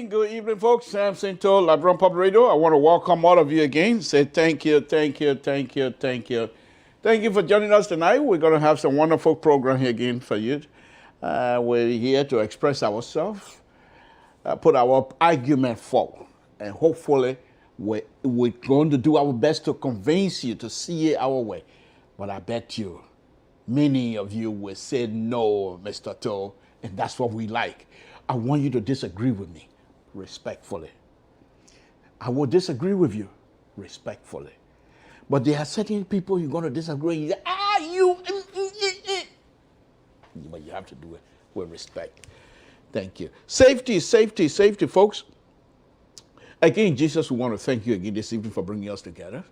Good evening, folks. Sam Sinto, Ladron Pub Radio. I want to welcome all of you again. Say thank you. Thank you for joining us tonight. We're going to have some wonderful program here again for you. We're here to express ourselves, put our argument forward, and hopefully we're going to do our best to convince you to see it our way. But I bet you, many of you will say no, Mr. Toe, and that's what we like. I want you to disagree with me respectfully. I will disagree with you respectfully. But there are certain people you're going to disagree. You say, but you have to do it with respect. Thank you. Safety, folks. Again, Jesus, we want to thank you again this evening for bringing us together.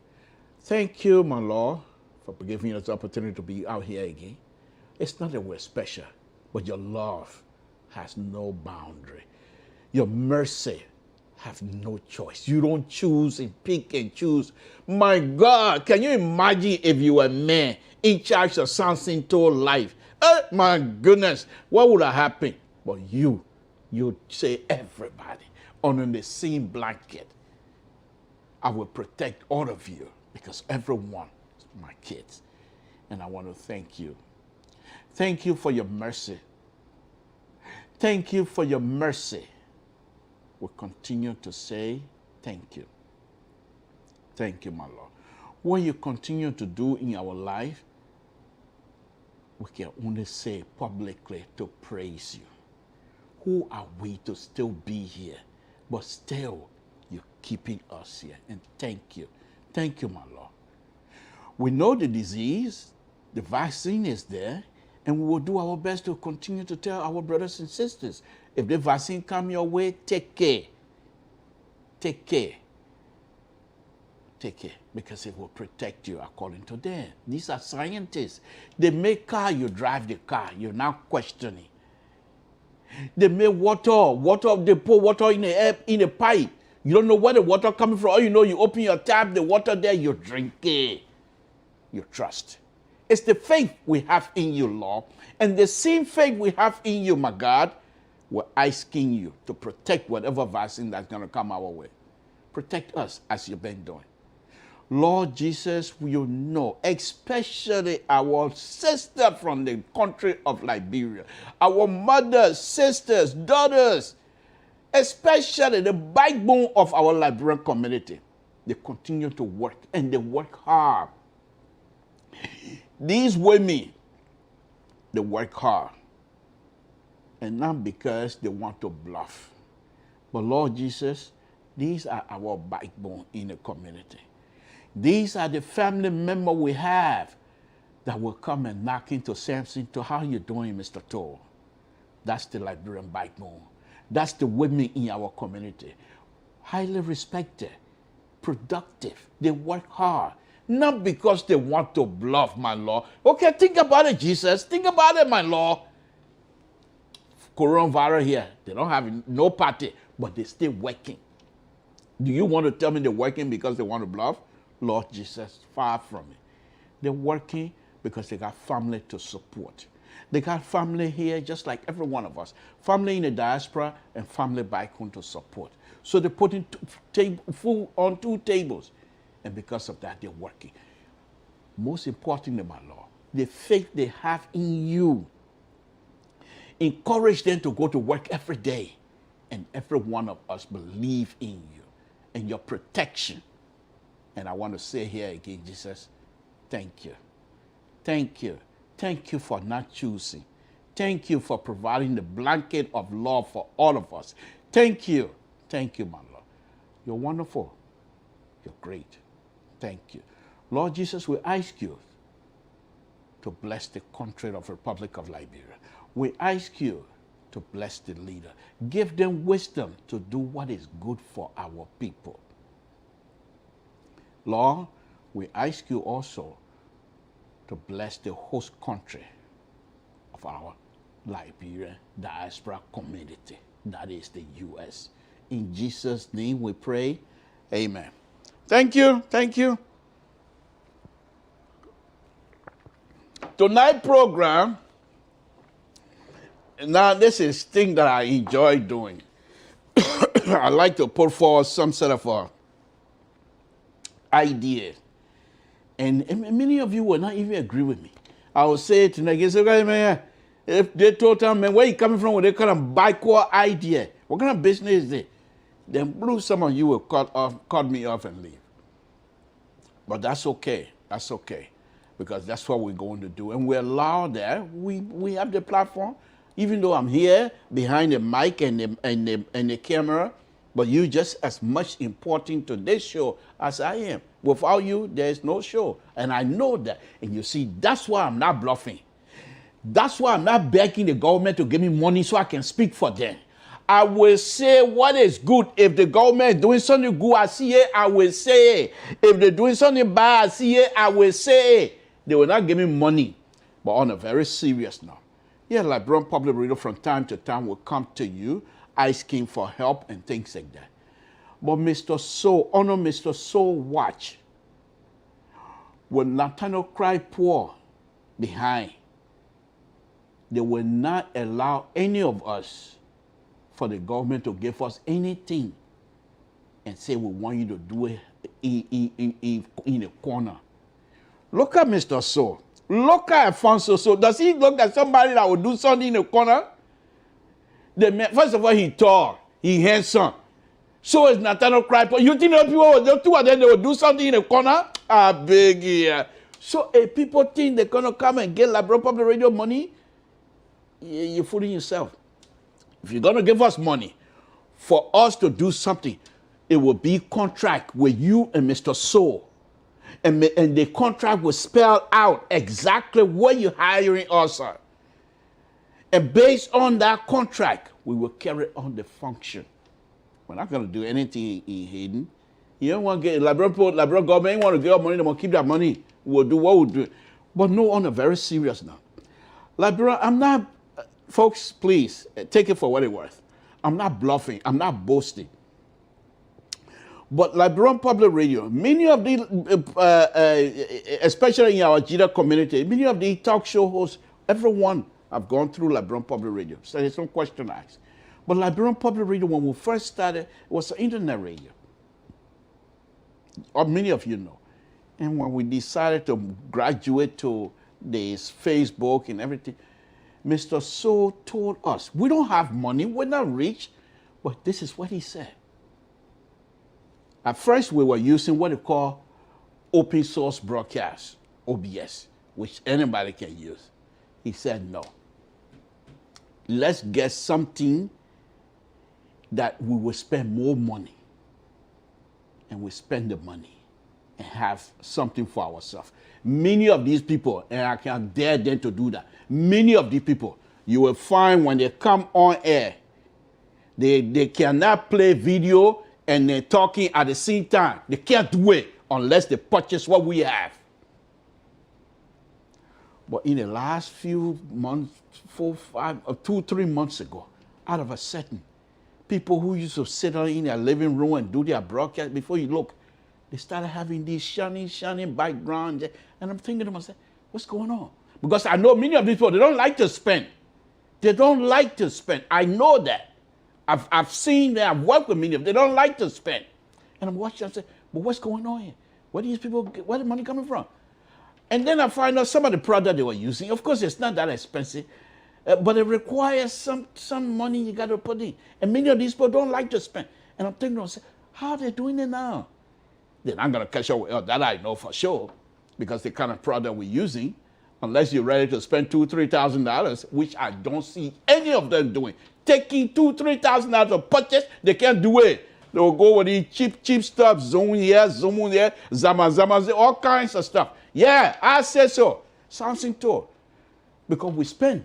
Thank you, my Lord, for giving us the opportunity to be out here again. It's not that we're special, but your love has no boundary. Your mercy have no choice. You don't choose and pick and choose. My God, can you imagine if you were a man in charge of Samson's whole life? Oh, my goodness, what would have happened? But you say everybody under the same blanket. I will protect all of you because everyone is my kids. And I want to thank you. Thank you for your mercy. Thank you for your mercy. We continue to say thank you. Thank you, my Lord. What you continue to do in our life, we can only say publicly to praise you. Who are we to still be here? But still, you're keeping us here. And thank you. Thank you, my Lord. We know the disease, the vaccine is there, and we will do our best to continue to tell our brothers and sisters, if the vaccine come your way, take care. Take care. Take care, because it will protect you according to them. These are scientists. They make car, you drive the car. You're now questioning. They make water, they pour water in a pipe. You don't know where the water coming from. All you know, you open your tap, the water there, you drink it. You trust. It's the faith we have in you, Lord. And the same faith we have in you, my God, we're asking you to protect whatever vaccine that's going to come our way. Protect us as you've been doing. Lord Jesus, you know, especially our sister from the country of Liberia, our mothers, sisters, daughters, especially the backbone of our Liberian community. They continue to work, and they work hard. These women, they work hard. And not because they want to bluff. But Lord Jesus, these are our backbone in the community. These are the family members we have that will come and knock into Samson to how you doing, Mr. Toll. That's the Liberian backbone. That's the women in our community. Highly respected, productive. They work hard. Not because they want to bluff, my Lord. Okay, think about it, Jesus. Think about it, my Lord. Coronavirus here. They don't have no party, but they're still working. Do you want to tell me they're working because they want to bluff? Lord Jesus, far from it. They're working because they got family to support. They got family here just like every one of us. Family in the diaspora and family back home to support. So they're putting food on 2 tables. And because of that, they're working. Most importantly, my Lord, the faith they have in you. Encourage them to go to work every day. And every one of us believe in you and your protection. And I want to say here again, Jesus, thank you. Thank you. Thank you for not choosing. Thank you for providing the blanket of love for all of us. Thank you. Thank you, my Lord. You're wonderful. You're great. Thank you. Lord Jesus, we ask you to bless the country of the Republic of Liberia. We ask you to bless the leader. Give them wisdom to do what is good for our people. Lord, we ask you also to bless the host country of our Liberia diaspora community, that is the U.S. In Jesus' name we pray, amen. Thank you, thank you. Tonight's program, now this is thing that I enjoy doing. I like to put forward some sort of idea. And many of you will not even agree with me. I will say it tonight, man, if they told them, man, where you coming from with that kind of backward idea? What kind of business is it? Then blue, some of you will cut me off and leave. But that's okay. That's okay. Because that's what we're going to do. And we allow that. We have the platform. Even though I'm here behind the mic and the camera, but you just as much important to this show as I am. Without you, there is no show. And I know that. And you see, that's why I'm not bluffing. That's why I'm not begging the government to give me money so I can speak for them. I will say what is good. If the government is doing something good, I see it, I will say it. If they're doing something bad, I see it, I will say it. They will not give me money. But on a very serious note, yeah, Liberian Public Radio from time to time will come to you asking for help and things like that. But Mr. So, honor Mr. So watch. When Nathaniel cry poor behind, they will not allow any of us for the government to give us anything and say we want you to do it in a corner. Look at Mr. So. Look at Alfonso So. Does he look at somebody that will do something in a corner? First of all, he tall, he handsome. So is Nathaniel cry poor. You think the two of them they will do something in a corner? I beg you. So if people think they're gonna come and get Liberian Public Radio money, you're fooling yourself. If you're gonna give us money for us to do something, it will be contract with you and Mr. So. And the contract will spell out exactly what you're hiring us on. And based on that contract, we will carry on the function. We're not going to do anything in hidden. You don't want to get Liberian government, you want to get our money, they want to keep that money. We'll do what we'll do. But no, on a very serious note. Liberia, I'm not, folks, please, take it for what it's worth. I'm not bluffing. I'm not boasting. But Liberian Public Radio, many of the, especially in our Jida community, many of the talk show hosts, everyone have gone through Liberian Public Radio. So there's no question asked. But Liberian Public Radio, when we first started, it was an internet radio. Or many of you know. And when we decided to graduate to this Facebook and everything, Mr. So told us, we don't have money, we're not rich, but this is what he said. At first, we were using what they call open source broadcast, OBS, which anybody can use. He said, no. Let's get something that we will spend more money. And we spend the money and have something for ourselves. Many of these people, and I can't dare them to do that, many of these people, you will find when they come on air, they cannot play video and they're talking at the same time. They can't do it unless they purchase what we have. But in the last few months, 2, 3 months ago, out of a sudden, people who used to sit in their living room and do their broadcast, before you look, they started having these shining backgrounds. And I'm thinking to myself, what's going on? Because I know many of these people, they don't like to spend. They don't like to spend. I know that. I've seen that. I've worked with many of them. They don't like to spend. And I'm watching, I say, but what's going on here? Where these people, where the money coming from? And then I find out some of the product they were using, of course, it's not that expensive, but it requires some money you got to put in. And many of these people don't like to spend. And I'm thinking to myself, how are they doing it now? They're not going to catch up with that, I know for sure, because the kind of product we're using, unless you're ready to spend $2,000, $3,000, which I don't see any of them doing. Taking $2,000, $3,000 of purchase, they can't do it. They'll go with these cheap stuff, zoom here, zama, all kinds of stuff. Yeah, I said so. Something too. Because we spend.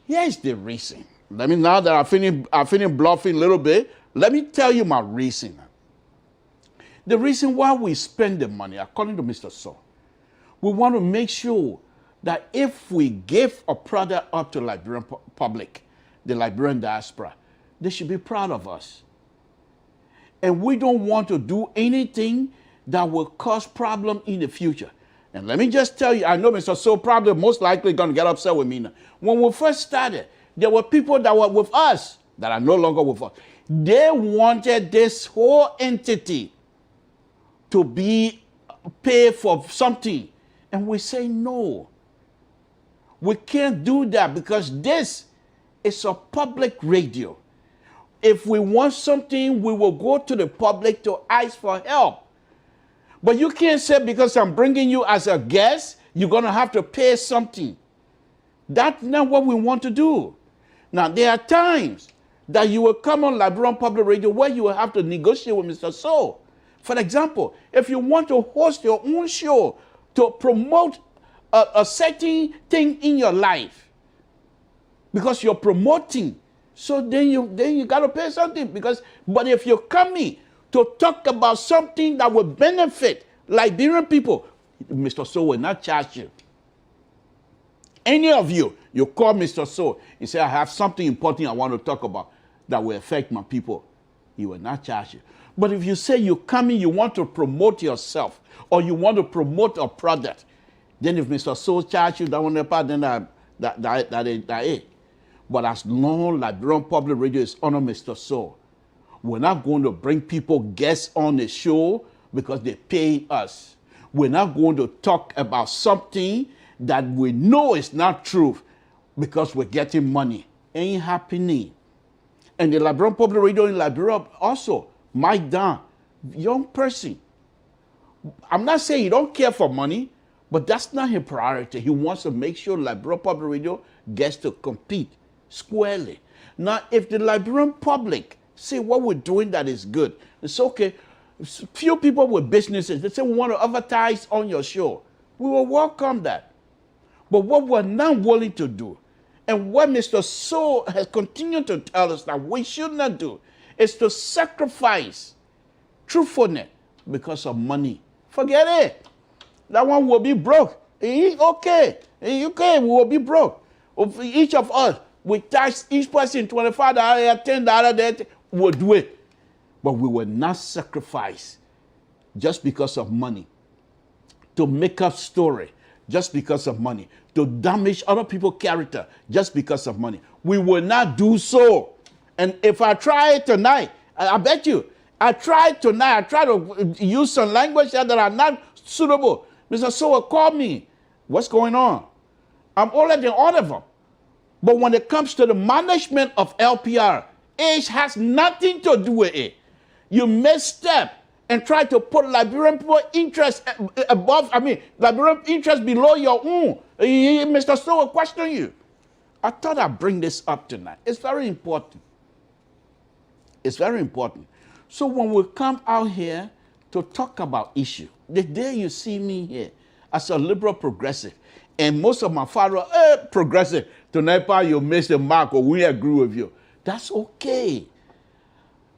Here's the reason. Let me, now that I finished bluffing a little bit, let me tell you my reason. The reason why we spend the money, according to Mr. So, we want to make sure that if we give a product up to Liberian public, the Liberian diaspora, they should be proud of us. And we don't want to do anything that will cause problem in the future. And let me just tell you, I know Mr. So probably most likely going to get upset with me now. When we first started, there were people that were with us that are no longer with us. They wanted this whole entity to be paid for something. And we say no. We can't do that because this is a public radio. If we want something, we will go to the public to ask for help. But you can't say because I'm bringing you as a guest, you're going to have to pay something. That's not what we want to do. Now, there are times that you will come on Liberian Public Radio where you will have to negotiate with Mr. So. For example, if you want to host your own show to promote a certain thing in your life, because you're promoting, so then you got to pay something. But if you're coming to talk about something that will benefit Liberian people, Mr. So will not charge you. Any of you, you call Mr. So, you say, I have something important I want to talk about that will affect my people. He will not charge you. But if you say you come in, you want to promote yourself, or you want to promote a product, then if Mr. So charge you that one part, then that is. But as long as Liberian Public Radio is under Mr. So, we're not going to bring people, guests on the show because they pay us. We're not going to talk about something that we know is not true because we're getting money. Ain't happening. And the Liberian Public Radio in Liberia also, Mike Don, young person. I'm not saying he don't care for money, but that's not his priority. He wants to make sure Liberian Public Radio gets to compete squarely. Now, if the Liberian public see what we're doing that is good, it's okay. Few people with businesses, they say we want to advertise on your show. We will welcome that. But what we're not willing to do, and what Mr. So has continued to tell us that we should not do, is to sacrifice truthfulness because of money. Forget it. That one will be broke. Okay. We will be broke. Each of us, we tax each person $25, $10, we'll do it. But we will not sacrifice just because of money, to make up story just because of money, to damage other people's character just because of money. We will not do so. And if I try it tonight, I bet you, I try to use some language that are not suitable. Mr. So will call me. What's going on? I'm older than all of them. But when it comes to the management of LPR, age has nothing to do with it. You misstep and try to put Liberian people interest Liberian interest below your own. Mr. So will question you. I thought I'd bring this up tonight. It's very important. It's very important. So when we come out here to talk about issue, the day you see me here as a liberal progressive, and most of my followers, progressive, tonight you miss the mark or we agree with you. That's okay.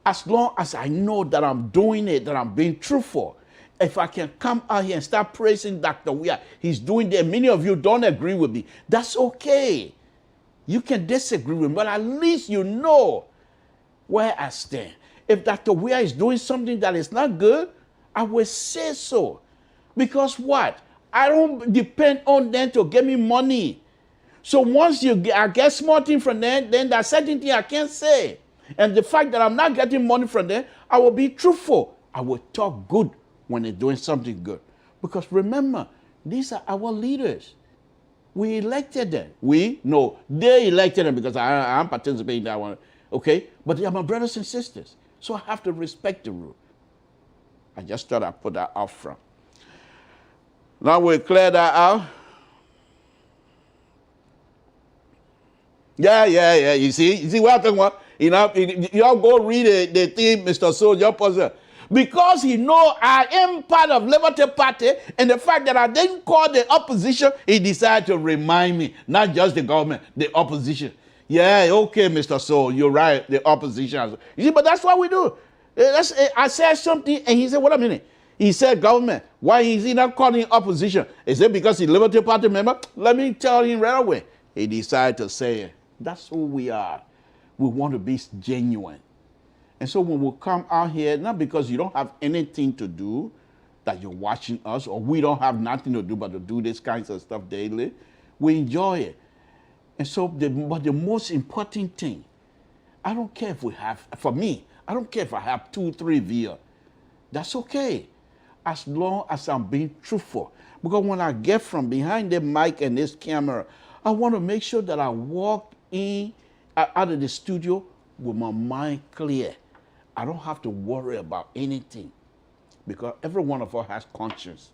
As long as I know that I'm doing it, that I'm being truthful. If I can come out here and start praising Dr. Weah, he's doing that. Many of you don't agree with me. That's okay. You can disagree with me, but at least you know where I stand. If Dr. Weah is doing something that is not good, I will say so. Because what? I don't depend on them to give me money. So once I get small thing from them, then there's certain thing I can't say. And the fact that I'm not getting money from them, I will be truthful. I will talk good when they're doing something good. Because remember, these are our leaders. We elected them. No, they elected them because I'm participating in that one. Okay? But they are my brothers and sisters. So I have to respect the rule. I just thought I'd put that out front. Now we'll clear that out. Yeah. You see what I'm talking about? Y'all go read the thing, Mr. Soldier Puzzle. Because he know I am part of Liberty Party, and the fact that I didn't call the opposition, he decided to remind me, not just the government, the opposition. Yeah, okay, Mr. Soul, you're right, the opposition. You see, but that's what we do. I said something, and he said, wait a minute. He said, government, why is he not calling opposition? Is it because he's Liberty Party member? Let me tell him right away. He decided to say it. That's who we are. We want to be genuine. And so when we come out here, not because you don't have anything to do, that you're watching us, or we don't have nothing to do but to do this kinds of stuff daily, we enjoy it. And so, but the most important thing, I don't care if we have, for me, I don't care if I have 2, 3 viewers. That's okay, as long as I'm being truthful. Because when I get from behind the mic and this camera, I want to make sure that I walk in, out of the studio with my mind clear. I don't have to worry about anything because every one of us has conscience.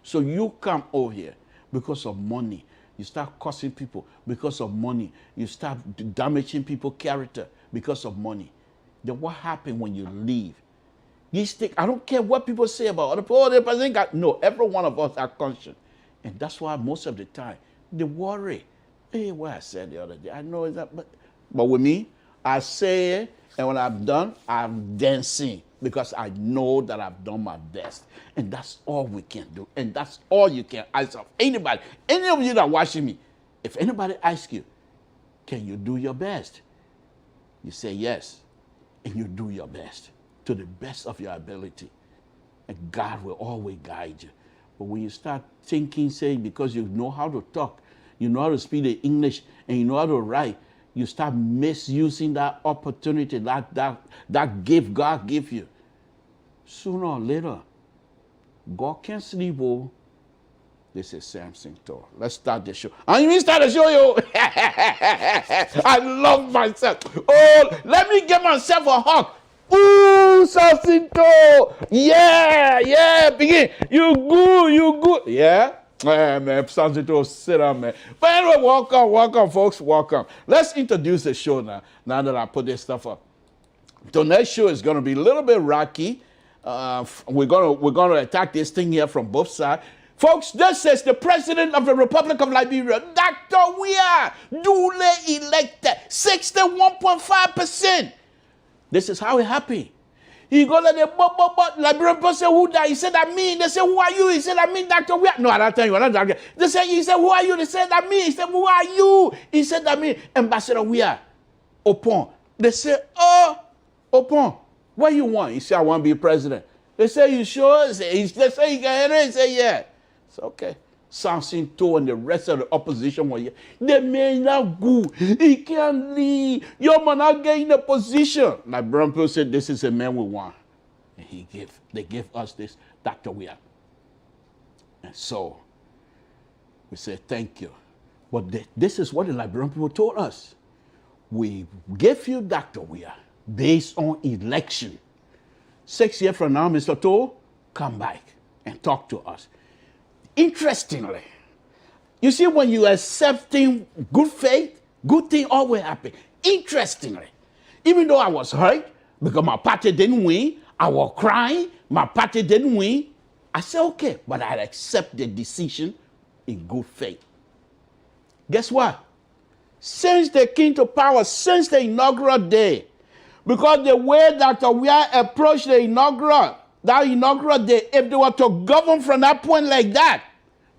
So you come over here because of money. You start cursing people because of money. You start damaging people's character because of money. Then what happens when you leave? I don't care what people say about other people. No, every one of us has conscience. And that's why most of the time, they worry. Hey, what I said the other day, I know that, but with me, I say it, and when I'm done, I'm dancing. because I know that I've done my best. And that's all we can do. And that's all you can ask of anybody. Any of you that are watching me, if anybody asks you, can you do your best? You say yes, and you do your best to the best of your ability. And God will always guide you. But when you start thinking, say, because you know how to talk, you know how to speak the English, and you know how to write, you start misusing that opportunity, that gift God gave you. Sooner or later, God can't sleep. Oh, this is Samson Tour. Let's start the show. I even start the show, yo. I love myself. Oh, let me give myself a hug. Ooh, Samson Tour. Yeah, begin. You good. Yeah. Man, Samson Tour, sit down, man. But anyway, welcome, folks, welcome. Let's introduce the show now that I put this stuff up. Tonight's show is going to be a little bit rocky. We're gonna attack this thing here from both sides. Folks, this is the President of the Republic of Liberia, Dr. Weah, duly elected, 61.5%. This is how it happened. He go like the Liberian person who died. He said, that me. They said, who are you? He said, that me, Dr. Weah. No, I don't tell you, I'm not Dr. They said, he said, who are you? They said, that me. He said, who are you? He said, that me, Ambassador Weah, Opon. They said, oh, Opon, what you want? He said, I want to be president. They say, you sure? They say, you can enter. He said, yeah. It's okay. Samson Tour and the rest of the opposition were here. They may not go. He can't leave. Your man not getting a position. Like Brown people said, this is a man we want. And they gave us this, Dr. Weah. And so, we said, thank you. But this is what the Liberian people told us. We gave you Dr. Weah based on election. 6 years from now, Mr. Tour, come back and talk to us. Interestingly, you see, when you are accepting good faith, good thing always happen. Interestingly, even though I was hurt because my party didn't win, I was crying, my party didn't win, I said, okay, but I accept the decision in good faith. Guess what? Since they came to power, since the inaugural day, because the way Dr. Weah approached the inaugural day, if they were to govern from that point like that,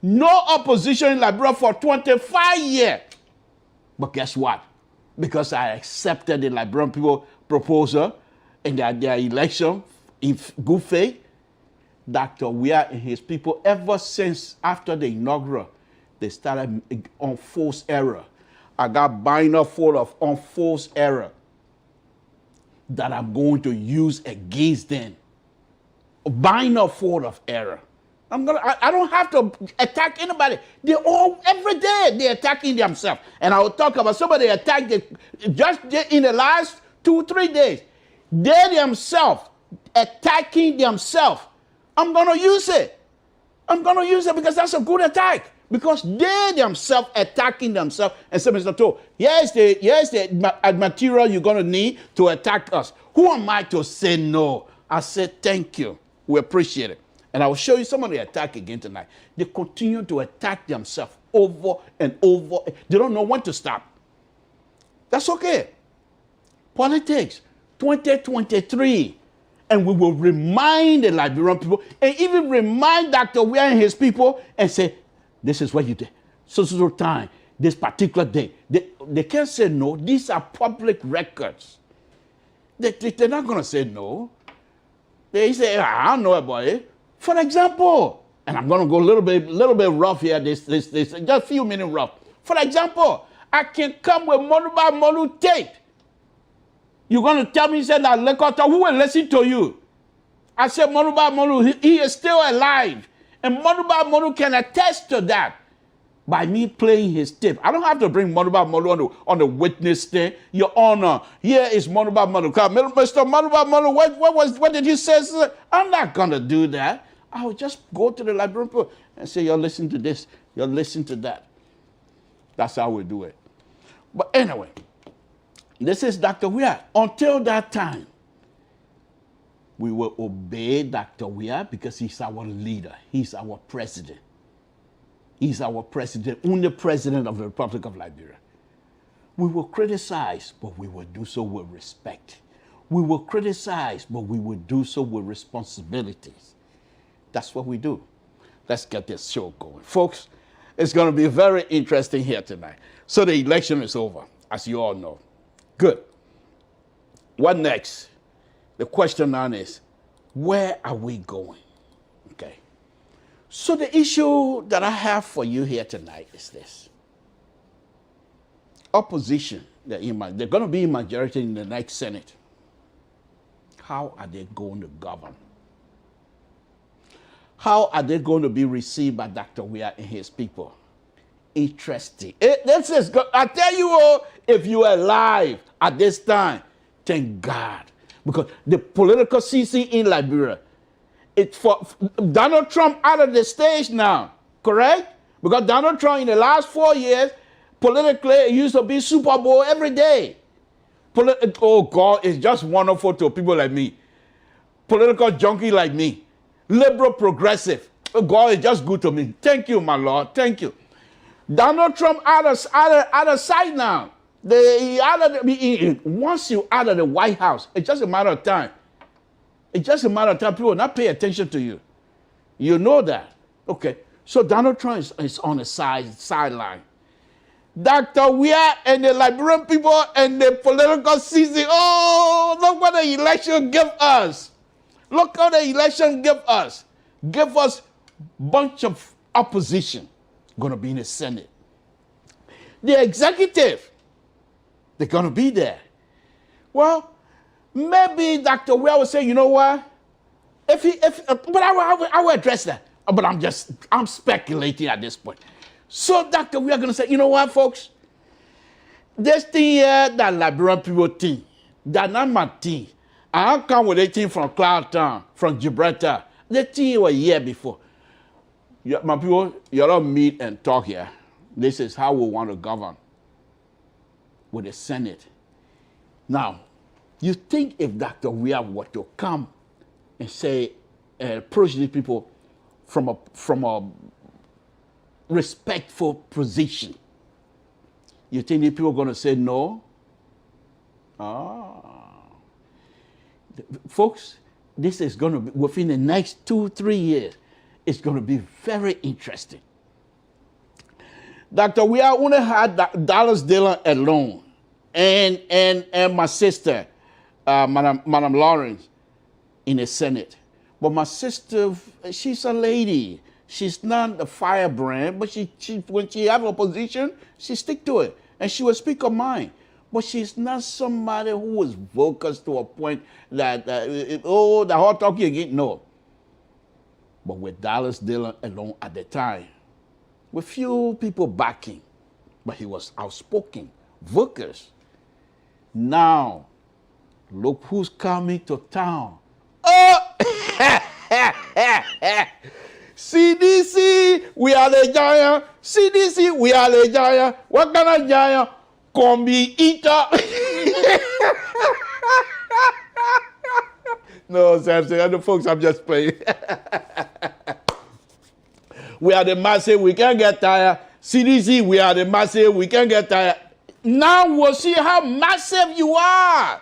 no opposition in Liberia for 25 years. But guess what? Because I accepted the Liberian people proposal in their election in good faith, Dr. Weah and his people, ever since after the inaugural, they started on false error. I got binder full of unforced error that I'm going to use against them. Binder full of error. I don't have to attack anybody. They all, every day, they're attacking themselves. And I will talk about somebody attacked just in the last 2-3 days. They themselves attacking themselves. I'm going to use it. I'm going to use it because that's a good attack. Because they themselves attacking themselves and say, Mr. Tour, here's the material you're going to need to attack us. Who am I to say no? I said, thank you. We appreciate it. And I will show you some of the attack again tonight. They continue to attack themselves over and over. They don't know when to stop. That's okay. Politics, 2023. And we will remind the Liberian people and even remind Dr. Weah and his people and say, this is what you did. So time, this particular day. They can't say no. These are public records. They're not going to say no. They say, I don't know about it. For example, and I'm going to go a little bit rough here, this just a few minutes rough. For example, I can come with Monuba Monu tape. You're going to tell me, say that Lekota, who will listen to you? I said, Monuba Monu, he is still alive. And Monuba Monu can attest to that by me playing his tape. I don't have to bring Monuba Monu on the witness stand. Your Honor, here is Monuba Monu. Mr. Monuba Monu, what did you say? I'm not going to do that. I will just go to the Liberian people and say, you're listening to this, you're listening to that. That's how we do it. But anyway, this is Dr. Weah. Until that time, we will obey Dr. Weah because he's our leader. He's our president. He's our president, only president of the Republic of Liberia. We will criticize, but we will do so with respect. We will criticize, but we will do so with responsibilities. That's what we do. Let's get this show going. Folks, it's going to be very interesting here tonight. So the election is over, as you all know. Good. What next? The question now is, where are we going? Okay. So the issue that I have for you here tonight is this. Opposition, they're going to be in majority in the next Senate. How are they going to govern? How are they going to be received by Dr. Weah and his people? Interesting. I tell you all, if you are alive at this time, thank God. Because the political CC in Liberia, it's for Donald Trump out of the stage now, correct? Because Donald Trump in the last 4 years, politically, it used to be Super Bowl every day. Oh God, it's just wonderful to people like me. Political junkie like me. Liberal progressive. Oh God, it's just good to me. Thank you, my Lord. Thank you. Donald Trump out of sight now. Once you out of the White House, it's just a matter of time. It's just a matter of time. People will not pay attention to you. You know that. Okay. So Donald Trump is on the sideline. Dr. Weah and the Liberian people and the political season. Oh, look what the election give us. Look how the election give us. Give us bunch of opposition going to be in the Senate. The executive, they're going to be there. Well, maybe Dr. Weah will say, you know what? But I will address that. But I'm speculating at this point. So Dr. Weah going to say, you know what, folks? This thing here that Liberian people think, that's not my thing. I come with a thing from Cloudtown, from Gibraltar. The thing was a year before. My people, you don't meet and talk here. This is how we want to govern with the Senate. Now, you think if Dr. Weah were to come and say, approach these people from a respectful position, you think these people are going to say no? Folks, this is going to be, within the next 2-3 years, it's going to be very interesting. Dr. Weah only had Dallas Dillon alone, and my sister, Madam Lawrence, in the Senate. But my sister, she's a lady. She's not a firebrand, but she when she have a position, she stick to it, and she will speak her mind. But she's not somebody who is vocal to a point that, the hot talking again. No. But with Dallas Dillon alone at the time, with few people backing, but he was outspoken, vocal. Now, look who's coming to town. Oh! CDC, we are the giant. CDC, we are the giant. What kind of giant? Combi eater. No, Samson, other folks, I'm just playing. We are the massive, we can't get tired. CDC, we are the massive, we can't get tired. Now we'll see how massive you are.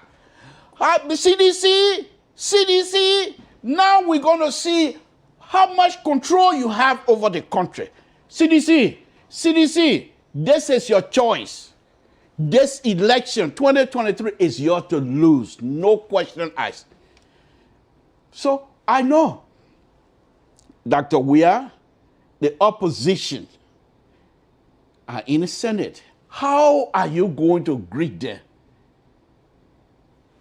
CDC, now we're going to see how much control you have over the country. CDC, this is your choice. This election, 2023, is yours to lose. No question asked. So I know, Dr. Weah, the opposition are in the Senate. How are you going to greet them?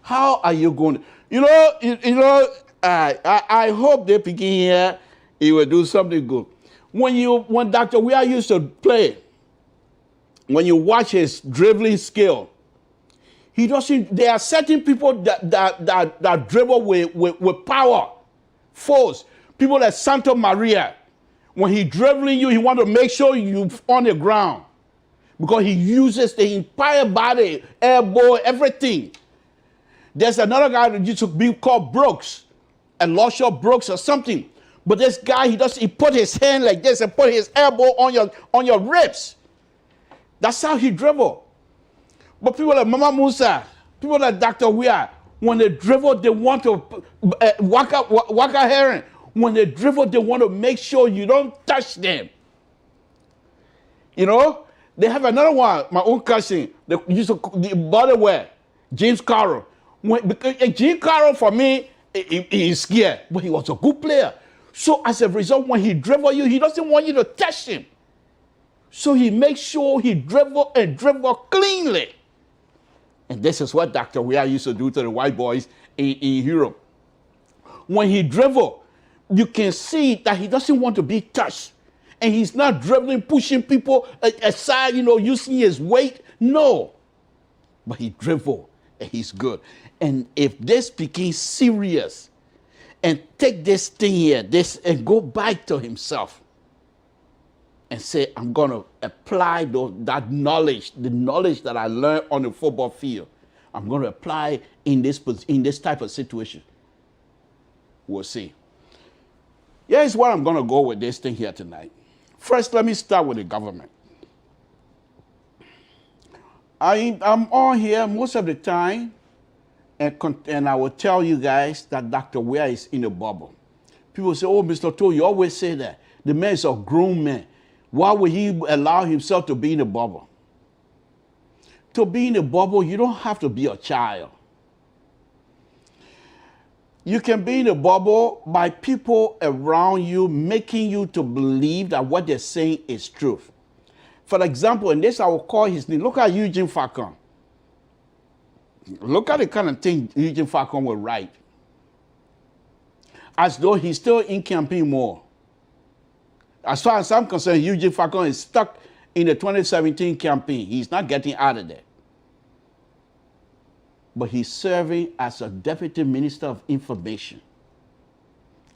How are you going to, I hope they begin here, he will do something good. When Dr. Weah used to play, when you watch his dribbling skill, he doesn't. There are certain people that dribble with power, force. People like Santa Maria, when he dribbling you, he want to make sure you on the ground because he uses the entire body, elbow, everything. There's another guy that used to be called Brooks, Elisha Brooks or something. But this guy, he put his hand like this and put his elbow on your ribs. That's how he dribble. But people like Mama Musa, people like Dr. Weah, When they dribble, they want to Waka Heron. When they dribble, they want to make sure you don't touch them. You know, they have another one, my own cousin, they used to the bodywear, James Carroll. Because James Carroll, for me, he is scared, but he was a good player. So as a result, when he dribble you, he doesn't want you to touch him. So he makes sure he dribble cleanly. And this is what Dr. Weah used to do to the white boys in Europe. When he dribble, you can see that he doesn't want to be touched. And he's not dribbling, pushing people aside, you know, using his weight. No. But he dribble and he's good. And if this becomes serious and take this thing here, and go back to himself and say, I'm going to apply that knowledge, the knowledge that I learned on the football field, I'm going to apply in this type of situation. We'll see. Here's where I'm going to go with this thing here tonight. First, let me start with the government. I'm on here most of the time, and I will tell you guys that Dr. Weah is in a bubble. People say, oh, Mr. Toh, you always say that. The man is a grown man. Why would he allow himself to be in a bubble? To be in a bubble, you don't have to be a child. You can be in a bubble by people around you making you to believe that what they're saying is truth. For example, and this I will call his name. Look at Eugene Falcon. Look at the kind of thing Eugene Falcon will write. As though he's still in campaign more. As far as I'm concerned, Eugene Falcon is stuck in the 2017 campaign. He's not getting out of there. But he's serving as a deputy minister of information.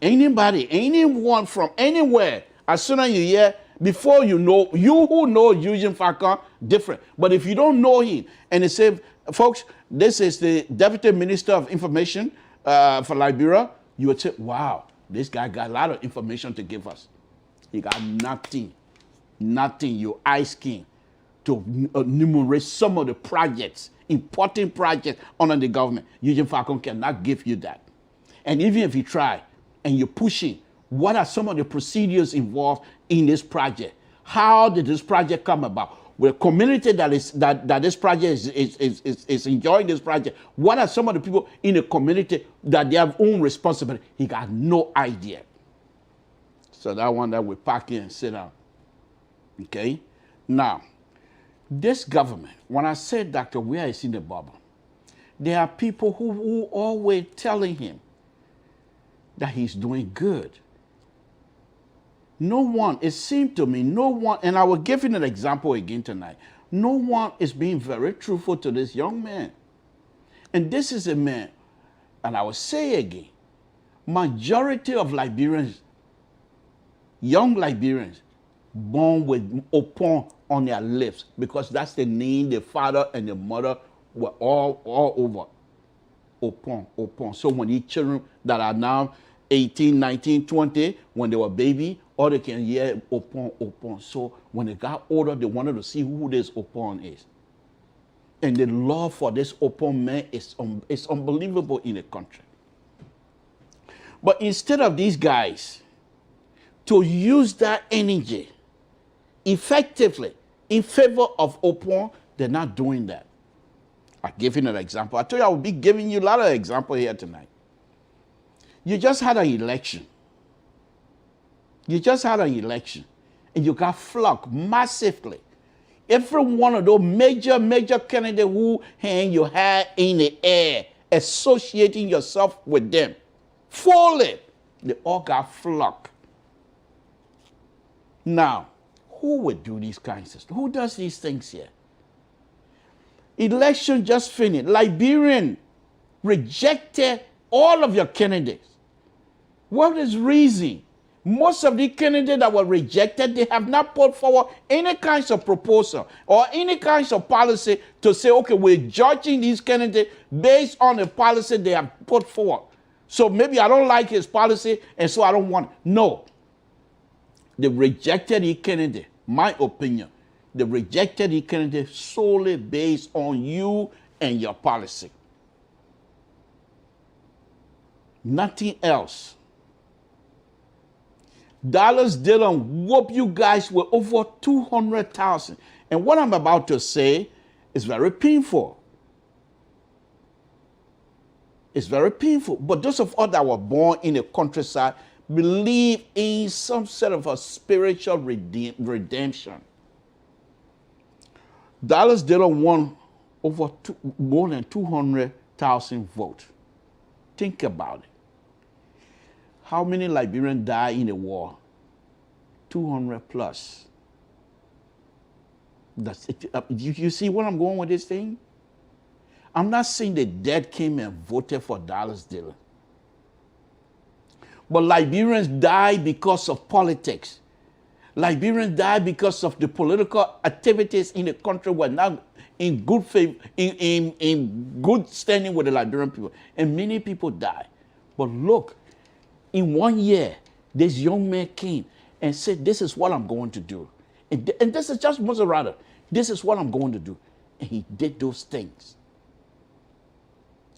Anybody, anyone from anywhere, as soon as you hear, before you know, you who know Eugene Falcon, different. But if you don't know him, and they say, folks, this is the deputy minister of information for Liberia, you would say, wow, this guy got a lot of information to give us. He got nothing, your ice king, to enumerate some of the projects, important projects under the government. Eugene Falcon cannot give you that. And even if you try and you're pushing, what are some of the procedures involved in this project? How did this project come about? With a community that this project is enjoying this project, what are some of the people in the community that they have own responsibility? He got no idea. So that one that we pack in and sit down. Okay? Now, this government, when I said Dr. Weah is in the bubble, there are people who always telling him that he's doing good. No one, it seemed to me, no one, and I will give you an example again tonight. No one is being very truthful to this young man. And this is a man, and I will say again, majority of Liberians, young Liberians, born with Opon on their lips, because that's the name the father and the mother were all over. Opon. So when these children that are now 18, 19, 20, when they were baby, all they can hear Opon. So when they got older, they wanted to see who this Opon is. And the love for this Opon man is unbelievable in the country. But instead of these guys to use that energy effectively in favor of Opon, they're not doing that. I'll give you an example. I told you I will be giving you a lot of examples here tonight. You just had an election. And you got flocked massively. Every one of those major candidates who hang your hat in the air, associating yourself with them, fully, they all got flocked. Now, who would do these kinds of stuff? Who does these things here? Election just finished. Liberian rejected all of your candidates. What is reason? Most of the candidates that were rejected, they have not put forward any kinds of proposal or any kinds of policy to say, okay, we're judging these candidates based on the policy they have put forward. So maybe I don't like his policy, and so I don't want it. No. They rejected the candidate, my opinion. They rejected the candidate solely based on you and your policy. Nothing else. Dallas Dillon whoop you guys with over 200,000. And what I'm about to say is very painful. It's very painful. But those of us that were born in the countryside believe in some sort of a spiritual redemption. Dallas Dillon won over more than 200,000 votes. Think about it. How many Liberians died in the war? 200 plus. That's it. You see where I'm going with this thing? I'm not saying the dead came and voted for Dallas Dillon. But Liberians died because of politics. Liberians died because of the political activities in the country were not in good faith, in good standing with the Liberian people. And many people died. But look, in 1 year, this young man came and said, this is what I'm going to do. And this is just Maserati. This is what I'm going to do. And he did those things.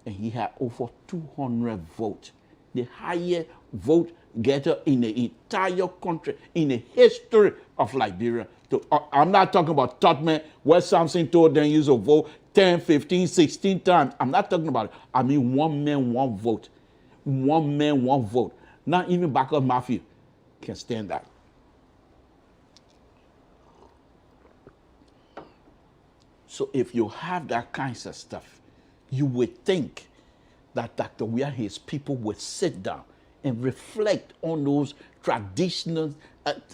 And he had over 200 votes. The highest vote getter in the entire country, in the history of Liberia. I'm not talking about Tubman, where Samson told them use a vote 10, 15, 16 times. I'm not talking about it. I mean, one man, one vote. One man, one vote. Not even Backup Mafia can stand that. So if you have that kinds of stuff, you would think that Dr. Weah and his people would sit down and reflect on those traditional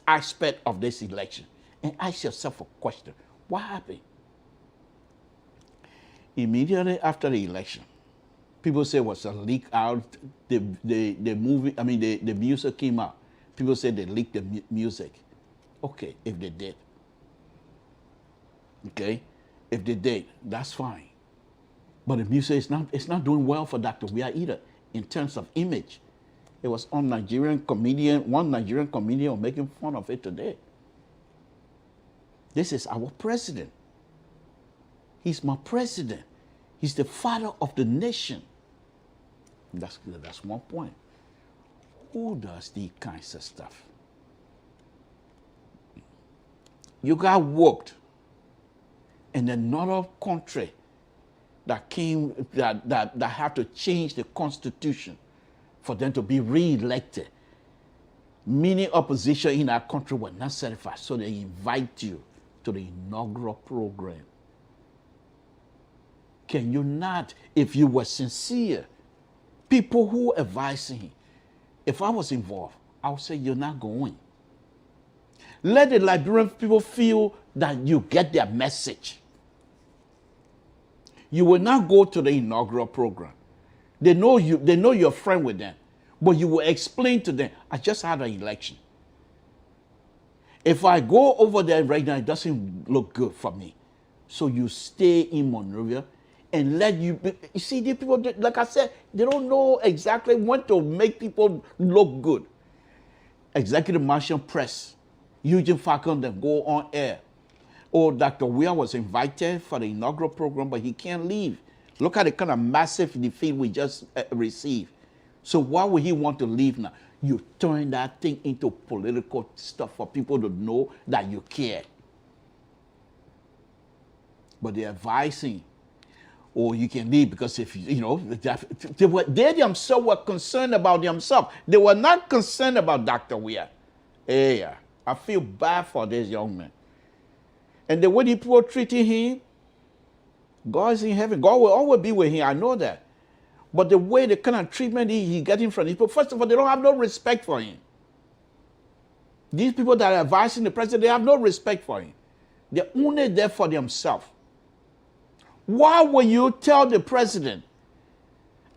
aspects of this election and ask yourself a question. What happened? Immediately after the election, people say it was a leak out. The movie, I mean, the music came out. People say they leaked the music. Okay, if they did. Okay, if they did, that's fine. But the music is not doing well for Dr. Weah either in terms of image. It was on one Nigerian comedian was making fun of it today. This is our president. He's my president. He's the father of the nation. That's one point. Who does these kinds of stuff? You got whooped in another country that came that had to change the constitution for them to be re-elected. Many opposition in our country were not satisfied, so they invite you to the inaugural program. Can you not, if you were sincere, people who advising him, if I was involved, I would say you're not going. Let the Liberian people feel that you get their message. You will not go to the inaugural program. They know you're a friend with them. But you will explain to them, I just had an election. If I go over there right now, it doesn't look good for me. So you stay in Monrovia and let you see, the people, like I said, they don't know exactly when to make people look good. Executive Marshal Press, Eugene Falcon, then go on air. Or Dr. Weah was invited for the inaugural program, but he can't leave. Look at the kind of massive defeat we just received. So why would he want to leave now? You turn that thing into political stuff for people to know that you care. But they're advising, or you can leave because if they themselves were concerned about themselves. They were not concerned about Dr. Weah. Hey, I feel bad for this young man. And the way people are treating him, God is in heaven. God will always be with him. I know that. But the way, the kind of treatment he's getting from these people, first of all, they don't have no respect for him. These people that are advising the president, they have no respect for him. They're only there for themselves. Why will you tell the president,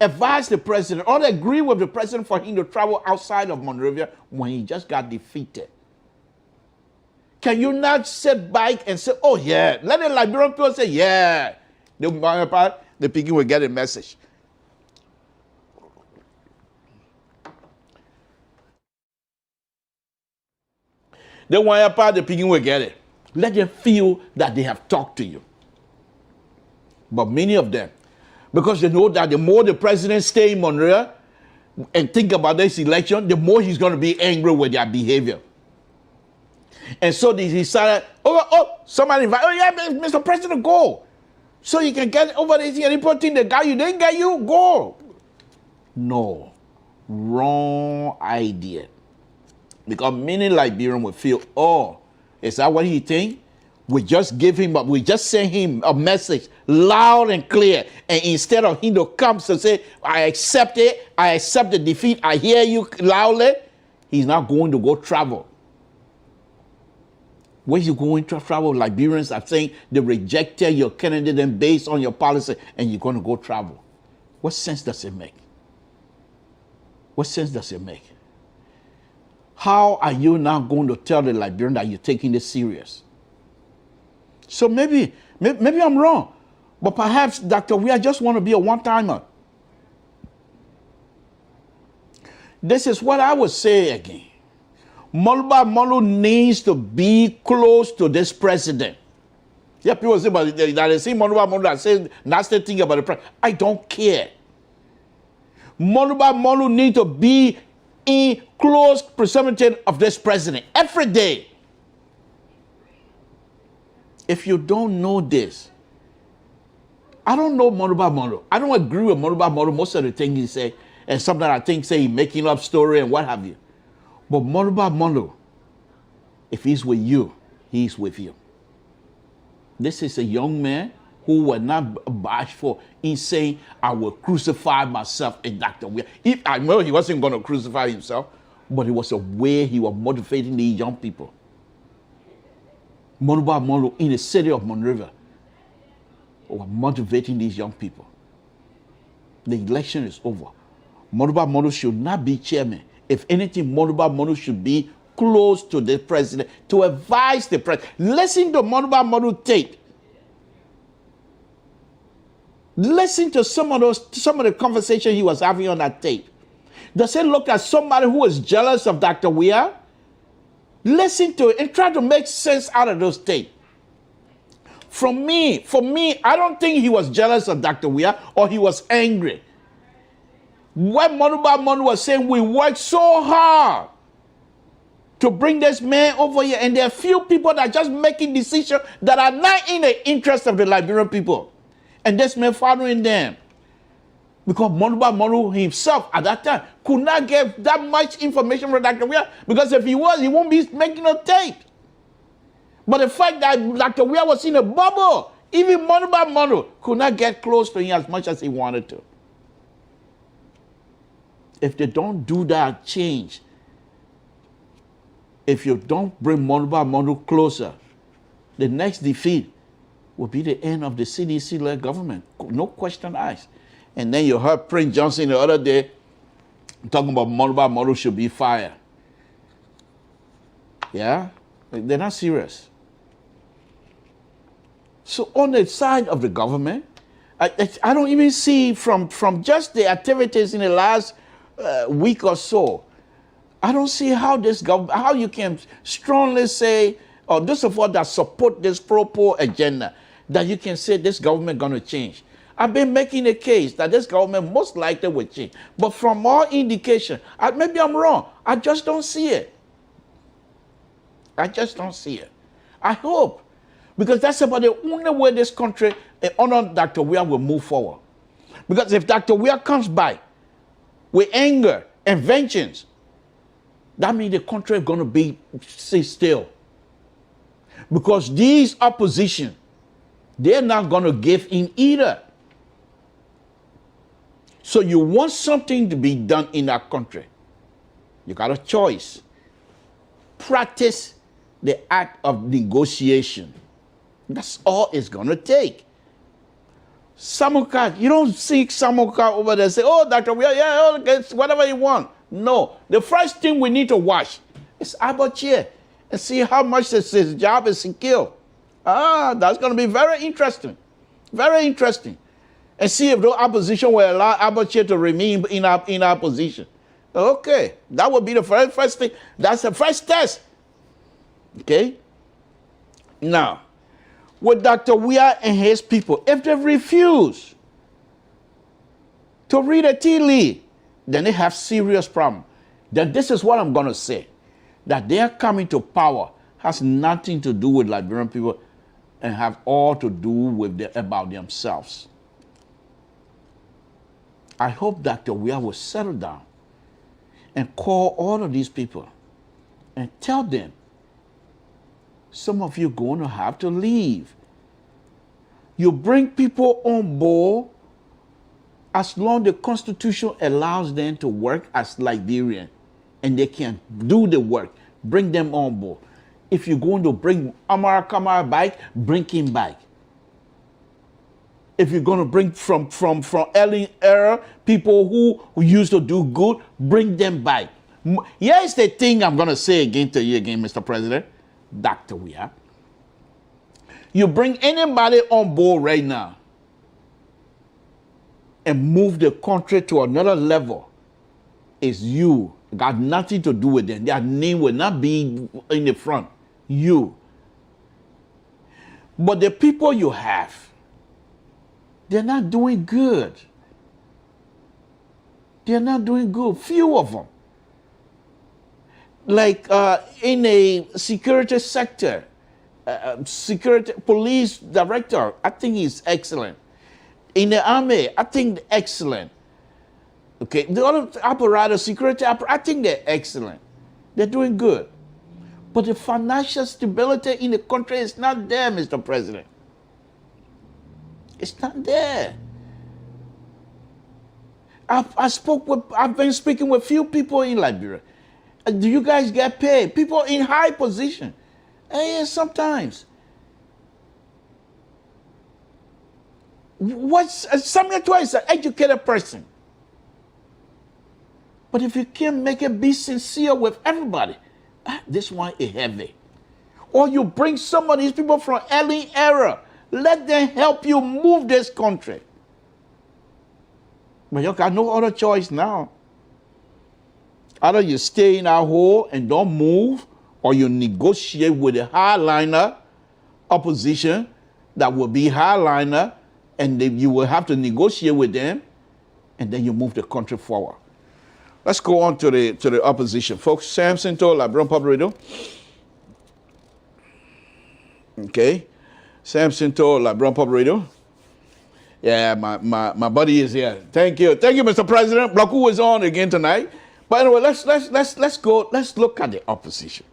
advise the president, or agree with the president for him to travel outside of Monrovia when he just got defeated? Can you not sit back and say, oh yeah, let the Liberian people say, yeah. The people will get a message. The one part, the people will get it. Let them feel that they have talked to you. But many of them, because they know that the more the president stays in Monrovia, and think about this election, the more he's going to be angry with their behavior. And so they decided, somebody invited, yeah, Mr. President, go. So you can get over this and people think the guy you didn't get you, go. No, wrong idea. Because many Liberians will feel, is that what he think? We just give him, we just send him a message loud and clear. And instead of him to come to say, I accept it, I accept the defeat, I hear you loudly, he's not going to go travel. Where you going to travel? Liberians are saying they rejected your candidate based on your policy and you're going to go travel. What sense does it make? What sense does it make? How are you now going to tell the Liberian that you're taking this serious? So maybe I'm wrong, but perhaps Dr. Weah just want to be a one-timer. This is what I would say again. Moluba Molu needs to be close to this president. Yeah, people say that they see Moluba Molu that says nasty thing about the president. I don't care. Moluba Molu needs to be in close proximity of this president every day. If you don't know this, I don't know Moluba Molu. I don't agree with Moluba Molu most of the things he say, and sometimes I think say he's making up story and what have you. But Moluba Molu, if he's with you, he's with you. This is a young man who was not bashful in saying, I will crucify myself in Dr. Weah. I know he wasn't going to crucify himself, but it was a way he was motivating these young people. Moluba Molu in the city of Monrovia was motivating these young people. The election is over. Moluba Molu should not be chairman. If anything, Moluba Molu should be close to the president to advise the president. Listen to Moluba Molu tape. Listen to some of the conversation he was having on that tape. Does it look like somebody who is jealous of Dr. Weah? Listen to it and try to make sense out of those tapes. For me, I don't think he was jealous of Dr. Weah or he was angry. When Moluba Molu was saying, we worked so hard to bring this man over here, and there are few people that are just making decisions that are not in the interest of the Liberian people. And this man following them. Because Moluba Molu himself at that time could not get that much information from Dr. Weah, because if he was, he won't be making a tape. But the fact that Dr. Weah was in a bubble, even Moluba Molu could not get close to him as much as he wanted to. If they don't do that change, if you don't bring Moluba Molu closer, the next defeat will be the end of the CDC-led government. No question asked. And then you heard Prince Johnson the other day talking about Moluba Molu should be fired. Yeah? They're not serious. So on the side of the government, I don't even see from just the activities in the last week or so, I don't see how how you can strongly say, or those of us that support this pro-poor agenda, that you can say this government going to change. I've been making a case that this government most likely will change. But from all indication, maybe I'm wrong, I just don't see it. I just don't see it. I hope, because that's about the only way this country, under Dr. Weah, will move forward. Because if Dr. Weah comes by with anger and vengeance, that means the country is going to be sit still. Because these opposition, they're not going to give in either. So you want something to be done in that country, you got a choice. Practice the act of negotiation. That's all it's going to take. Samuka, you don't see Samuka over there say, oh, Dr. Weah, yeah, okay, whatever you want. No. The first thing we need to watch is Abachie and see how much his job is secure. That's going to be very interesting. Very interesting. And see if the opposition will allow Abachie to remain in our position. Okay. That would be the first thing. That's the first test. Okay? Now, with Dr. Weah and his people, if they refuse to read a tea leaf, then they have serious problem. Then this is what I'm going to say. That their coming to power has nothing to do with Liberian people and have all to do with about themselves. I hope Dr. Weah will settle down and call all of these people and tell them, some of you are going to have to leave. You bring people on board as long as the Constitution allows them to work as Liberian and they can do the work, bring them on board. If you're going to bring Amara Kamara back, bring him back. If you're going to bring from early era people who used to do good, bring them back. Here's the thing I'm going to say again to you again, Mr. President, Dr. Weah. You bring anybody on board right now and move the country to another level, it's you. Got nothing to do with them. Their name will not be in the front. You. But the people you have, they're not doing good. They're not doing good. Few of them. Like in a security sector, security police director, I think he's excellent. In the army, I think excellent. Okay, the other apparatus, security apparatus, I think they're excellent. They're doing good. But the financial stability in the country is not there, Mr. President. It's not there. I've been speaking with few people in Liberia. Do you guys get paid? People in high position. And sometimes. Samuel Tuah is an educated person. But if you can't make it be sincere with everybody, this one is heavy. Or you bring some of these people from early era. Let them help you move this country. But you got no other choice now. Either you stay in our hole and don't move, or you negotiate with a hardliner opposition that will be hardliner, and you will have to negotiate with them, and then you move the country forward. Let's go on to the opposition. Folks, Samson told Liberian Public Radio. Okay. Samson told Liberian Public Radio. Yeah, my buddy is here. Thank you. Thank you, Mr. President. Blaku is on again tonight. But anyway, let's go. Let's look at the opposition.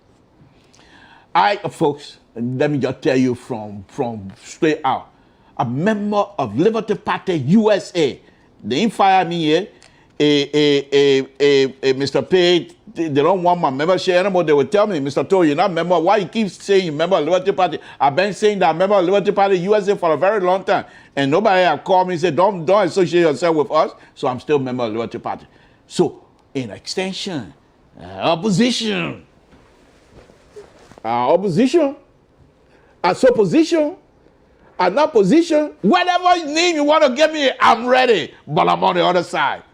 Folks, let me just tell you from straight out. A member of Liberty Party USA. They didn't fire me here. Mr. Page, they don't want my membership anymore. They will tell me, Mr. Toh, you're not a member. Why you keep saying you're a member of Liberty Party? I've been saying that I'm a member of Liberty Party USA for a very long time. And nobody have called me and said, don't associate yourself with us. So I'm still a member of Liberty Party. So, in extension, opposition, opposition, as opposition, an opposition, whatever name you want to give me, I'm ready. But I'm on the other side.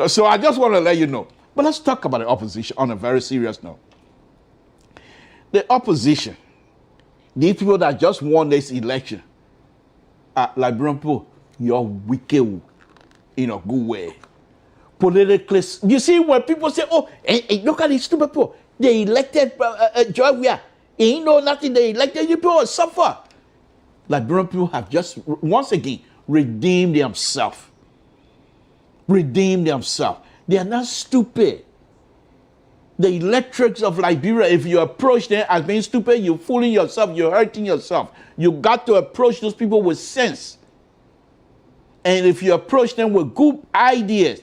So I just want to let you know. But let's talk about the opposition on a very serious note. The opposition, these people that just won this election, Liberian people, you're wicked in a good way. Politically, you see when people say, oh, look at these stupid people. They elected Joy Weah. He ain't know nothing. They elected you people suffer. Liberian people have just, once again, redeemed themselves. Redeem themselves. They are not stupid. The electorates of Liberia, if you approach them as being stupid, you're fooling yourself, you're hurting yourself. You got to approach those people with sense. And if you approach them with good ideas,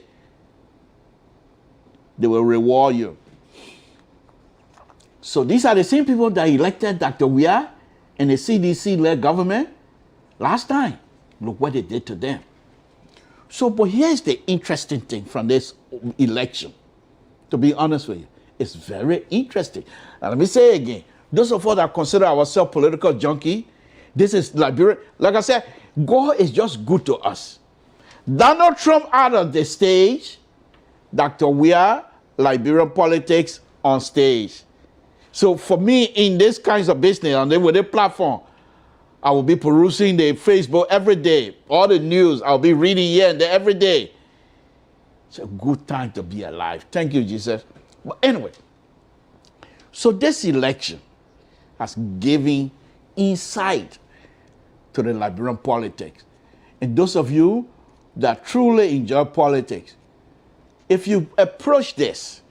they will reward you. So these are the same people that elected Dr. Weah and the CDC-led government last time. Look what they did to them. So, but here's the interesting thing from this election. To be honest with you, it's very interesting. And let me say again, those of us that consider ourselves political junkie, this is Liberia. Like I said, God is just good to us. Donald Trump out of the stage, Dr. Weah, Liberian politics on stage. So for me, in this kinds of business, and then with a platform, I will be perusing the Facebook every day. All the news, I'll be reading here and there every day. It's a good time to be alive. Thank you, Jesus. But anyway, so this election has given insight to the Liberian politics. And those of you that truly enjoy politics, if you approach this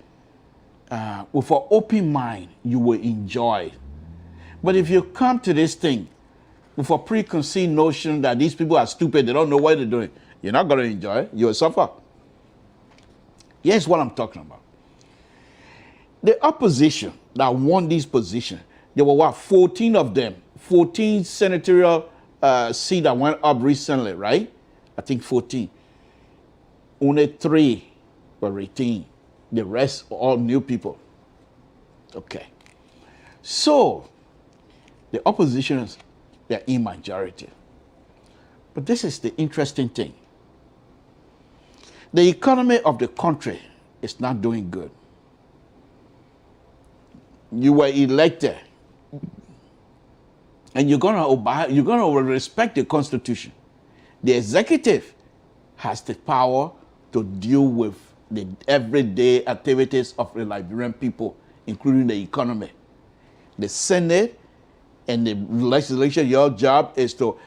with an open mind, you will enjoy it. But if you come to this thing with a preconceived notion that these people are stupid, they don't know what they're doing, you're not going to enjoy it. You'll suffer. Here's what I'm talking about. The opposition that won this position, there were what, 14 of them, 14 senatorial seats that went up recently, right? I think 14. Only 3 were retained. The rest are all new people. Okay. So, the opposition, they're in majority. But this is the interesting thing. The economy of the country is not doing good. You were elected, and you're gonna obey, you're gonna respect the Constitution. The executive has the power to deal with the everyday activities of the Liberian people, including the economy. The Senate and the legislature, your job is to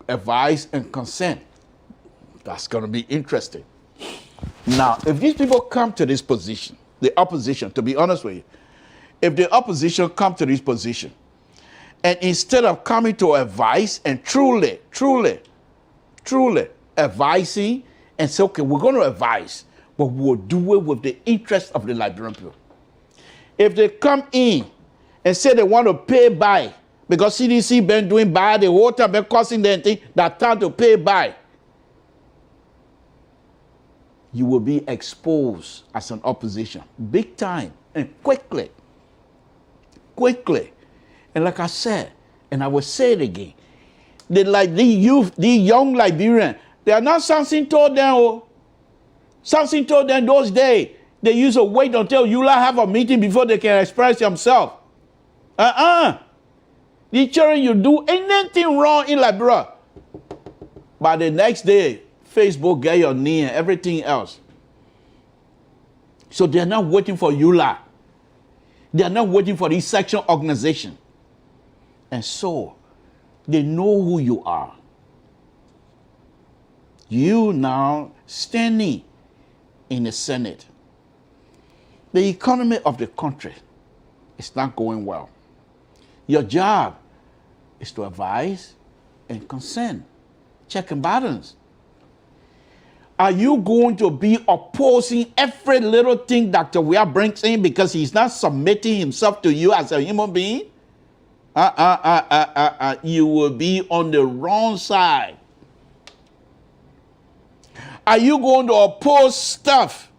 advise and consent. That's going to be interesting. Now, if these people come to this position, the opposition, to be honest with you, if the opposition come to this position, and instead of coming to advise and truly advising and say, okay, we're going to advise, but we'll do it with the interest of the Liberian people. If they come in and say they want to pay by, because CDC been doing by, the whole time been costing them thing, that time to pay by, you will be exposed as an opposition, big time and quickly. And like I said, and I will say it again, the young Liberians, they are not something told them. Oh, something told them those days. They used to wait until you have a meeting before they can express themselves. The children, you do anything wrong in Liberia, by the next day, Facebook get your knee and everything else. So they're not waiting for EULA. They're not waiting for this section organization. And so, they know who you are. You now standing in the Senate. The economy of the country is not going well. Your job is to advise and consent, check and balance. Are you going to be opposing every little thing Dr. Weah brings in because he's not submitting himself to you as a human being? You will be on the wrong side. Are you going to oppose stuff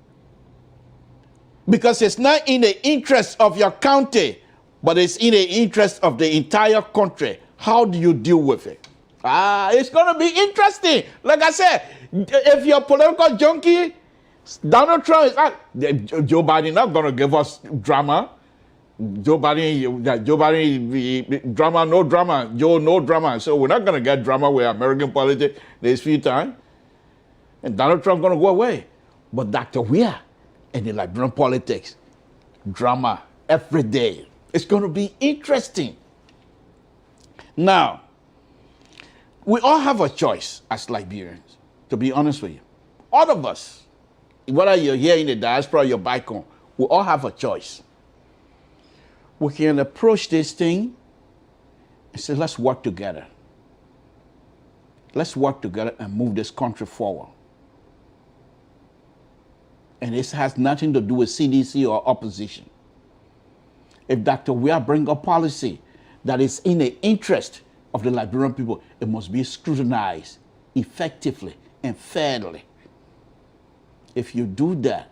because it's not in the interest of your county, but it's in the interest of the entire country? How do you deal with it? It's going to be interesting. Like I said, if you're a political junkie, Donald Trump is out. Joe Biden not going to give us drama. Joe Biden, drama, no drama. Joe, no drama. So we're not going to get drama with American politics this few times. And Donald Trump going to go away. But Dr. Weah and the Liberian politics, drama every day. It's going to be interesting. Now, we all have a choice as Liberians, to be honest with you. All of us, whether you're here in the diaspora or you're back home, we all have a choice. We can approach this thing and say, let's work together. Let's work together and move this country forward. And this has nothing to do with CDC or opposition. If Dr. Weah brings a policy that is in the interest of the Liberian people, it must be scrutinized effectively and fairly. If you do that,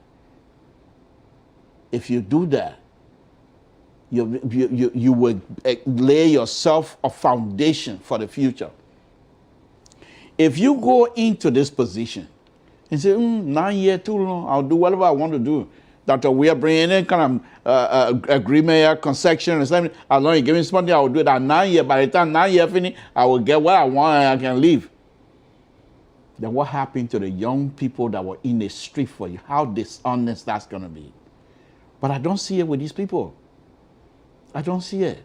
you will lay yourself a foundation for the future. If you go into this position and say, 9 years too long, I'll do whatever I want to do. Dr. Weah bringing any kind of agreement, concession, or something. As long as you give me something, I will do it at 9 years. By the time 9 years finish, I will get what I want and I can leave. then what happened to the young people that were in the street for you? How dishonest that's going to be. But I don't see it with these people. I don't see it.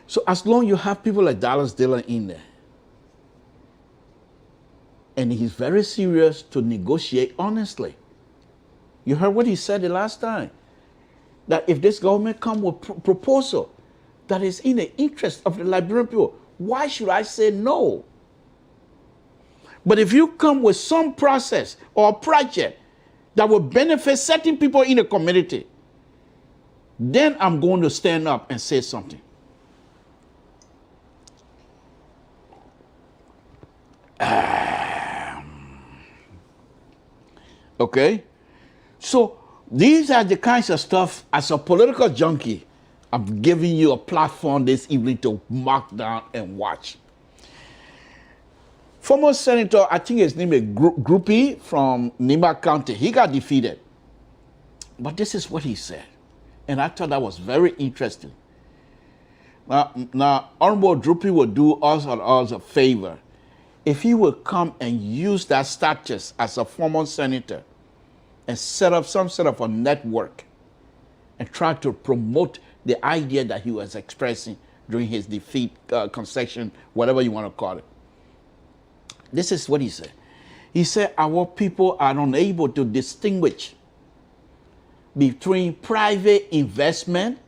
So as long as you have people like Dallas Dillon in there, and he's very serious to negotiate honestly. You heard what he said the last time, that if this government come with proposal that is in the interest of the Liberian people, why should I say no? But if you come with some process or project that will benefit certain people in the community, then I'm going to stand up and say something. Okay? So these are the kinds of stuff, as a political junkie, I'm giving you a platform this evening to mark down and watch. Former Senator, I think his name is Groupie from Nimba County, he got defeated. But this is what he said. And I thought that was very interesting. Now Honorable Groupie will do us and us a favor. If he will come and use that status as a former senator and set up some sort of a network and try to promote the idea that he was expressing during his defeat, concession, whatever you want to call it. This is what he said. He said, our people are unable to distinguish between private investment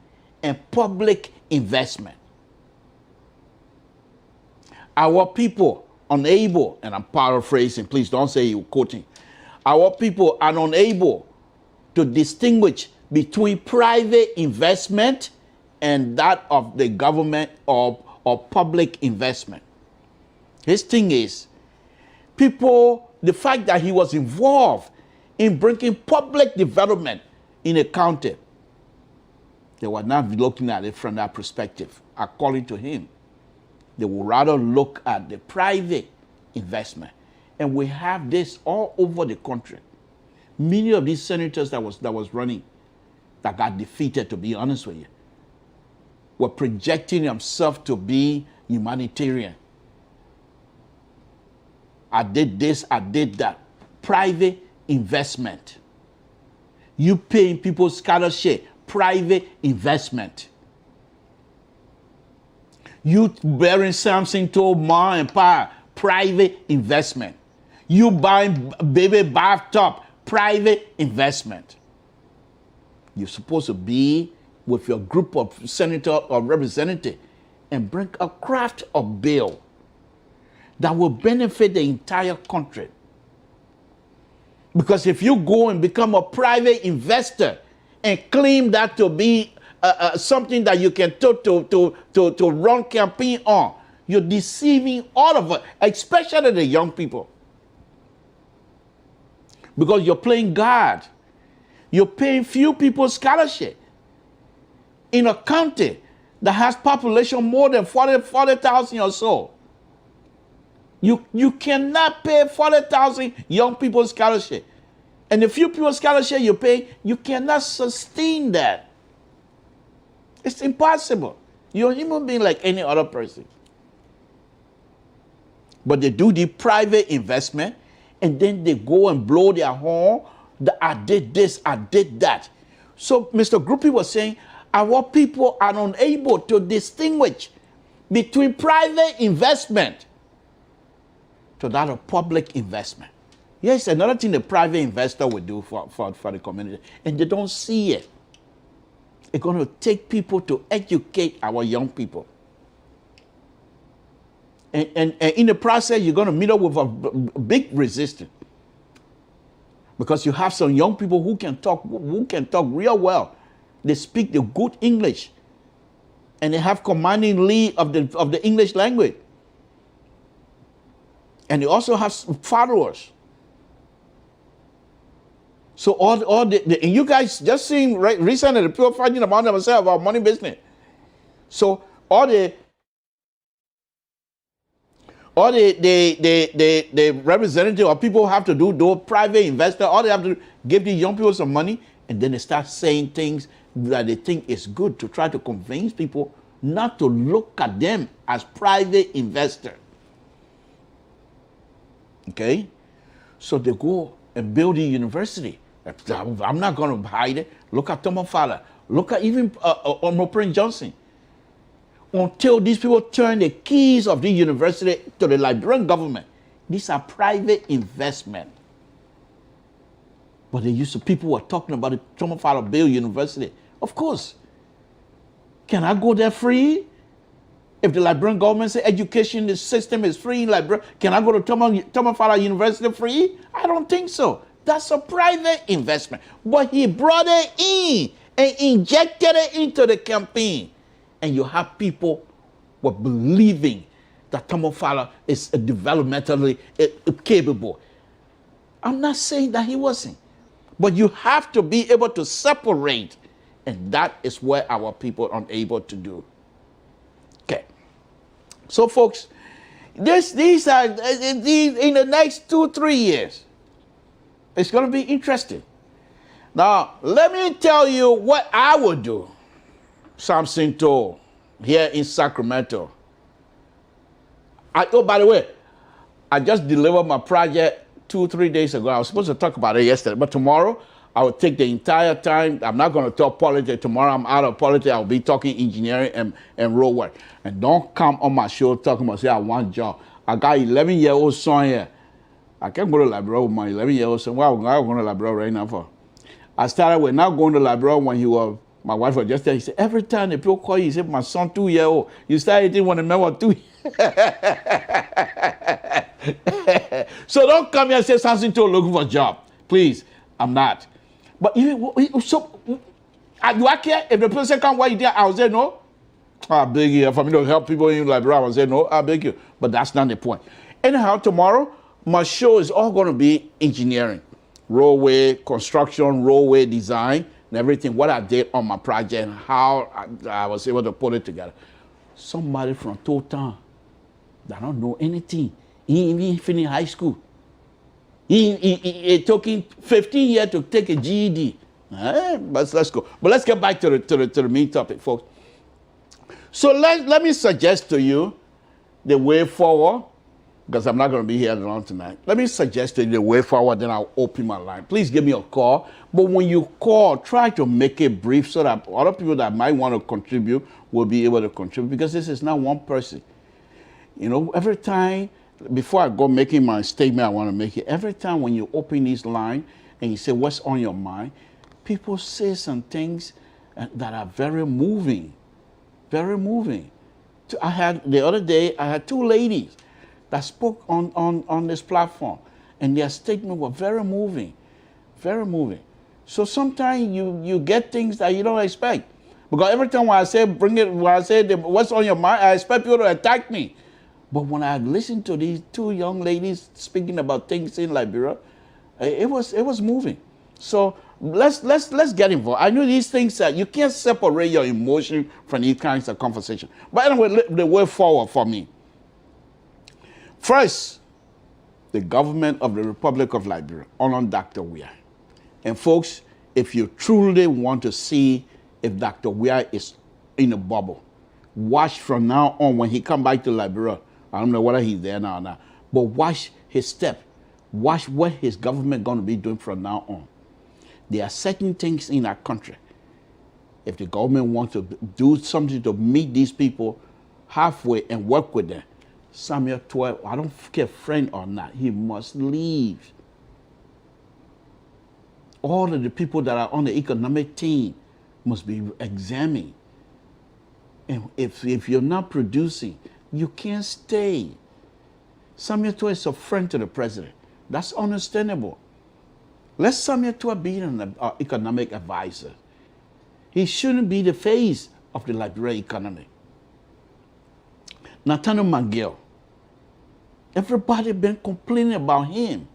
and public investment. Our people unable, and I'm paraphrasing, please don't say you're quoting. Our people are unable to distinguish between private investment and that of the government or public investment. His thing is, people, the fact that he was involved in bringing public development in a county, they were not looking at it from that perspective. According to him, they would rather look at the private investment. And we have this all over the country. Many of these senators that was running, that got defeated, to be honest with you, were projecting themselves to be humanitarian. I did this, I did that. Private investment. You paying people scholarship, private investment. You bearing something to Ma and Pa, private investment. You buying baby bathtub, private investment. You're supposed to be with your group of senator or representative and bring a craft of bill that will benefit the entire country. Because if you go and become a private investor and claim that to be something that you can to run campaign on, you're deceiving all of us, especially the young people. Because you're playing God. You're paying few people scholarship in a county that has population more than 40,000 or so. You cannot pay 40,000 young people scholarship. And the few people scholarship you pay, you cannot sustain that. It's impossible. You're a human being like any other person. But they do the private investment, and then they go and blow their horn. I did this, I did that. So Mr. Groupie was saying, our people are unable to distinguish between private investment to that of public investment. Yes, another thing the private investor will do for the community, and they don't see it. It's going to take people to educate our young people. And in the process, you're going to meet up with a big resistance. Because you have some young people who can talk real well. They speak the good English. And they have commanding lead of the English language. And they also have followers. So all the and you guys just seen recently the people fighting among themselves about money business. So all the representative or people have to do private investor, all they have to give the young people some money, and then they start saying things that they think is good to try to convince people not to look at them as private investor. Okay? So they go and build a university. I'm not going to hide it. Look at Thomas Fowler. Look at even Prince Johnson. Until these people turn the keys of the university to the Liberian government. These are private investment. But people were talking about the Thomas Fowler Bill University. Of course. Can I go there free? If the Liberian government says education the system is free in Liberia, can I go to Thomas Fowler University free? I don't think so. That's a private investment. But he brought it in and injected it into the campaign. And you have people who are believing that Thomas Fowler is developmentally capable. I'm not saying that he wasn't. But you have to be able to separate. And that is what our people are unable to do. Okay. So, folks, these are in the next 2-3 years. It's going to be interesting. Now, let me tell you what I would do, Samson told, here in Sacramento. Oh, by the way, I just delivered my project 2-3 days ago. I was supposed to talk about it yesterday, but tomorrow I will take the entire time. I'm not going to talk politics. Tomorrow I'm out of politics. I'll be talking engineering and road work. And don't come on my show talking about, say, I want job. I got 11-year-old son here. I can't go to Liberia with my 11-year-old son. Well, I'm going to Liberia right now for. I started with not going to Liberia when my wife was just there. He said, every time the people call you, he said, my son 2-year-old. You started eating when the man was 2. So don't come here and say something to looking for a job. Please, I'm not. But so, do I care if the person can't wait there? I'll say no. I beg you. For me to help people in Liberia, I will say no. I beg you. But that's not the point. Anyhow, tomorrow, my show is all going to be engineering, roadway construction, roadway design, and everything. What I did on my project and how I was able to put it together. Somebody from Totan that don't know anything. He even finished high school. It took him 15 years to take a GED. But let's go. But let's get back to the main topic, folks. So let me suggest to you the way forward, because I'm not going to be here long tonight. Let me suggest to you the way forward, then I'll open my line. Please give me a call. But when you call, try to make it brief so that other people that might want to contribute will be able to contribute, because this is not one person. You know, every time, before I go making my statement, I want to make it, every time when you open this line and you say, what's on your mind, people say some things that are very moving, very moving. The other day, I had 2 ladies that spoke on this platform, and their statement were very moving, very moving. So sometimes you get things that you don't expect. Because every time when I say, what's on your mind, I expect people to attack me. But when I listened to these 2 young ladies speaking about things in Liberia, it was moving. So let's get involved. I know these things that you can't separate your emotion from these kinds of conversation. But anyway, the way forward for me. First, the government of the Republic of Liberia, on Dr. Weah. And folks, if you truly want to see if Dr. Weah is in a bubble, watch from now on when he come back to Liberia. I don't know whether he's there now or not, but watch his step. Watch what his government going to be doing from now on. There are certain things in our country. If the government wants to do something to meet these people halfway and work with them, Samuel 12, I don't care friend or not, he must leave. All of the people that are on the economic team must be examined. And if you're not producing, you can't stay. Samuel 12 is a friend to the president. That's understandable. Let Samuel 12 be an economic advisor. He shouldn't be the face of the Liberian economy. Nathaniel Mangiel. Everybody been complaining about him.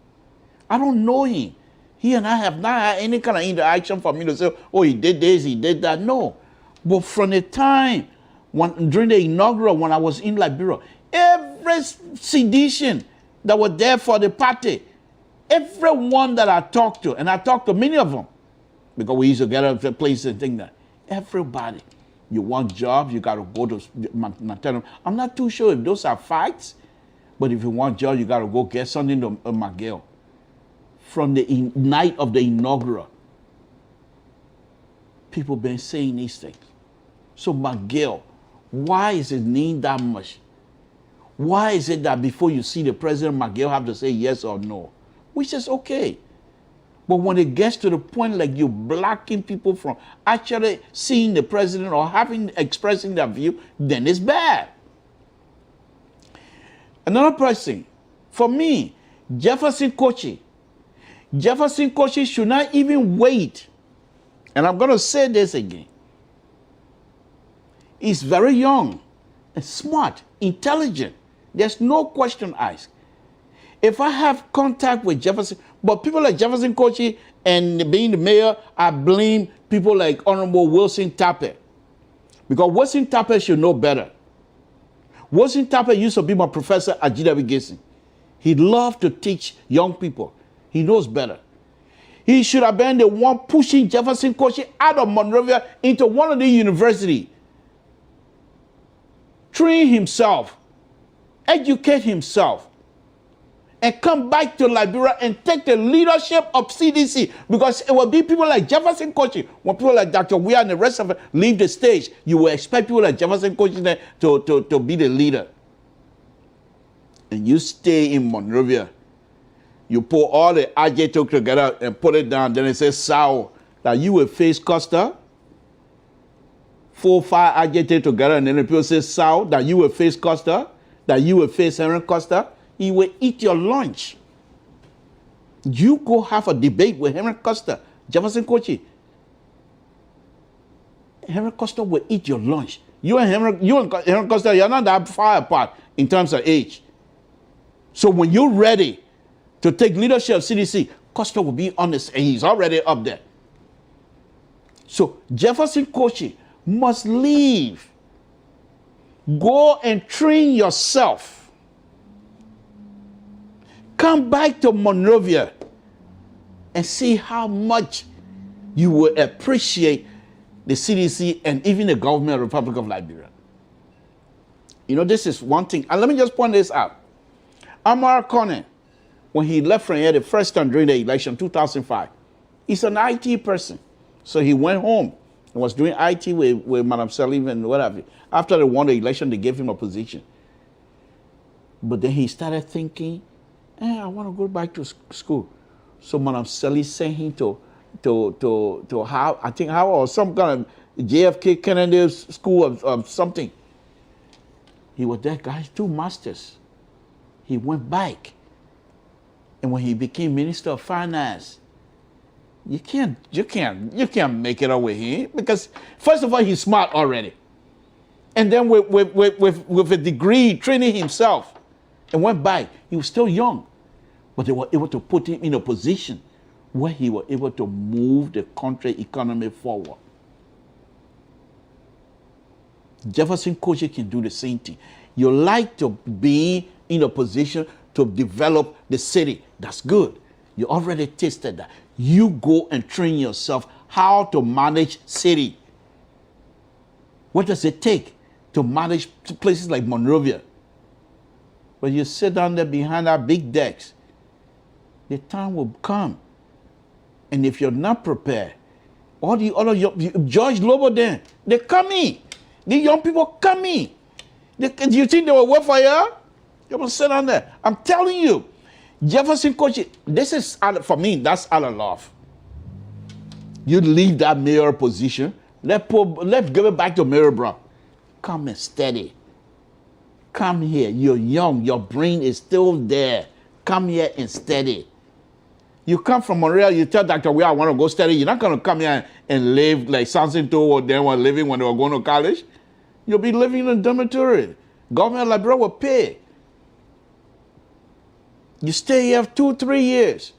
I don't know him. He and I have not had any kind of interaction for me to say, oh, he did this, he did that. No. But from the time during the inaugural, when I was in Liberia, every sedition that was there for the party, everyone that I talked to, and I talked to many of them, because we used to get up to places and think that, everybody, you want jobs, you got to go to Nathaniel. I'm not too sure if those are facts, But if you want judge, you got to go get something to McGill. From the night of the inaugural, people been saying these things. So McGill, why is it need that much? Why is it that before you see the president, McGill have to say yes or no? Which is okay. But when it gets to the point like you're blocking people from actually seeing the president or expressing their view, then it's bad. Another person, for me, Jefferson Kochi. Jefferson Kochi should not even wait. And I'm going to say this again. He's very young and smart, intelligent. There's no question asked. If I have contact with Jefferson, but people like Jefferson Kochi and being the mayor, I blame people like Honorable Wilson Tappet. Because Wilson Tappet should know better. Wilson Tappet used to be my professor at GW Gibson. He loved to teach young people. He knows better. He should have been the one pushing Jefferson Kochi out of Monrovia into one of the universities. Train himself, educate himself, and come back to Liberia and take the leadership of CDC, because it will be people like Jefferson Kochi. When people like Dr. Weah and the rest of it leave the stage, you will expect people like Jefferson Kochi to be the leader. And you stay in Monrovia. You pull all the adjectives together and put it down. Then it says Sao, that you will face Costa. 4 or 5 adjectives together, and then the people say Sao, that you will face Costa, that you will face Henry Costa. He will eat your lunch. You go have a debate with Henry Costa, Jefferson Kochi. Henry Costa will eat your lunch. You and Henry Costa, you're not that far apart in terms of age. So when you're ready to take leadership of CDC, Costa will be honest, and he's already up there. So Jefferson Kochi must leave. Go and train yourself. Come back to Monrovia and see how much you will appreciate the CDC and even the government of the Republic of Liberia. You know, this is one thing. And let me just point this out. Amar Kone, when he left from here the first time during the election, 2005, he's an IT person. So he went home and was doing IT with Madam Salim and whatever. After they won the election, they gave him a position. But then he started thinking, I want to go back to school. So Madam Salim sent him to Howard, I think Howard, or some kind of JFK Kennedy school of something. He was there, guys, 2 masters. He went back. And when he became Minister of Finance, you can't make it up with him, because first of all, he's smart already. And then with a degree, training himself, and went back. He was still young, but they were able to put him in a position where he was able to move the country economy forward. Jefferson Kochi can do the same thing. You like to be in a position to develop the city. That's good. You already tasted that. You go and train yourself how to manage city. What does it take to manage places like Monrovia? But you sit down there behind our big decks, the time will come. And if you're not prepared, all the other George Lobo then, they're coming. The young people coming. Do you think they will wait for you? You will sit down there. I'm telling you, Jefferson Kochi, this is, for me, that's out of love. You leave that mayor position, let's give it back to Mayor Brown. Come and steady. Come here. You're young. Your brain is still there. Come here and steady. You come from Monrovia, you tell Dr. Weah, I want to go study. You're not going to come here and live like Sanson or they were living when they were going to college. You'll be living in a dormitory. Government of Liberia will pay. You stay here 2-3 years.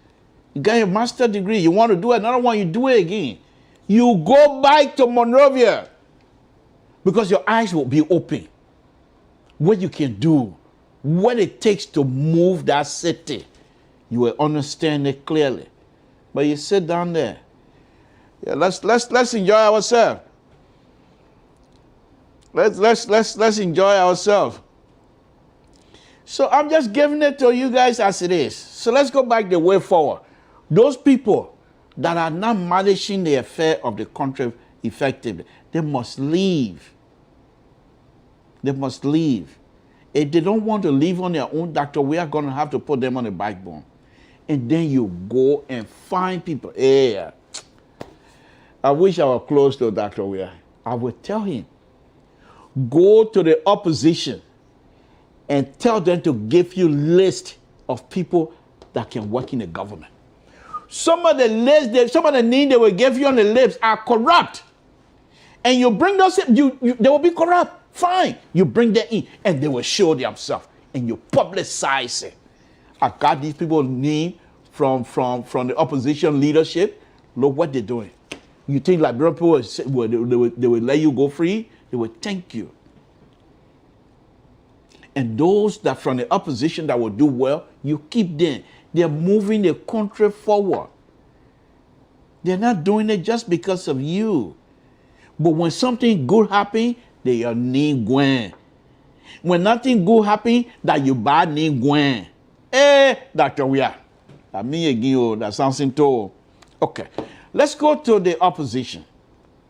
You got your master's degree. You want to do another one, you do it again. You go back to Monrovia because your eyes will be open. What you can do, what it takes to move that city, you will understand it clearly. But you sit down there. Yeah, let's enjoy ourselves. Let's enjoy ourselves. So I'm just giving it to you guys as it is. So let's go back the way forward. Those people that are not managing the affair of the country effectively, they must leave. They must leave. If they don't want to leave on their own, Dr. We are going to have to put them on the backbone. And then you go and find people. Yeah. I wish I were close to Dr. Weir. I would tell him, go to the opposition and tell them to give you list of people that can work in the government. Some of the lists, some of the names they will give you on the lips are corrupt. And you bring those, they will be corrupt. Fine. You bring them in and they will show themselves. And you publicize it. I got these people's name from the opposition leadership. Look what they're doing. You think like people they will let you go free? They will thank you. And those that from the opposition that will do well, you keep them. They're moving the country forward. They're not doing it just because of you. But when something good happens, they are name Gwen. When nothing good happens, that you bad name Gwen. Dr. Weir. I mean again, that sounds into. Okay. Let's go to the opposition.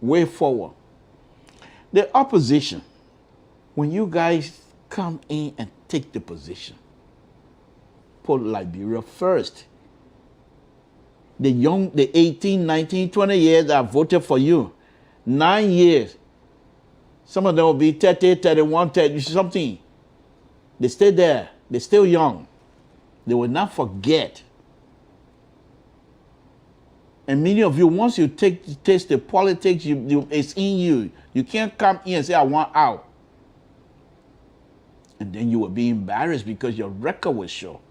Way forward. The opposition, when you guys come in and take the position, put Liberia first. The young, the 18, 19, 20 years that voted for you, 9 years, some of them will be 30, 31, 30, something. They stay there. They're still young. They will not forget. And many of you, once you taste the politics, it's in you. You can't come in and say, I want out. And then you will be embarrassed because your record will show.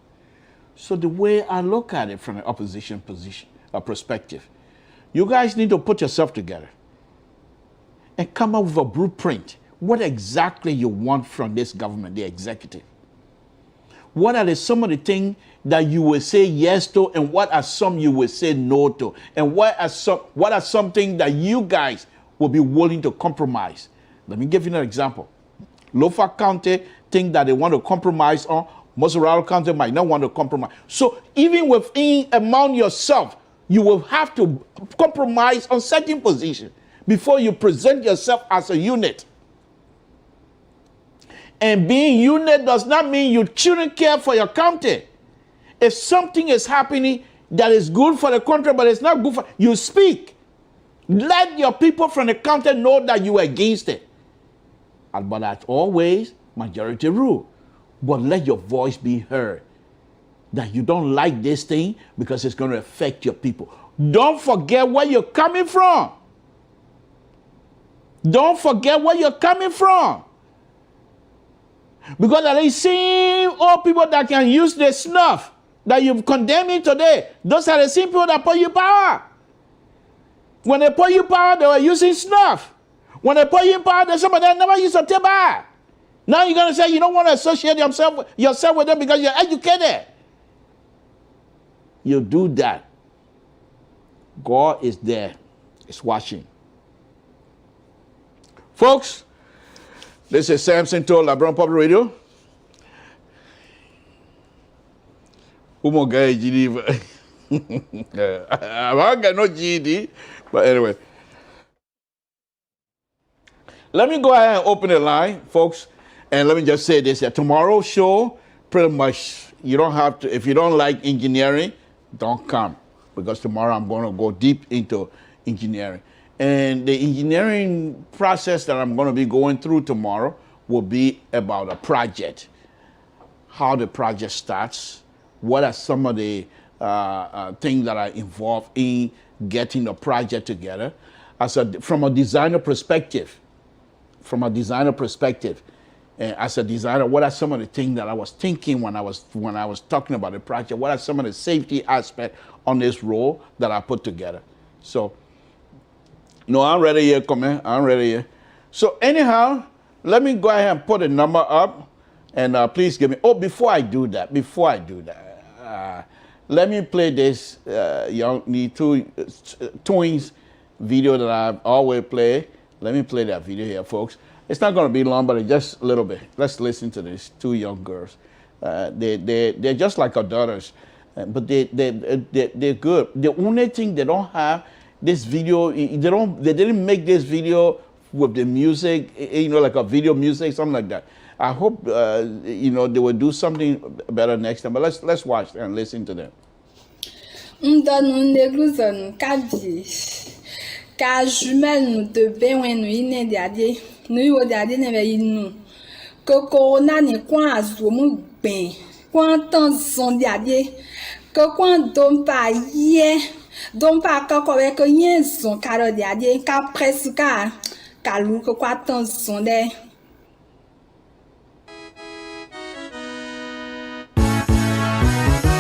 So the way I look at it from an opposition position, perspective, you guys need to put yourself together and come up with a blueprint. What exactly you want from this government, the executive? What are some of the things that you will say yes to, and what are some you will say no to? And what are some things that you guys will be willing to compromise? Let me give you an example. Lofa County think that they want to compromise on. Moserado County might not want to compromise. So even within among yourself, you will have to compromise on certain positions before you present yourself as a unit. And being unit does not mean you shouldn't care for your county. If something is happening that is good for the country, but it's not good for you, speak. Let your people from the county know that you are against it. But as always, majority rule. But let your voice be heard. That you don't like this thing because it's going to affect your people. Don't forget where you're coming from. Don't forget where you're coming from. Because are they seeing all people that can use the snuff that you've condemned today? Those are the same people that put you power. When they put you power, they were using snuff. When they put you in power, there's somebody that never used a teba. Now you're going to say you don't want to associate yourself with them because you're educated. You do that. God is there. It's watching. Folks, this is Samson Toll, LeBron Public Radio. Umo guy GD. I got no GD, but anyway. Let me go ahead and open the line, folks, and let me just say this: tomorrow's show, pretty much, you don't have to. If you don't like engineering, don't come, because tomorrow I'm going to go deep into engineering. And the engineering process that I'm going to be going through tomorrow will be about a project, how the project starts, what are some of the things that are involved in getting the project together, from a designer perspective. From a designer perspective, as a designer, what are some of the things that I was thinking when I was talking about the project? What are some of the safety aspects on this role that I put together? So. No, I'm ready here, come in. I'm ready here. So anyhow, let me go ahead and put a number up, and please give me. Oh, before I do that, let me play this the two twins video that I always play. Let me play that video here, folks. It's not going to be long, but it's just a little bit. Let's listen to these two young girls. They're just like our daughters, but they're good. The only thing they don't have this video, they didn't make this video with the music, like a video music, something like that. I hope they will do something better next time. But let's watch and listen to them. Ka jumel nous de ben nous ine diade nous yo diade ne ve inu koko na ni kwa azu mu ben kwa tan son diade koko don pa ye don pa koko ve ko yen son karo diade ka presque ka lu ko kwa tan son de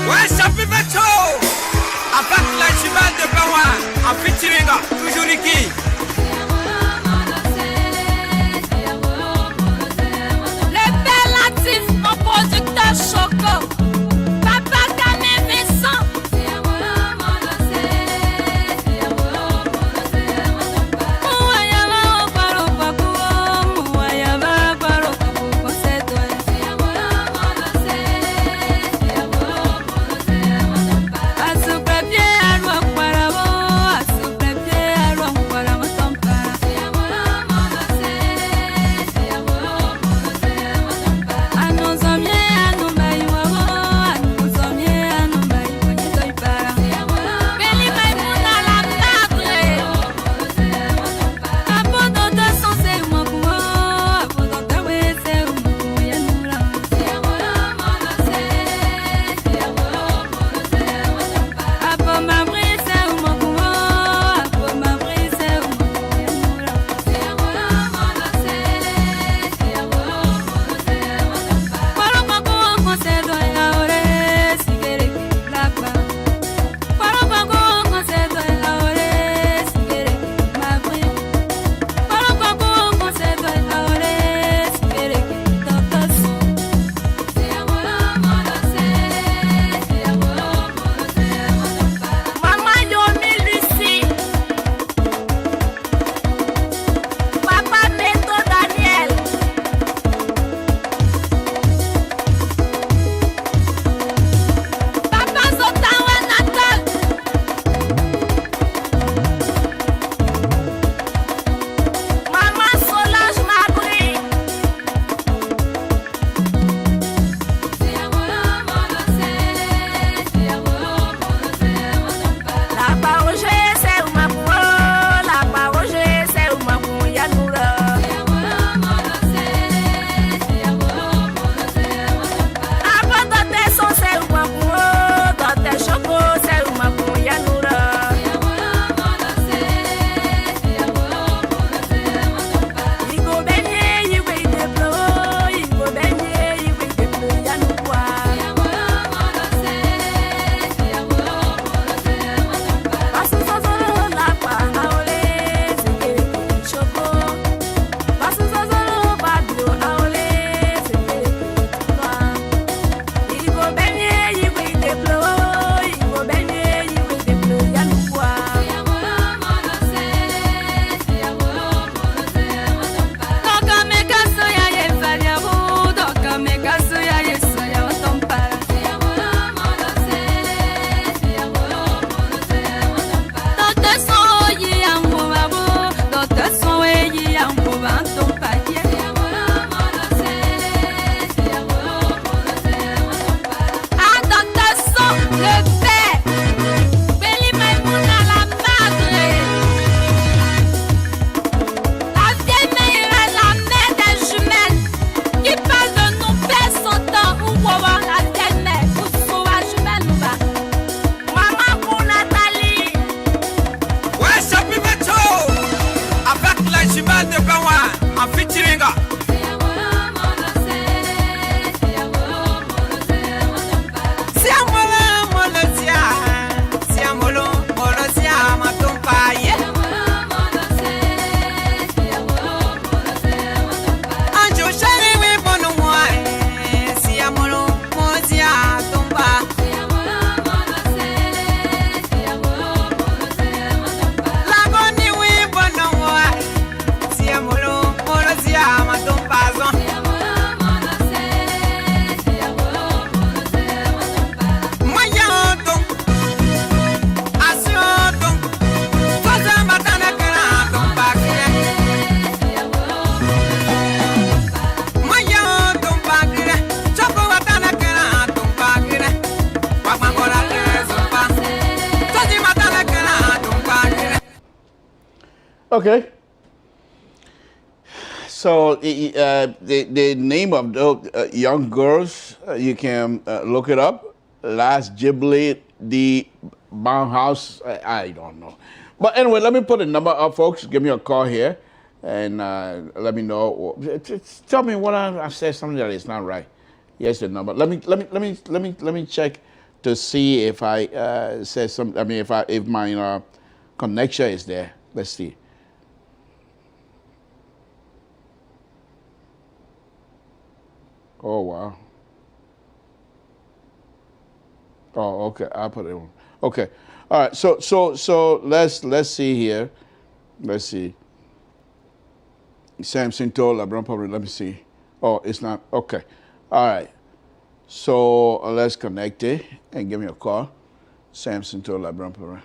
ouais ça peut mettre avec la jumelle de Bawa en featuring toujours Ricky. Le père Latif, mon producteur Choco. Papa Kane Vincent. Okay. So the name of the young girls, you can look it up. Last Ghibli, the Bauhaus, I don't know. But anyway, let me put a number up, folks. Give me a call here and let me know. Tell me what I said something that is not right. Here's the number. Let me check to see if I said something. I mean, if my connection is there. Let's see. Oh wow. Oh, okay. I'll put it on. Okay. All right. So let's see here. Let's see. Samson told LeBron Public. Let me see. Oh, it's not. Okay. All right. So let's connect it and give me a call. Samson told LeBron Public.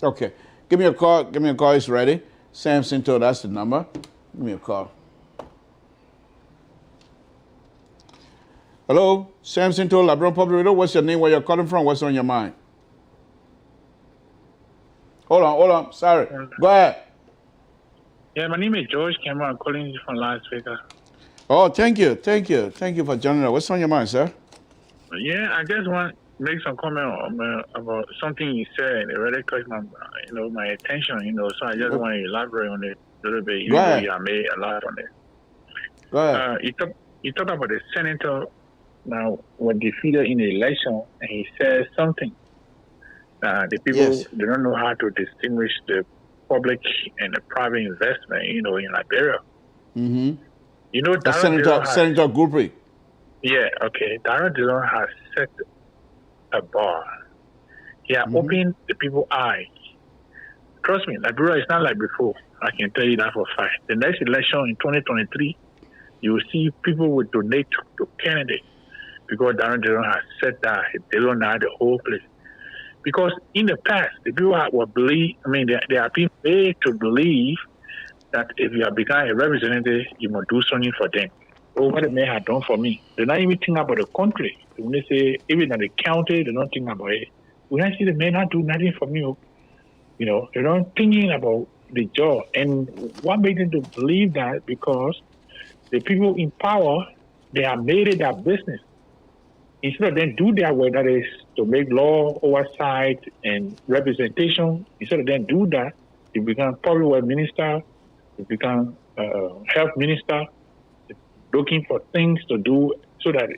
Okay. Give me a call. Give me a call. It's ready. Samson told, that's the number. Give me a call. Hello, Samson told LeBron Public Radio. What's your name? Where you're calling from? What's on your mind? Hold on. Sorry. Go ahead. Yeah, my name is George Cameron. I'm calling you from Las Vegas. Oh, thank you for joining us. What's on your mind, sir? Yeah, I just want to make some comment about something you said. It really caught my attention. So I just want to elaborate on it a little bit. Go ahead. I made a lot on it. Go ahead. You talk about the senator now was defeated in the election, and he says something. The people they don't know how to distinguish the public and the private investment. In Liberia. Mm-hmm. Senator Gupri. Yeah, okay. Darren Dillon has set a bar. He has opened the people's eyes. Trust me, Liberia is not like before. I can tell you that for a fact. The next election in 2023, you will see people will donate to candidates because Darren Dillon has set that. Dillon now the whole place. Because in the past, the people will believe, they are being made to believe that if you have become a representative, you must do something for them. Oh, what the man had done for me. They're not even thinking about the country. When they say, even at the county, they're not thinking about it. When I see the man not do nothing for me, they're not thinking about the job. And what made them to believe that? Because the people in power, they have made it their business. Instead of them do their work, that is to make law, oversight, and representation, instead of them do that, they become public work minister, they become health minister, looking for things to do so that,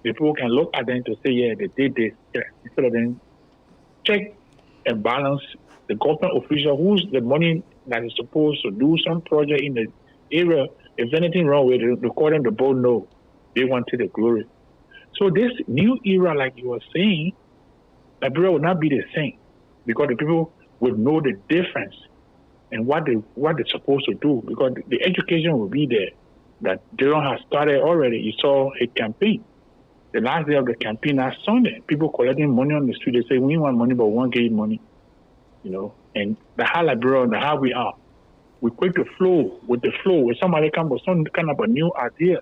the people can look at them to say, yeah, they did this. Yeah. Instead of them check and balance the government official who's the money that is supposed to do some project in the area. If anything wrong with it, they call them the board, no. They wanted the glory. So this new era, like you were saying, Liberia will not be the same because the people will know the difference and what they're supposed to do because the education will be there. That Dillon has started already. You saw a campaign. The last day of the campaign last Sunday, people collecting money on the street. They say, we want money, but we won't give you money. And the how Liberia, the how we are. We're quick to flow with the flow. When somebody comes with some kind of a new idea,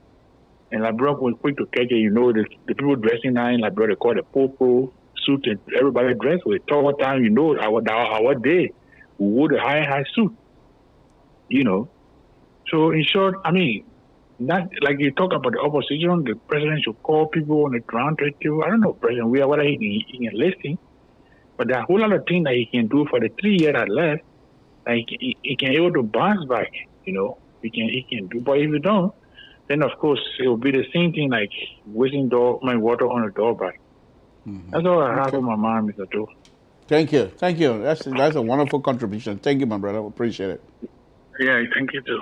and Liberia was quick to catch it. The people dressing now in Liberia, they call the popo suit, and everybody dressed with tall time. Our day, we wore the high suit. So in short, not like you talk about the opposition, the president should call people on the ground to, I don't know, President, what he can listen, but there are a whole lot of things that he can do for the 3 years that left. Like he can able to bounce back, he can do. But if you don't, then of course it will be the same thing like wasting water on a door back. Mm-hmm. That's all I have on my mind, Mr. Joe. Thank you. That's a wonderful contribution. Thank you, my brother. Appreciate it. Yeah, thank you too.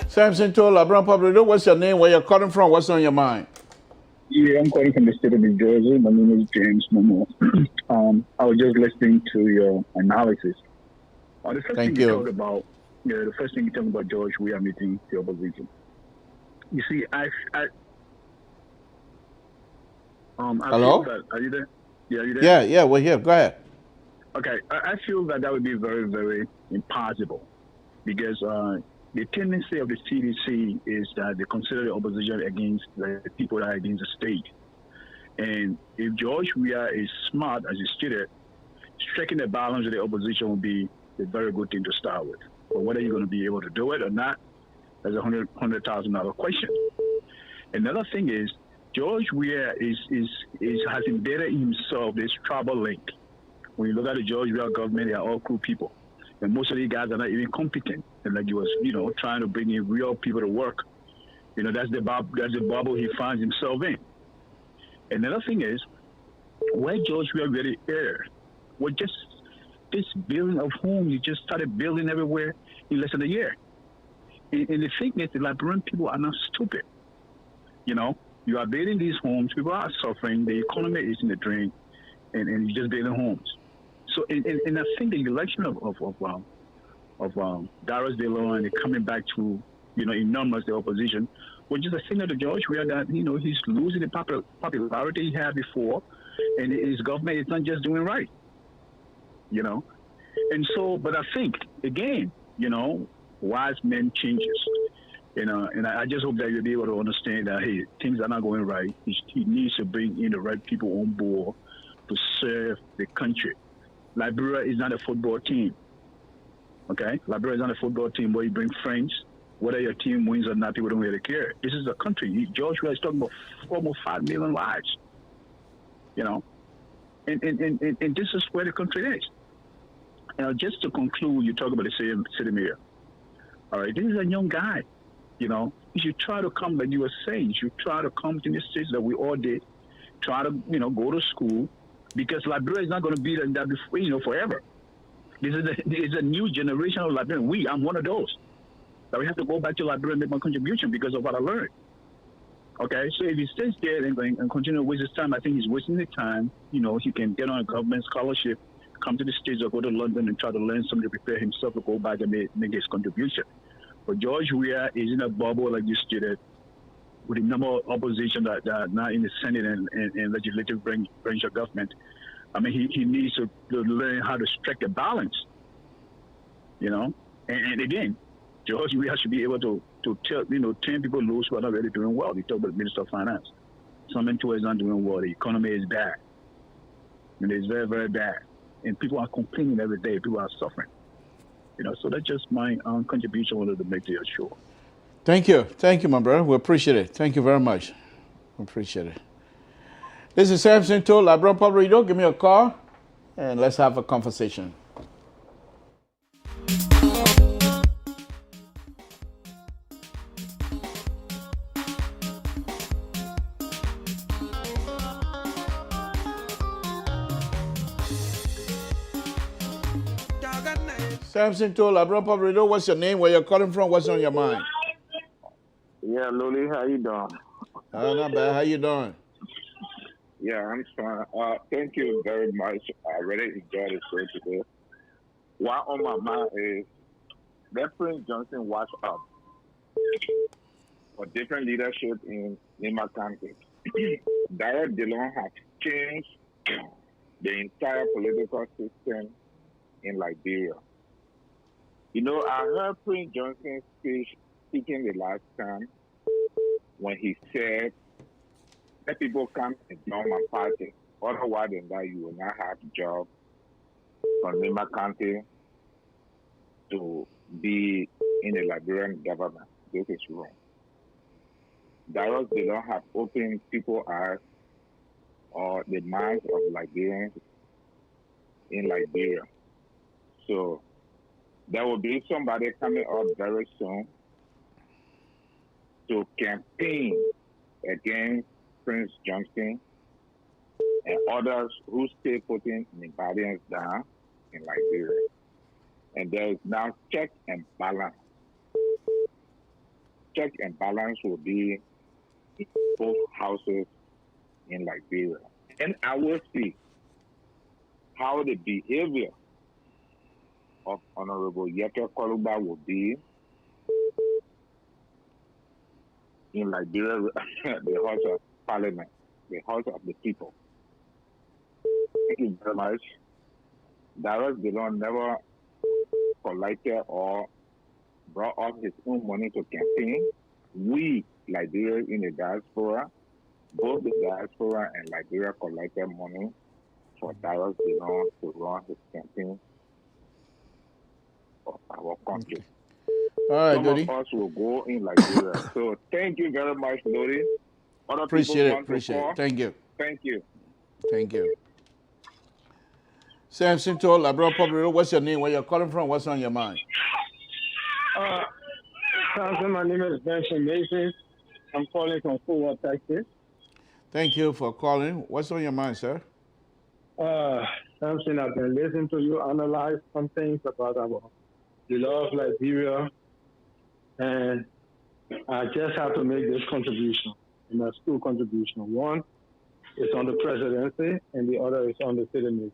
Samson told LeBron Public Radio, what's your name? Where you're calling from? What's on your mind? Yeah, I'm calling from the state of New Jersey. My name is James Momo. I was just listening to your analysis. The first thing you talked about the first thing you talk about George, we are meeting the opposition. You see, I Hello? feel that, are you there? Yeah, are you there? Yeah, we're here. Go ahead. Okay, I feel that would be very, very impossible because the tendency of the CDC is that they consider the opposition against the people that are against the state. And if George Weah is smart, as you stated, striking the balance with the opposition would be a very good thing to start with. But whether you're going to be able to do it or not, that's a $100,000 question. Another thing is George Weah has embedded himself this tribal link. When you look at the George Weah government, they are all cool people, and most of these guys are not even competent. And like he was, trying to bring in real people to work. That's the bubble he finds himself in. Another thing is, where George Weah really aired was just this building of homes. You just started building everywhere in less than a year. And the thing is, the Liberian people are not stupid. You are building these homes, people are suffering, the economy is in the drain, and you're just building homes. So, and I think the election of Darius DeLeon and coming back to, enormous the opposition, was just a signal to George Weah that, he's losing the popularity he had before, and his government is not just doing right, And so, but I think, again, wise men changes, and I just hope that you'll be able to understand that, hey, things are not going right. He needs to bring in the right people on board to serve the country. Liberia is not a football team, okay? Liberia is not a football team where you bring friends. Whether your team wins or not, people don't really care. This is a country. George Weah is talking about almost 5 million lives, and this is where the country is. Now, just to conclude, you talk about the city mayor. All right, this is a young guy. You should try to come, like you were saying, you should try to come to the states that we all did. Try to, go to school, because Liberia is not going to be like that before, forever. This is a new generation of Liberians. I'm one of those. That we have to go back to Liberia and make my contribution because of what I learned. Okay, so if he stays there and continue to waste his time, I think he's wasting the time. He can get on a government scholarship, come to the States or go to London and try to learn something to prepare himself to go back and make his contribution. But George Weah is in a bubble, like you stated, with a number of opposition that are now in the Senate and legislative branch of government. I mean, he needs to learn how to strike a balance, And again, George Weah should be able to tell, 10 people loose who are not really doing well. They talk about the Minister of Finance. Some into is not doing well. The economy is bad. And it's very, very bad. And people are complaining every day. People are suffering. So that's just my contribution I wanted to make to your show. Thank you. Thank you, my brother. We appreciate it. Thank you very much. We appreciate it. This is Samson Toll, Liberian Public Radio. Give me a call and let's have a conversation. Samson Toll, Liberian Public Radio. What's your name? Where you're calling from? What's on your mind? Yeah, Loli, how you doing? Not bad. How you doing? Yeah, I'm fine. Thank you very much. I really enjoyed the show today. What on my mind is let Prince Johnson watch up for different leadership in my country. Darius DeLeon has changed the entire political system in Liberia. I heard Prince Johnson's speaking the last time when he said, let people come and join my party. Otherwise than that, you will not have a job from Lima County to be in the Liberian government. This is wrong. Darius DeLeon have opened people's eyes or the minds of Liberians in Liberia. So there will be somebody coming up very soon to campaign against Prince Johnson and others who stay putting Liberians down in Liberia. And there is now check and balance. Check and balance will be in both houses in Liberia. And I will see how the behavior of Honorable Yeke Koluba will be in Liberia, the House of Parliament, the House of the People. Thank you very much. Darius Dillon never collected or brought up his own money to campaign. We, Liberia in the diaspora, both the diaspora and Liberia collected money for Darius Dillon to run his campaign for our country. All right, Some Dodi. of us will go in Liberia. So thank you very much, Dodi. Other Appreciate people it. Appreciate it. Thank you. Thank you. Thank you. Samson told Labrador Public Radio, what's your name? Where you're calling from? What's on your mind? Council, my name is Benson Mason. I'm calling from Fort Worth, Texas. Thank you for calling. What's on your mind, sir? Samson, I've been listening to you analyze some things about the law of Liberia, and I just have to make this contribution, and that's two contributions. One is on the presidency, and the other is on the citizenship.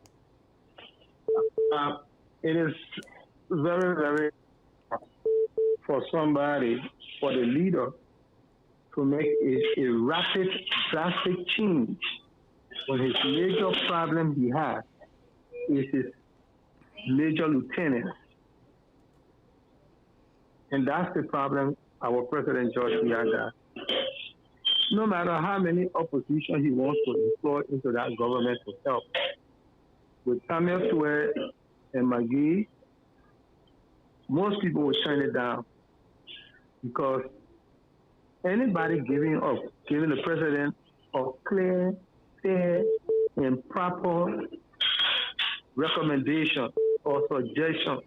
It is very, very for somebody, for the leader, to make a rapid, drastic change when his major problem he has is his major lieutenant. And that's the problem our President George Weah got. No matter how many opposition he wants to employ into that government to help, with Samuel Tuer and McGee, most people will turn it down because anybody giving the president a clear, fair, and proper recommendation or suggestion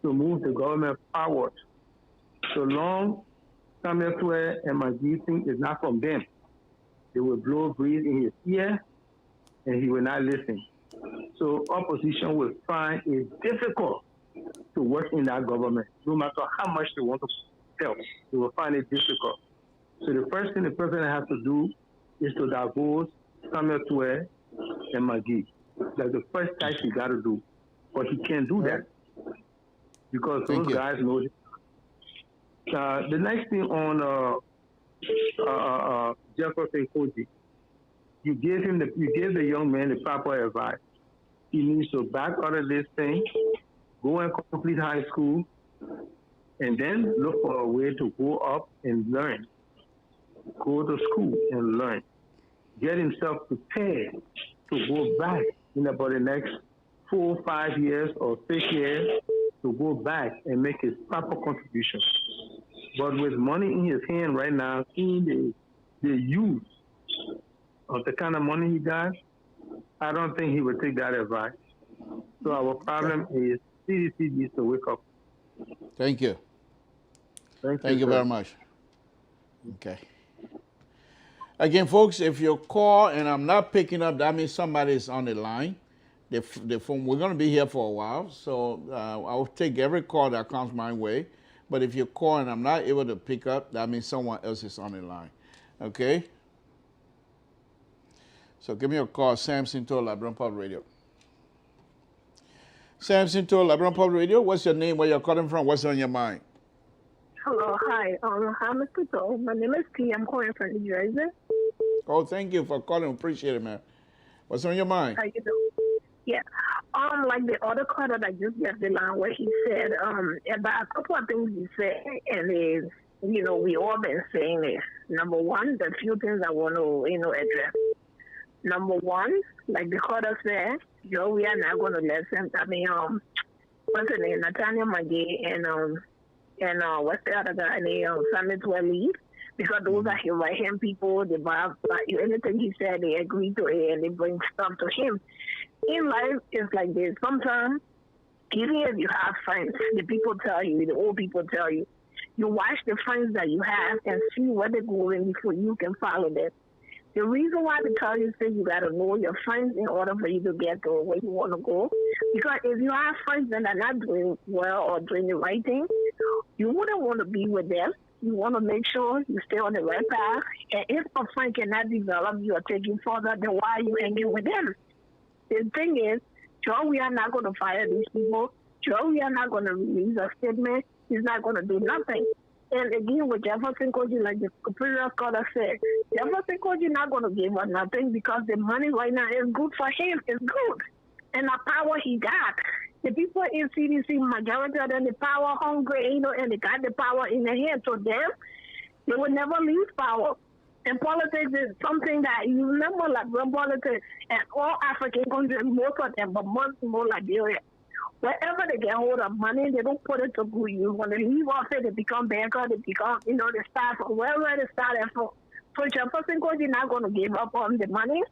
to move the government forward, so long Samuel Tuer and McGee think it's not from them, they will blow breeze in his ear and he will not listen. So opposition will find it difficult to work in that government, no matter how much they want to help. They will find it difficult. So the first thing the president has to do is to divorce Samuel Tuer and McGee. That's the first task he got to do. But he can't do that because those guys know it. The next thing on Jefferson Koji, you gave the young man the proper advice. He needs to back out of this thing, go and complete high school, and then look for a way to go up and learn. Go to school and learn. Get himself prepared to go back in about the next 4 or 5 years or 6 years to go back and make his proper contribution. But with money in his hand right now, seeing the use of the kind of money he got, I don't think he would take that advice. So our problem is CDC needs to wake up. Thank you. Thank you very much. Okay. Again, folks, if you call and I'm not picking up, that means somebody is on the line. The phone, we're going to be here for a while, so I'll take every call that comes my way. But if you call and I'm not able to pick up, that means someone else is on the line. Okay? So give me a call, Samson to Labrador Public Radio. Samson to Labrador Public Radio, what's your name, where you're calling from, what's on your mind? Hello, hi. Hi, Mr. Toll. My name is P. I'm calling from New Jersey. Oh, thank you for calling. Appreciate it, man. What's on your mind? How you doing? Yeah. Like the other caller that just left the line where he said, about a couple of things he said, and is, we all been saying this. Number one, the few things I want to, address. Number one, like the caller said, Joe, we are not going to listen. What's her name? Nathaniel McGee and what's the other guy named Samuel Tuer leave? Because those are his right-hand people. They buy anything he said, they agree to it, and they bring stuff to him. In life, it's like this. Sometimes, even if you have friends, the people tell you, the old people tell you, you watch the friends that you have and see where they're going before you can follow them. The reason why they tell you is you got to know your friends in order for you to get to where you want to go. Because if you have friends that are not doing well or doing the right thing, you wouldn't want to be with them. You want to make sure you stay on the right path. And if a friend cannot develop you or take you further, then why are you hanging with them? The thing is, sure, we are not going to fire these people, Joey are not going to release a statement. He's not going to do nothing. And again, with Jefferson Koji, like the previous caller said, Jefferson Koji not going to give us nothing because the money right now is good for him. It's good. And the power he got. The people in CDC, majority of them, the power hungry, and they got the power in their hand. So them, they will never lose power. And politics is something that you remember, like real politics, and all African countries, most of them, but much more Liberia. Wherever they get hold of money, they don't put it to good use. When they leave off it, they become banker, they become, they start from wherever they started from. So Jefferson Koji not going to give up on the money.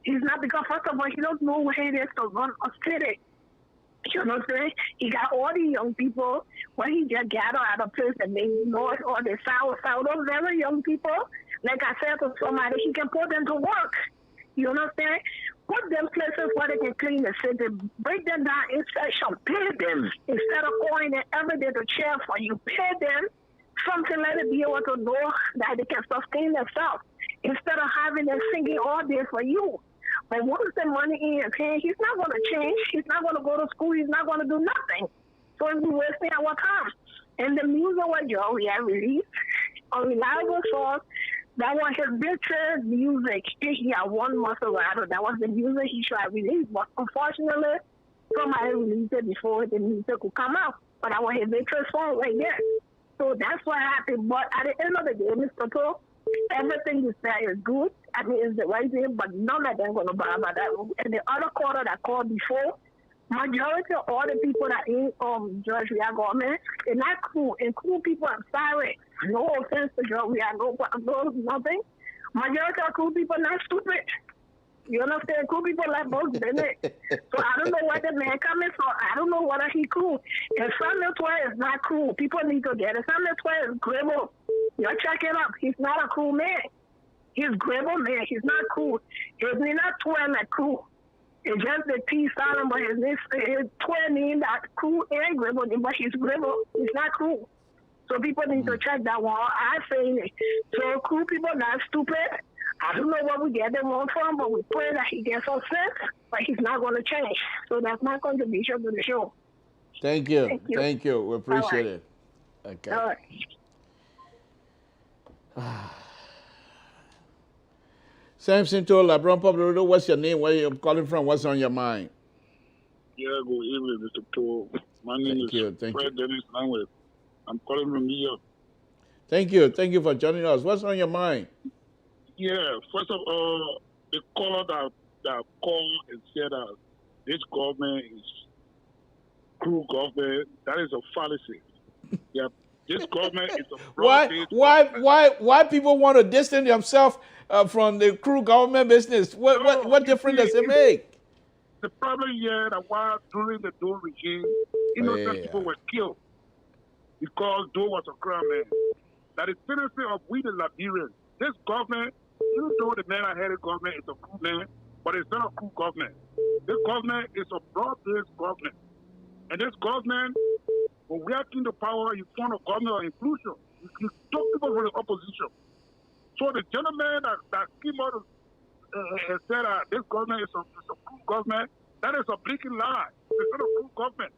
He's not, because first of all, he don't know where it is to run a city. You know what I'm saying? He got all the young people when he just gather out of place and they north or the south, those very young people, like I said to somebody, he can put them to work. You know what I'm saying? Put them places where they can clean the city, break them down in section, pay them. Instead of going there every day to chair for you, pay them something, let it be able to know that they can sustain themselves. Instead of having them singing all day for you. But once the money in his hand, he's not going to change. He's not going to go to school. He's not going to do nothing. So it's wasting our time. And the music was Joey had released on Reliable Source. That was his biggest music. He had one Maserati. That was the music he tried to release. But unfortunately, somebody released it before the music could come out. But that was his biggest song right there. So that's what happened. But at the end of the day, Mr. Poe, everything you say is good. I mean, it's the right thing, but none of them going to buy about that. And the other caller that called before, majority of all the people that in George Weah government, they're not cool. And cool people, I'm sorry. No offense to George Weah, no nothing. Majority of cool people not stupid. You understand? Cool people like both Bennett. So I don't know where the man coming from. I don't know whether he cool. And Samuel Twain is not cool. People need to get it. Samuel Twain is Gribble. Y'all check it up. He's not a cool man. He's Gribble man. He's not cool. His name not Twain that cool. It's just the T silent, but his Twain mean that cool and Gribble, but he's Gribble. He's not cool. So people need to check that one. I say it. So cool people not stupid. I don't know where we get them on from, but we pray that he gets some sense, but he's not going to change. So that's my contribution to the show. Thank you. Thank you. We appreciate it. Okay. All right. Samson told LeBron Pablo, what's your name? Where you calling from? What's on your mind? Yeah, good evening, Mr. Poe. My name is Fred Dennis Langway. I'm calling from New York. Thank you. Thank you for joining us. What's on your mind? Yeah, first of all, the caller that called and said that this government is crew government, that is a fallacy. Yeah, this government is a why people want to distance themselves from the crew government business? What difference does it make? The problem here that while during the Doe regime, innocent people were killed because Doe was a crown man. That is tendency of we the Liberians. This government, even though the man ahead of government is a coup man, but it's not a coup government. This government is a broad-based government. And this government, when we are in the power, you form a government of inclusion. You took people from the opposition. So the gentleman that came out and said this government is a coup government, that is a blinking lie. It's not a coup government.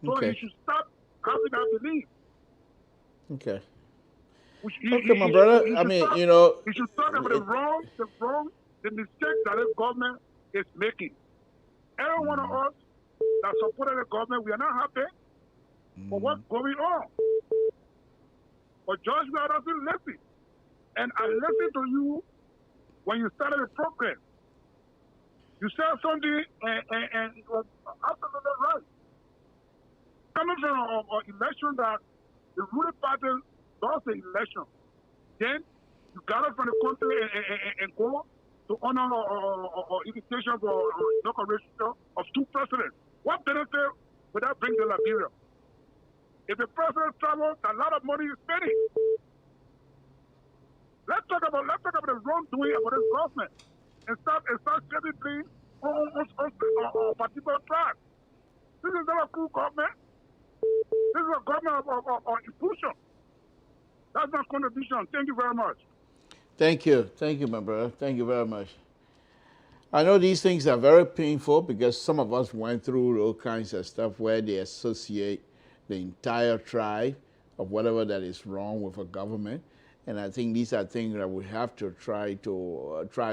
So you should stop having that belief. Okay. Okay, my brother. I mean, you know. You should talk about the mistake that the government is making. Every one of us that supported the government, we are not happy for what's going on. But George Weah doesn't listen. And I listened to you when you started the program. You said something and it was absolutely right. Coming from an election that the ruling party lost the election. Then you gather from the country and go to honor or invitation for inauguration of two presidents. What benefit would that bring to Liberia? If the president travels, a lot of money is spending. Let's talk about the wrongdoing about this government and start getting things on particular track. This is not a cool government. This is a government of inclusion. That's my contribution. Thank you very much. Thank you. Thank you, my brother. Thank you very much. I know these things are very painful because some of us went through all kinds of stuff where they associate the entire tribe of whatever that is wrong with a government. And I think these are things that we have to try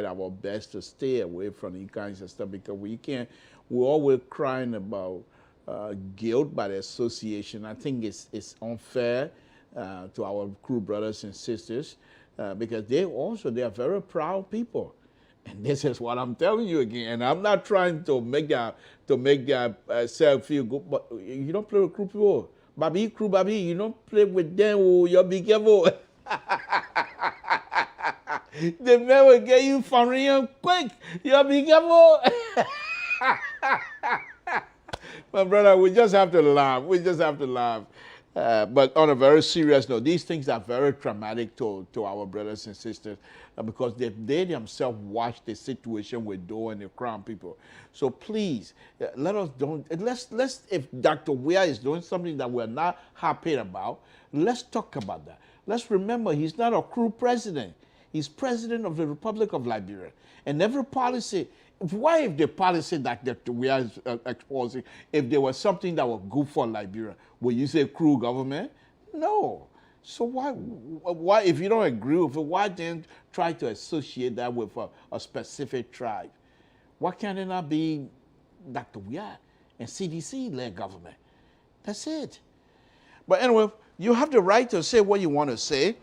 our best to stay away from these kinds of stuff because we're always crying about guilt by the association. I think it's unfair to our crew brothers and sisters because they are very proud people. And this is what I'm telling you again. And I'm not trying to make that self feel good, but you don't play with crew people. Baby, you don't play with them. Oh, you be careful. They never get you from real quick. You be careful. My brother, we just have to laugh. But on a very serious note, these things are very traumatic to our brothers and sisters because they themselves watch the situation we're doing, the Crown people. So please, let's if Dr. Weah is doing something that we're not happy about, let's talk about that. Let's remember he's not a crew president. He's president of the Republic of Liberia. And every policy, why if the policy that we are exposing, if there was something that was good for Liberia, would you say crew government? No. So why if you don't agree with it, why then try to associate that with a specific tribe? Why can't it not be Dr. Weah and CDC-led government? That's it. But anyway, you have the right to say what you want to say,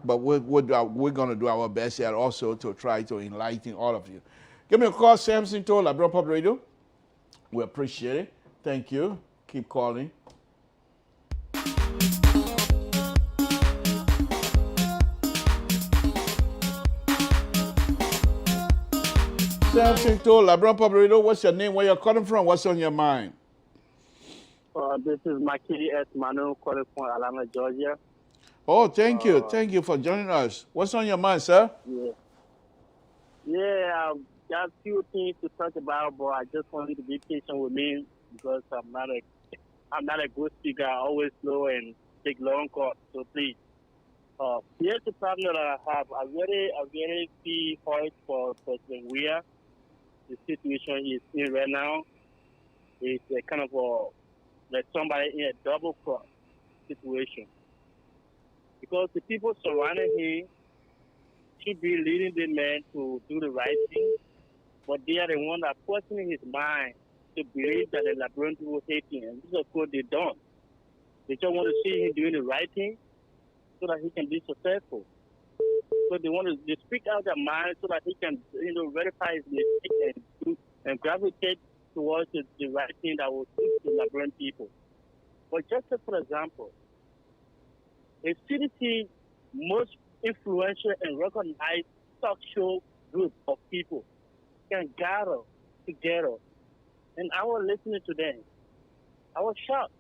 but we're going to do our best here also to try to enlighten all of you. Give me a call, Samson Toll, LeBron Public Radio. We appreciate it. Thank you. Keep calling. Samson Toll, LeBron Public Radio. What's your name? Where you're calling from? What's on your mind? This is Makiri S. Manu calling from Atlanta, Georgia. Oh, thank you. Thank you for joining us. What's on your mind, sir? Yeah, got a few things to talk about, but I just want you to be patient with me because I'm not a good speaker. I always slow and take long calls, so please. Here's the problem that I have. I really feel hard for President Weah. The situation he's in right now is a kind of like somebody in a double cross situation. Because the people surrounding him should be leading the man to do the right thing, but they are the one that forcing his mind to believe that the Liberian people hate him. And this is of course they don't. They just want to see him doing the right thing so that he can be successful. So they want to speak out their mind so that he can, verify his mistake and gravitate towards the right thing that will suit the Liberian people. But just for example, the CDC most influential and recognized talk show group of people can gather together. And I was listening to them. I was shocked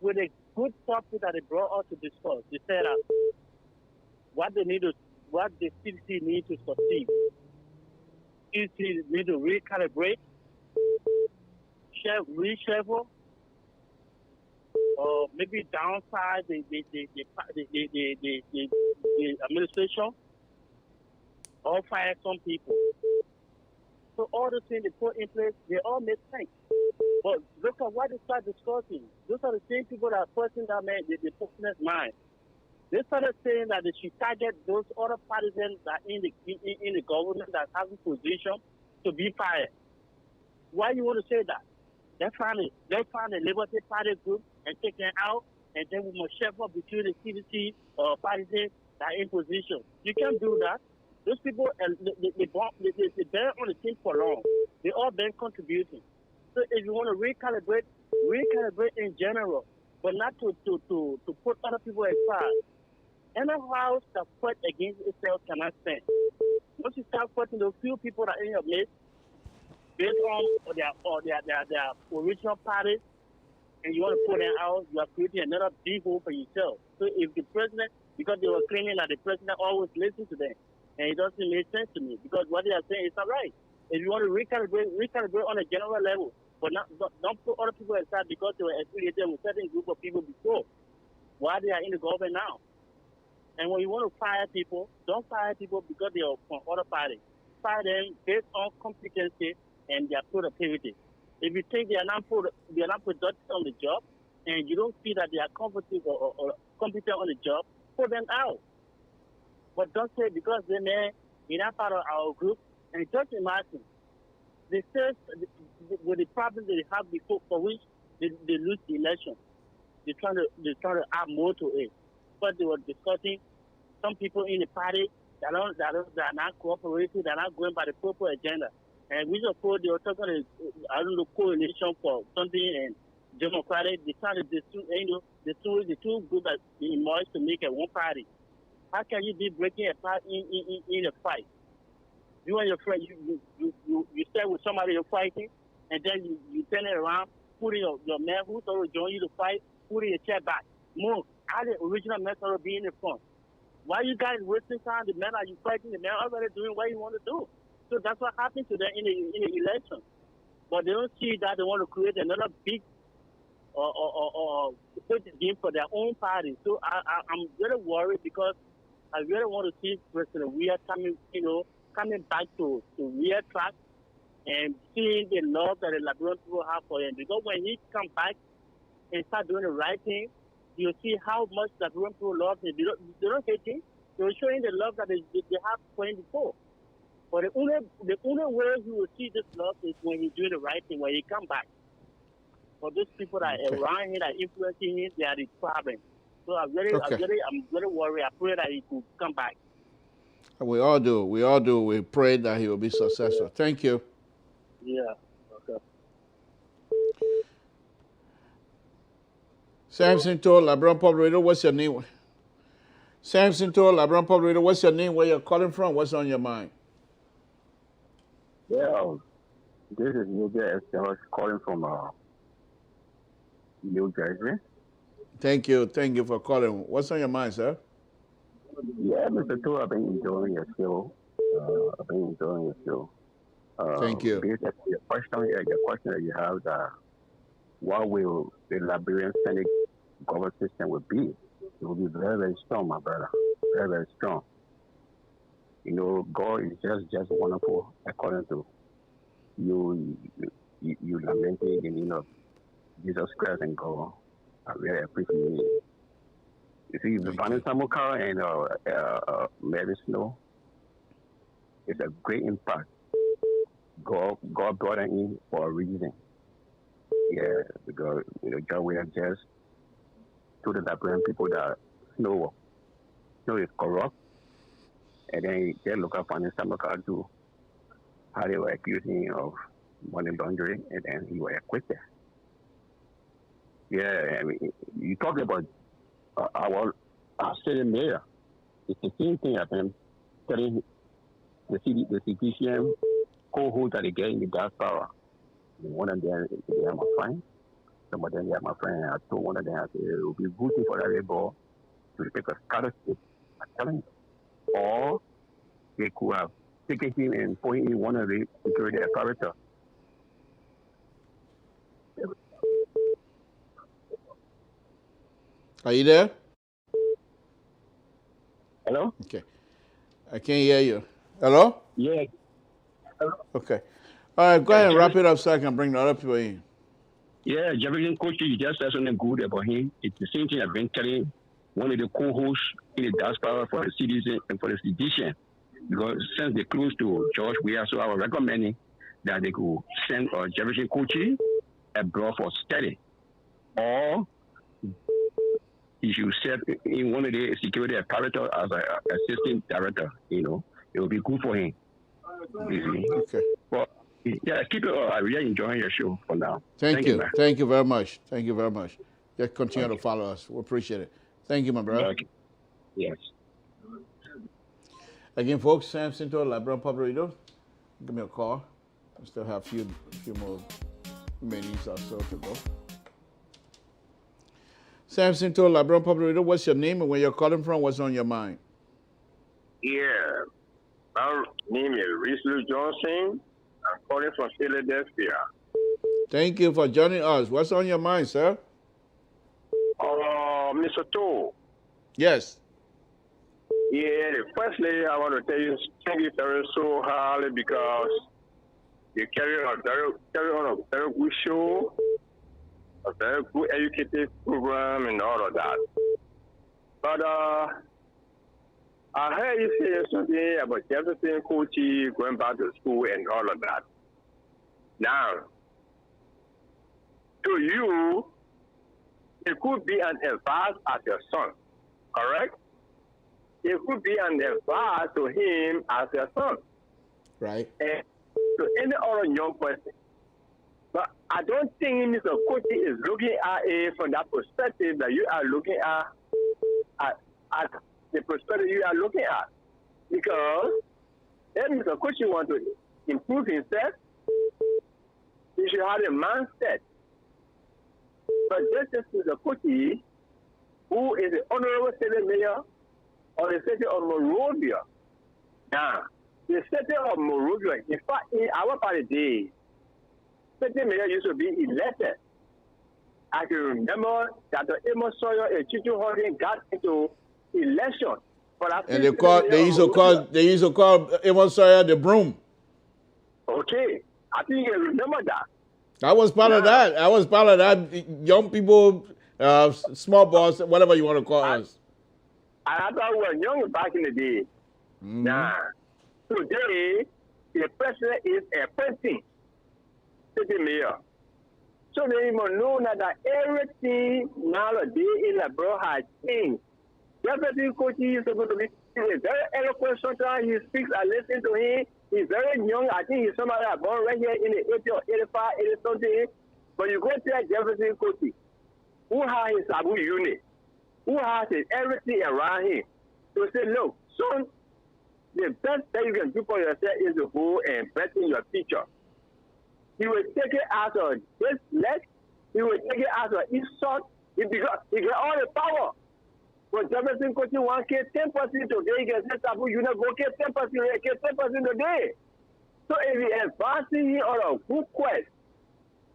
with a good topic that they brought us to discuss. They said what the CDC needs to succeed. CDC need to recalibrate, reshuffle, or maybe downsize the administration, or fire some people. So all the things they put in place, they all make sense. But look at what they start discussing. Those are the same people that are putting that man, the person's mind. They started saying that they should target those other partisans that in the government that have a position to be fired. Why you want to say that? They find a Liberty Party group and take them out, and then we must shuffle between the CDC or partisans that are in position. You can't do that. Those people, they been on the team for long. They all been contributing. So if you want to recalibrate in general, but not to put other people aside. Any house that fight against itself cannot stand. Once you start fighting those few people that are in your midst, based on their original party, and you want to put them out, you are creating another big hole for yourself. So if the president, because they were claiming that the president always listens to them, and it doesn't make sense to me, because what they are saying is not right. If you want to recalibrate on a general level, but don't put other people aside because they were affiliated with a certain group of people before, while they are in the government now. And when you want to fire people, don't fire people because they are from other parties. classify them based on competency and their productivity. If you think they are not productive on the job, and you don't feel that they are competent or competent on the job, put them out. But don't say because they're not part of our group. And just imagine, they say with the problem they have before for which they lose the election, they're trying to add more to it. But they were discussing some people in the party that are not cooperating, they're not going by the proper agenda. And we suppose they were talking coalition for something and Democratic, they trying to the two groups that emerged to make it one party. How can you be breaking apart in a fight? You and your friend, you stay with somebody you're fighting, and then you turn it around, putting your man who's already joined you to fight, putting your chair back. Move. How the original man already be in the front. Why you guys wasting time? The man are you fighting? The man already doing what you want to do. So that's what happened to them in the election. But they don't see that they want to create another big or put the game for their own party. So I'm very worried because I really want to see President Weah coming back to real track and seeing the love that the Liberian people have for him. Because when he come back and start doing the right thing, you'll see how much the Liberian people love him. They don't hate him. They're showing the love that they have for him before. But the only way you will see this love is when he's doing the right thing, when he come back. For those people that are around him, that are influencing him, they are the problem. So I'm very worried. I pray that he could come back. We all do. We pray that he will be successful. Thank you. Yeah. Okay. Samson told LeBron Public Radio, what's your name? Samson told LeBron Public Radio, what's your name? Where you're calling from? What's on your mind? Yeah, this is New Jersey. I was calling from New Jersey. Thank you for calling. What's on your mind, sir? Yeah, Mr. Tool, I've been enjoying your show. Thank you. The question that you have, what will the Liberian Senate government system will be? It will be very, very strong, my brother. Very, very strong. You know, God is just wonderful according to you lamenting the name of Jesus Christ and God. I really appreciate it. You see, Vanessa Samuka and Mary Snow, it's a great impact. God brought them in for a reason. Yeah, because John Williams just told the Liberian people that Snow is corrupt. And then they look up on Samuka to how they were accusing him of money laundering, and then he was acquitted. Yeah, I mean, you talk about our city mayor. It's the same thing I've been telling the CPCM co-host that they get in the diaspora. One of them, they are my friend. Some of them, they are my friend. I told one of them, I said, it will be voting for that rebel to take a scholarship. I'm telling you. Or they could have taken him and put him in one of the security apparatus. Are you there? Hello? Okay. I can't hear you. Hello? Yeah. Hello? Okay. All right, go ahead and wrap it up so I can bring the other people in. Yeah, Jefferson Coach, you just said something good about him. It's the same thing I've been telling one of the co-hosts in the diaspora for the citizen and for the sedition. Because since they're close to George Weah, so I was recommending that they could send Jefferson Coach abroad for study. Or he should serve in one of the security apparatus as an assistant director. It will be good for him. Okay. Well, yeah, keep it. I really enjoying your show for now. Thank you. Man. Thank you very much. Thank you very much. Just continue to follow us. We appreciate it. Thank you, my brother. Okay. Yes. Again, folks, Samson to LeBron Public Radio. Give me a call. I still have a few more minutes or so to go. Samson to LeBron Public Radio. What's your name and where you're calling from? What's on your mind? Yeah. My name is Risley Johnson. I'm calling from Philadelphia. Thank you for joining us. What's on your mind, sir? Mr. Toh. Yes. Yeah, firstly, I want to tell you thank you very so highly because you carry on a very good show, a very good educative program, and all of that. But I heard you say something about Jefferson Coachy going back to school and all of that. Now, to you, it could be an advice as your son, correct? It could be an advice to him as your son. Right. And to any other young person. But I don't think Mr. Coachy is looking at it from that perspective that you are looking at the perspective you are looking at. Because if Mr. Coachy wants to improve himself, he should have a mindset. But this is Mr. Coachy, who is the Honorable State Mayor of the city of Monrovia. Now, the city of Monrovia, in fact, in our party days, city mayor used to be elected. I can remember that the Amos Sawyer and Chichu Harding got into election. And they used to call Amos Sawyer the broom. Okay, I think you remember that. I was part of that. I was part of that. Young people, small boss, whatever you want to call us. I thought we were young back in the day. Now, today, the president is appointing city mayor. So they even know that everything nowadays in the borough has changed. Jefferson Coachy is supposed to be a very eloquent sometimes. He speaks, I listen to him. He's very young. I think he's somebody that born right here in the 80 or 85, 80 something. But you go tell Jefferson Coachy, who has his Sabu unit, who has everything around him, to say, look, son, the best that you can do for yourself is to go and bet in your future. He will take it out of this leg, he will take it out of his son, he got all the power. But Jefferson Coachy wants to get 10% today, he can say, Sabu unit, go get 10%, get 10% today. So if he advancing him on a good quest,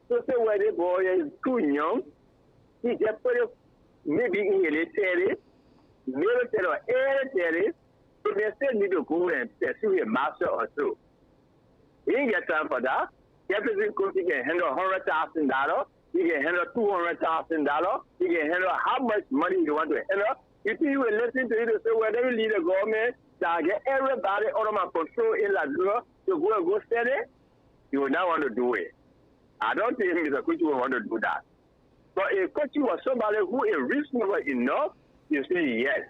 to say, well, the boy is too young, he just put it maybe in the military or military, so they still need to go and pursue a master or two. He ain't got time for that. Jefferson Coachy can handle $100,000. He can handle $200,000. He can handle how much money you want to handle. If you will listen to it and say, well, they will lead the government that get everybody out of my control in La Dura to go and go steady, you will not want to do it. I don't think Mr. Coachy will want to do that. But if Coachy was somebody who is reasonable enough, you say yes.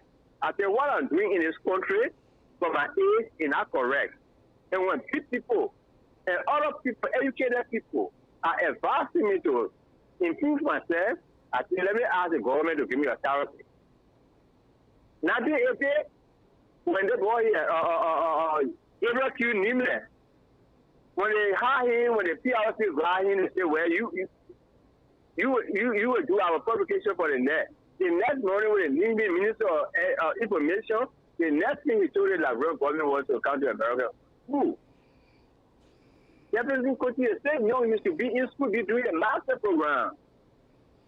I say what I'm doing in this country for my age is not correct. And when people and other people, educated people, are advising me to improve myself, I say let me ask the government to give me authority. Nothing is it when the boy Gabriel Q. Nimle, when they hire him, when the PRC hire him, they say, well, you will do our publication for the net. The next morning, when the Minister of Information, the next thing he told the Liberal government was to come to America. Who? Jefferson Coachy is saying, young, he should be in school, be doing a master program.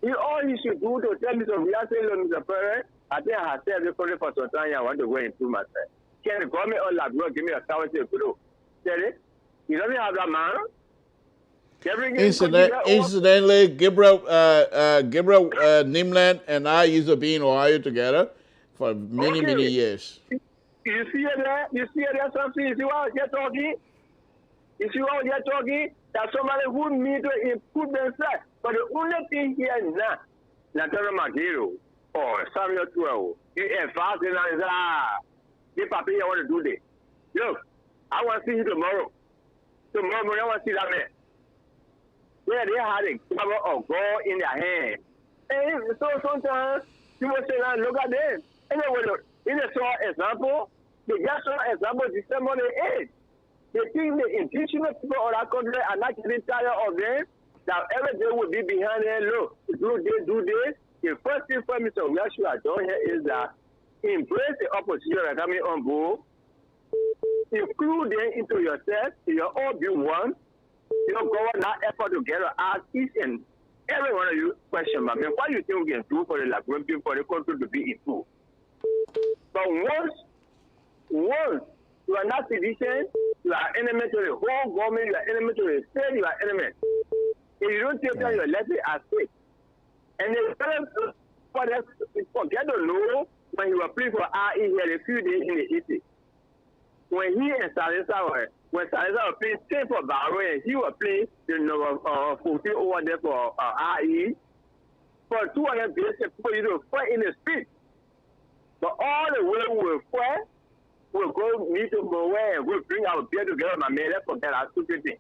All he should do to tell Mr. Mr. Perez, I think I have said this for some time, I want to go and improve myself. Can the government or Liberal give me authority to do? Tell it? You don't have that man. Incidentally, Gabriel Nimland and I used to be in Ohio together for many years. You see that? You see that something? You see what you're talking? You see what you're talking? That somebody who need to improve themselves. But the only thing here is that Nathan Magiro or Samuel 12, you advance and this papi, I want to do this. Look, I want to see you tomorrow. Tomorrow morning, I want to see that man. Where they had a cover of God in their hand. And so sometimes people say, look at them. And then when they saw example, they just saw example December the 8th. They think the indigenous people of that country are not getting tired of them, that every day will be behind them. Look, do this. The first thing for Mr. Yashua done here is that embrace the opposition that are coming on board, include them into yourself, you all be one. You know, go on that effort together, ask each and every one of you question, man, what do you think we can do for the Liberian people, for the country to be improved? But once Once you are not citizen, you are enemy to the whole government, you are enemy to the state, you are enemy. If you don't take care, you are left as state. And the parents forget to know when you were playing for RE here a few days in the city. When he and Salisa were playing same for Barrow and he was playing the number 14 over there for RE. For 200 days, people you know fight in the street. But all the way we fight, we'll go meet to go away and we'll bring our beer together, my man. Let's forget our stupid thing.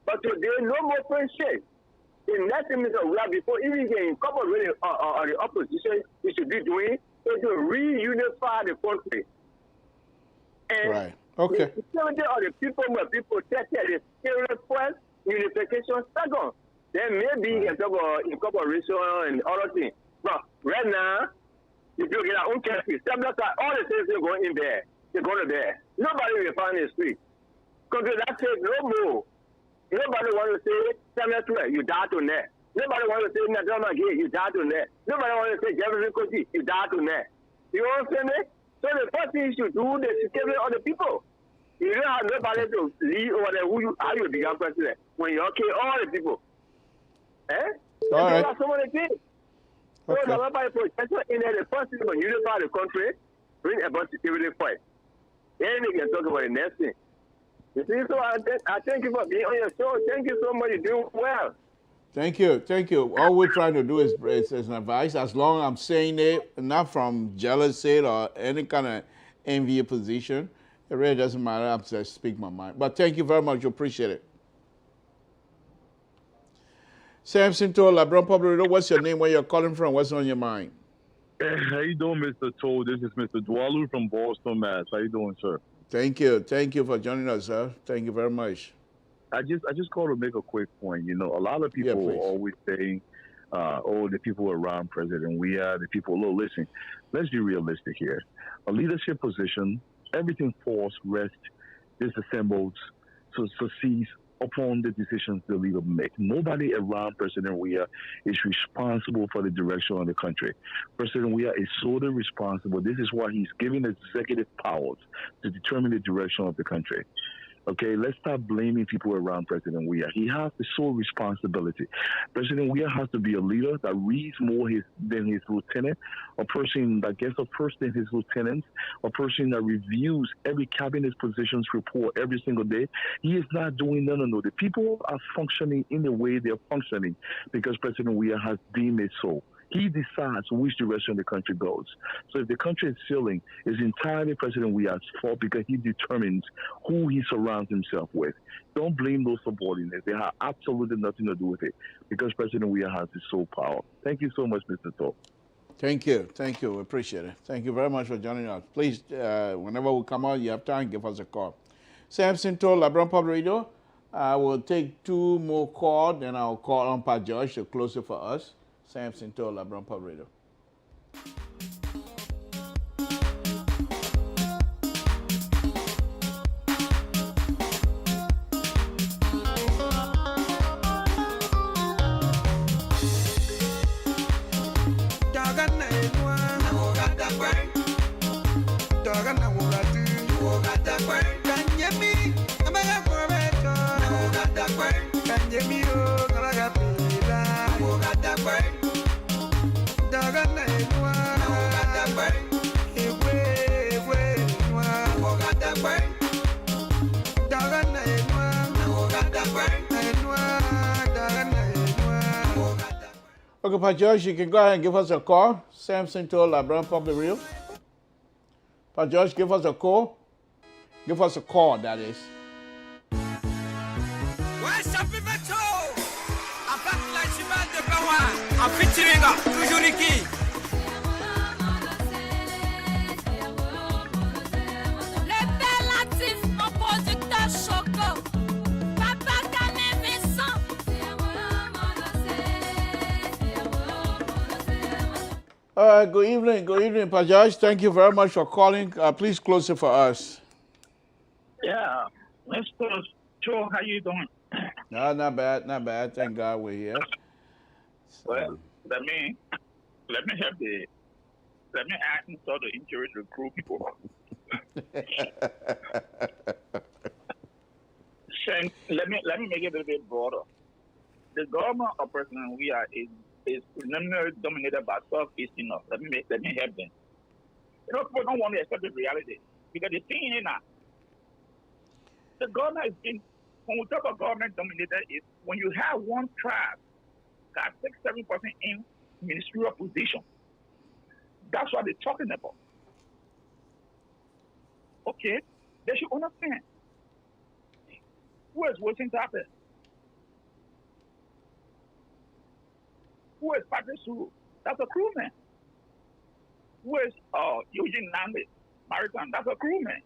But today, no more friendship. The next thing is before even getting coupled with the opposition, we should be doing is to reunify the country. And right. Okay. The security of the people must be protected. The serious first unification second. Then maybe in incorporation and other things. But right now, if you get our own country, all the things are going in there. They're going there. Nobody will find the street. Because that says no more. Nobody wants to say, Samuel, you die to that. Nobody wants to say, Nadama Gay, you die to that. Nobody wants to say, Jefferson Kochi, you die to that. You understand me? So the first thing you should do is to security of the people. You don't have nobody to lead over there how you become president. When you okay all the people. All right. That's some of the things. So Okay. the nobody protection in there, the first thing is to unify the country, bring about security fight. Then we can talk about the next thing. You see, so I thank you for being on your show. Thank you so much. You're doing well. Thank you. Thank you. All we're trying to do is an advice. As long as I'm saying it, not from jealousy or any kind of envy position, it really doesn't matter. I'm just speaking my mind. But thank you very much. Appreciate it. Samson to LeBron Public Radio. What's your name? Where you're calling from? What's on your mind? Hey, how you doing, Mr. Toll? This is Mr. Dwalu from Boston, Mass. How you doing, sir? Thank you. Thank you for joining us, sir. Thank you very much. I just called to make a quick point. You know, a lot of people are always saying, the people around President Weah, the people, listen, let's be realistic here. A leadership position, everything falls, rests, disassembles, succeeds upon the decisions the leader make. Nobody around President Weah is responsible for the direction of the country. President Weah is solely responsible. This is why he's given executive powers to determine the direction of the country. Okay, let's stop blaming people around President Weah. He has the sole responsibility. President Weah has to be a leader that reads more than his lieutenant, a person that gets up first than his lieutenants, a person that reviews every cabinet positions report every single day. He is not doing none of that. The people are functioning in the way they're functioning because President Weah has deemed it so. He decides which direction the country goes. So if the country is failing, it's entirely President Weah's fault because he determines who he surrounds himself with. Don't blame those subordinates. They have absolutely nothing to do with it because President Weah has the sole power. Thank you so much, Mr. Toll. Thank you. Thank you. We appreciate it. Thank you very much for joining us. Please, whenever we come out, you have time, give us a call. Samson Toll, LeBron Public Radio. I will take 2 more calls, then I'll call on Pa George to close it for us. Samson Toll, LeBron Public Radio. Okay, Pa George, you can go ahead and give us a call. Samson Toll, LeBron Public Radio. Pa George, give us a call. Give us a call, that is. Ouais, ça peut mettre chaud. Avec la cheval de Bawa, en featuring toujours Ricky. Le Bellatif, mon producteur Choco. Papa Canet Vincent. Good evening, Pa George. Thank you very much for calling. Please close it for us. Yeah, Mr. Joe, how you doing? No, not bad. Thank God we're here. Well, let me ask him so the injuries recruit people. Let me make it a little bit broader. The government of President Weah is preliminarily dominated by Southeast enough. Let me help them. You know, people don't want to accept the reality because the thing is now, the government has been. When we talk about government dominated, is when you have one tribe got 6-7% in ministerial position. That's what they're talking about. Okay, they should understand. Who is Wilson Tapper? Who is Patrick Suru? That's a crewman. Who is Eugene Nande, Maritime? That's a crewman.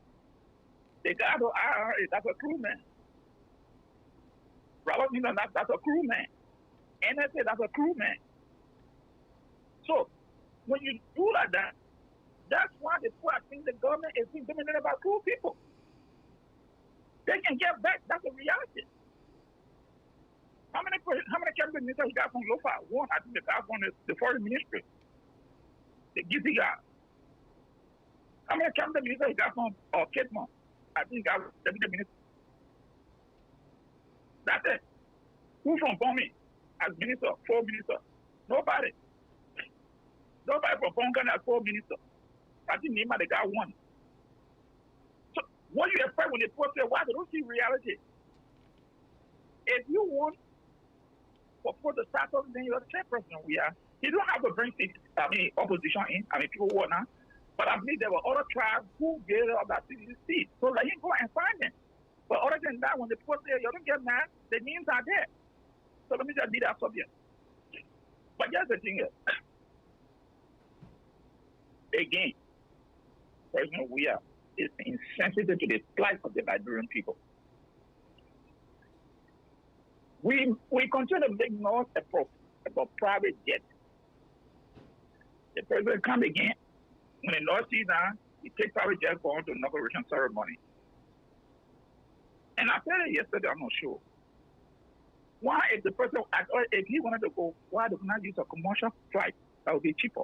The guy to IRA, that's a crewman. Robert Newton, that's a crewman. NSA, that's a crewman. So, when you do like that, that's why the poor think the government is being dominated by crew people. They can get back. That's a reality. How many cabinet ministers he got from Lofa? One, I think the guy from the foreign ministry. The Gizzy guy. How many cabinet ministers he got from Kitmon? I think he got the minister. That's it. Who from Bomi as minister, 4 ministers? Nobody. Nobody from Bongan as 4 ministers. I think Nima the guy won. So what you expect when they put there, why they don't see reality? If you want for the status, then you're the chairperson. You don't have to bring opposition in. People want now. But I believe there were other tribes who gave up that seat. So let him go and find them. But other than that, when they put there, you don't get mad, the names are there. So let me just leave that subject. But here's the thing again, President Weah is insensitive to the plight of the Liberian people. We continue to make noise about private jet. The president come again, when the North sees down, he takes private jet going to inauguration ceremony. And I said it yesterday, I'm not sure. Why, if the president, if he wanted to go, why do not use a commercial flight that would be cheaper?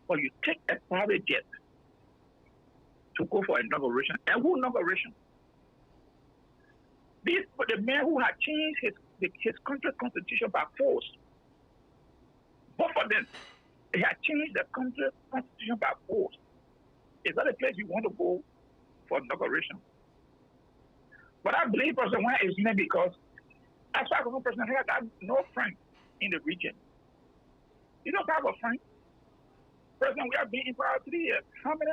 But you take a private jet to go for inauguration. And who inauguration? The man who had changed his country's constitution by force. Both of them, they had changed the country's constitution by force. Is that a place you want to go for inauguration? But I believe President Weah is in because as far as President Weah got no friend in the region. You don't have a friend. President Weah been in power 3 years. How many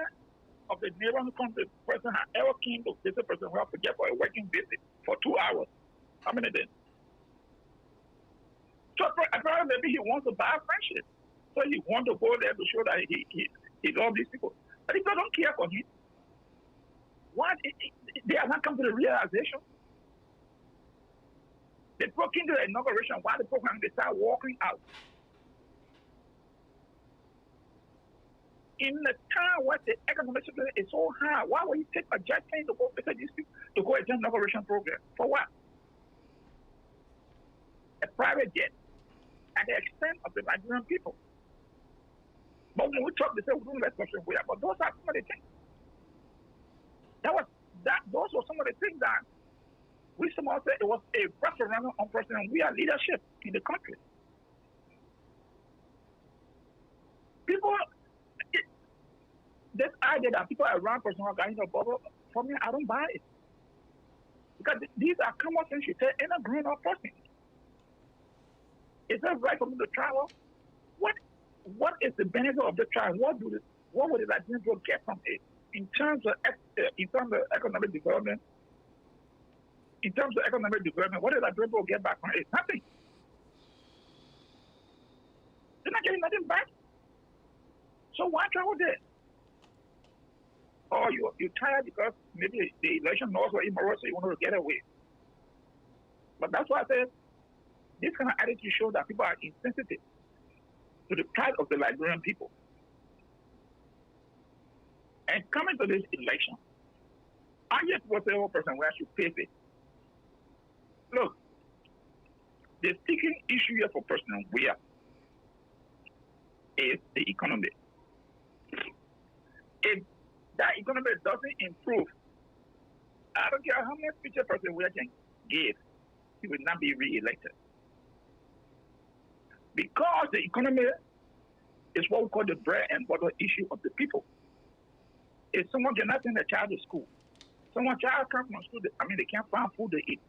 of the neighboring countries President had ever came to visit President Weah to get for a working visit for 2 hours? How many did? So apparently maybe he wants to buy friendship. So he wants to go there to show that he loves these people. But people don't care for him. Why? They have not come to the realization. They broke into the inauguration while the program, they start walking out. In the time where the economic situation is so high, why would you take a jet plane to go visit these people to go attend the inauguration program? For what? A private jet at the expense of the Nigerian people. But when we talk, they say we don't let President Weah. But those are some of the things. Those were some of the things that we somehow said it was a referendum on President Weah leadership in the country. People, this idea that people around President Weah got into a bubble, for me, I don't buy it. Because these are common sense you say in a grown up person. Is that right for me to travel? What is the benefit of the travel? What would the Nigerian people get from it? In terms of economic development, what did Nigerian people get back from it? Nothing. They're not getting nothing back. So why travel there? Or you're tired because maybe the election laws were immoral, so you want to get away. But that's why I said this kind of attitude shows that people are insensitive to the plight of the Liberian people. And coming to this election, I just was the whole person where I should face it. Look, the sticking issue here for President Weah is the economy. If that economy doesn't improve, I don't care how many speeches President Weah can give, he will not be re-elected. Because the economy is what we call the bread and butter issue of the people. If someone cannot send a child to school, someone's child comes from school, they can't find food to eat.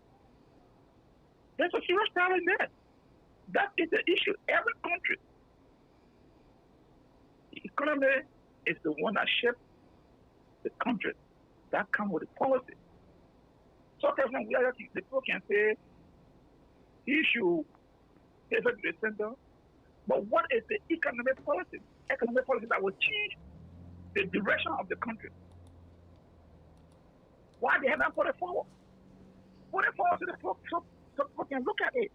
There's a serious problem there. That is the issue. Every country, the economy is the one that shapes the country. That comes with the policy. So, President Weah, the people can say he should take it to the center. But what is the economic policy? Economic policy that will change the direction of the country. Why they have not put it forward? Put it forward so people can look at it.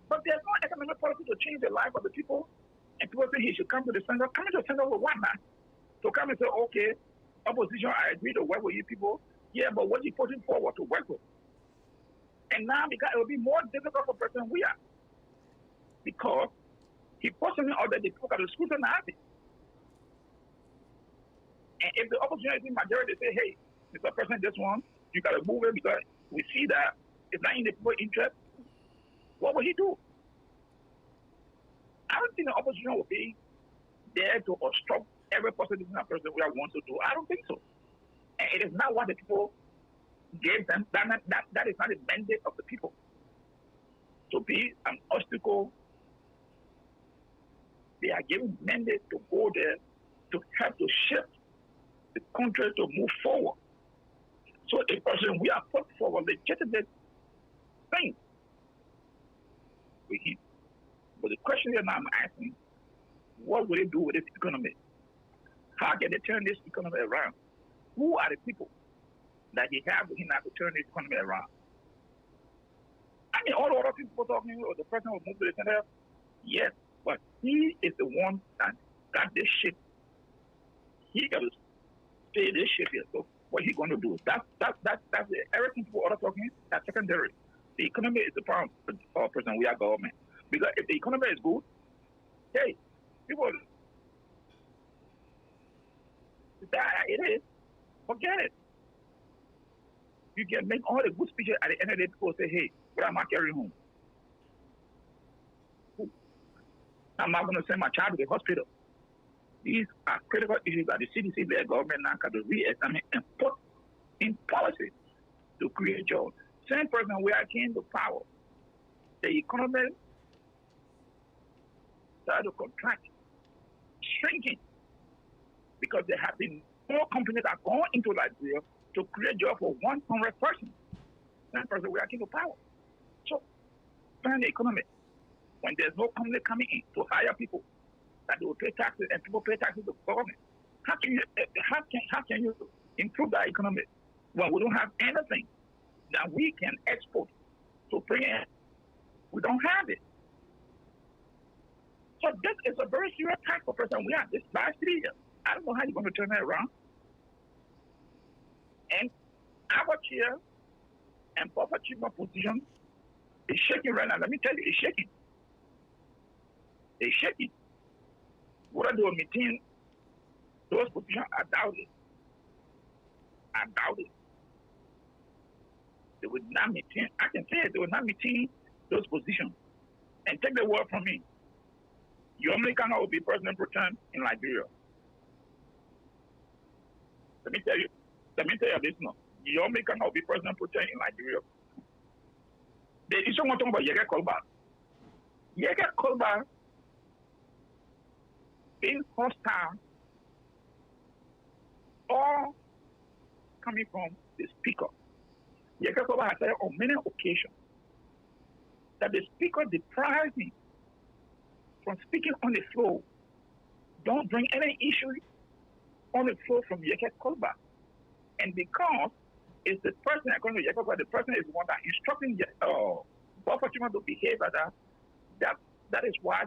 But there's no economic policy to change the life of the people. And people say he should come to the center. Come to the center with what, man? So come and say, okay, opposition, I agree to work with you people. Yeah, but what you putting forward to work with? And now because it will be more difficult for President Weah. Because he personally already took out the scrutinize it. And if the opportunity majority say, hey, Mr. President, this one, you got to move it because we see that it's not in the people's interest, what will he do? I don't think the opposition will be there to obstruct every possibility that President Weah wants to do. I don't think so. And it is not what the people gave them. That is not the mandate of the people. To be an obstacle, they are given mandate to go there to help to shift the country to move forward. So a person we are put forward legitimate things with him. But the question that I'm asking, what will they do with this economy? How can they turn this economy around? Who are the people that he have with him now to turn this economy around? I mean, all the other people talking, or the person who moved to the center, yes, but he is the one that got this shit. He got to stay this shit here. So what he going to do? That's it. Everything people are talking, that's secondary. The economy is the problem for President Weah government. Because if the economy is good, hey, people, it is. Forget it. You can make all the good speeches at the end of the day. People say, hey, what am I carrying home? I'm not going to send my child to the hospital. These are critical issues that the CDC, the government now can re-examine and put in policy to create jobs. Same person we are came to power. The economy started to contract, shrinking, because there have been more companies that are going into Liberia to create jobs for 100 persons. Same person we are came to power. So, plan the economy. When there's no company coming in to hire people, that they will pay taxes and people pay taxes to the government, how can you improve that economy when we don't have anything that we can export to bring in? We don't have it. So this is a very serious tax for President Weah this last 3 years. I don't know how you're going to turn that around. And our chair and Papa Chima position is shaking right now. Let me tell you, it's shaking. It's shaking. Whether they will maintain those positions, I doubt it. I doubt it. They would not maintain, I can say it, they will not maintain those positions. And take the word from me. Yomli Kanga will be president pro tem in Liberia. Let me tell you this now. Yomli Kanga will be president pro tem in Liberia. The issue I'm talking about Yege Kolba. Yege Kolba being hostile, all coming from the speaker. Yege Kolba has said on many occasions that the speaker deprives him from speaking on the floor. Don't bring any issue on the floor from Yege Kolba. And because it's the person, according to Yege Kolba, the person is the one that instructing Buffer Chima to behave like that. That is why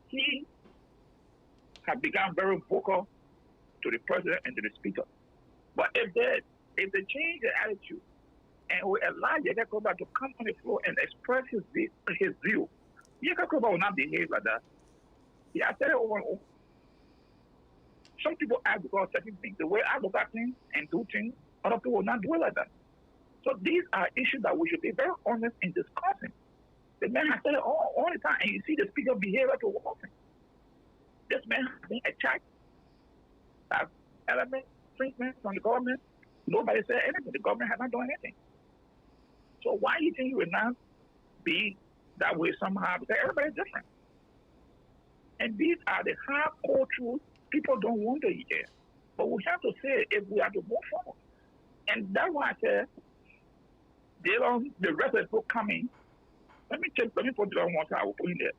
he has become very vocal to the president and to the speaker. But if they change their attitude and we allow Yege Kolba to come on the floor and express his view, Yege Kolba will not behave like that. He has said it over and over. some people act because certain things. The way I look at things and do things, other people will not do it like that. So these are issues that we should be very honest in discussing. The man has said it all the time, and you see the speaker behavior to walking. This man has been attacked by elements, treatment from the government. Nobody said anything. The government has not done anything. So why do you think you would not be that way somehow? Because everybody's different. And these are the hardcore truths people don't want to hear. But we have to say if we have to move forward. And that's why I said, the rest of the people coming, let me put it on one side, I will put in there.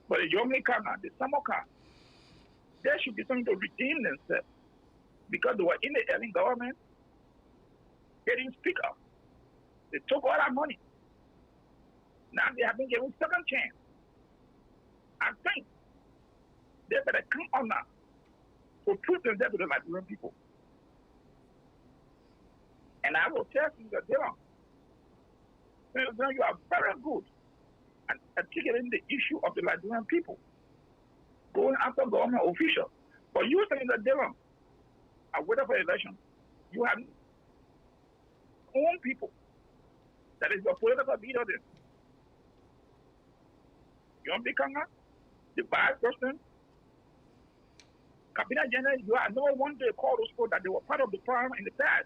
But the Yomi Kana, the Samoka, there should be something to redeem themselves. Because they were in the alien government, they didn't speak up. They took all our money. Now they have been given second chance. I think they better come on now to prove themselves to the Liberian people. And I will tell you that you are very good at articulating the issue of the Liberian people, going after government officials. But you saying that Dylan, I waited for election. You have own people. That is your political leader there. You don't become the vice president. Cabinet General, you are no one to call those people that they were part of the problem in the past.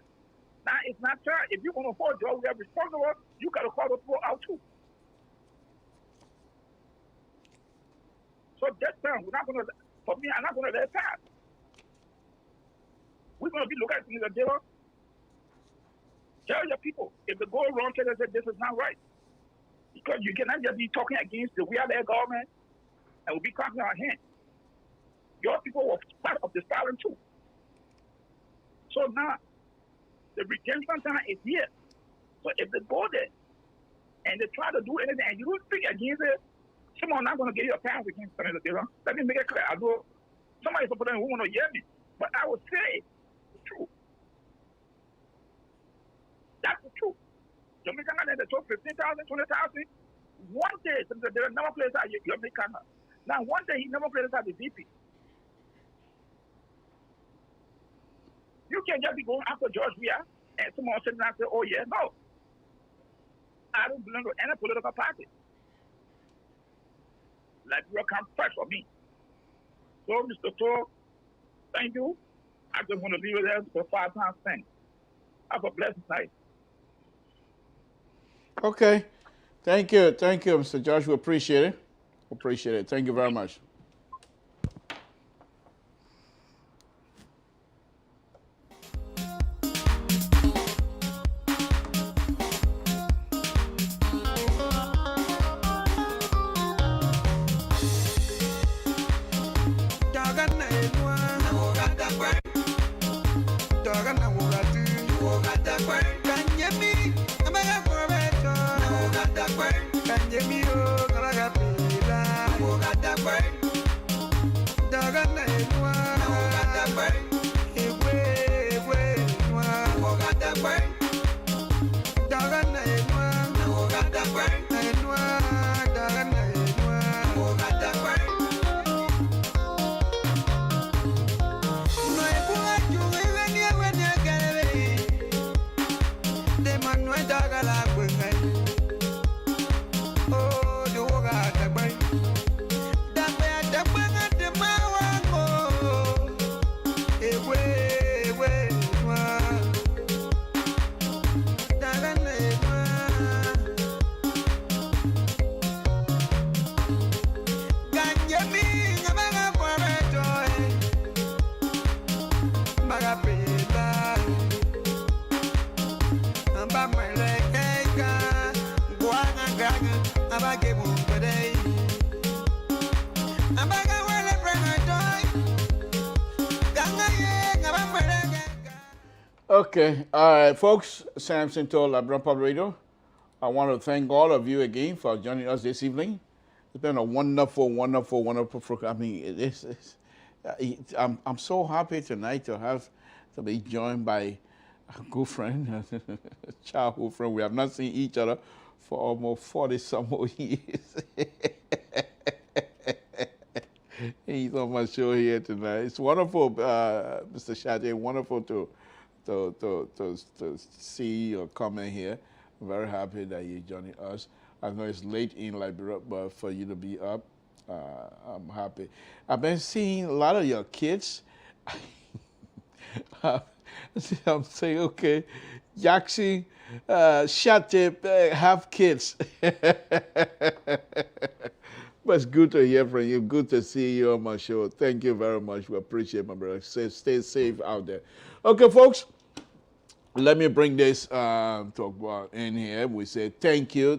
Now it's not fair. If you're going to hold job, we are responsible. You got to call those people out too. So that time, we're not going to. For me, I'm not going to let it pass. We're going to be looking at things that tell your people if they go wrong, tell them that this is not right. Because you cannot just be talking against the we are their government and we'll be clapping our hands. Your people were part of the silent too. So now the redemption time is here. So if they go there and they try to do anything and you don't speak against it, someone not going to give you a pass against Senator Dillon. Let me make it clear. I know somebody who want to hear me, but I will say the truth. That's the truth. Jamaican they took 15,000, 20,000. One day, Senator Dillon never plays out Jamaican. Now, one day he never plays out the VP. You can't just be going after George Weah and someone sitting there and say, oh yeah, no. I don't belong to any political party. Liberia comes first for me. So, Mr. Tour, thank you. I just want to leave it there for 5 times thanks. Have a blessed night. Okay. Thank you, Mr. Josh. We appreciate it. Appreciate it. Thank you very much. Okay, all right, folks, Samson told Liberian Public Radio. I want to thank all of you again for joining us this evening. It's been a wonderful program. I mean, I'm so happy tonight to be joined by a good friend, childhood friend. We have not seen each other for almost 40 some more years. He's on my show here tonight. It's wonderful, Mr. Shade. Wonderful to see you coming here. I'm very happy that you're joining us. I know it's late in Liberia, but for you to be up, I'm happy. I've been seeing a lot of your kids. I'm saying, okay, Jackson, Shate, have kids. But it's good to hear from you. Good to see you on my show. Thank you very much. We appreciate it, my brother. Stay safe out there. Okay, folks, let me bring this talk about in here. We say thank you,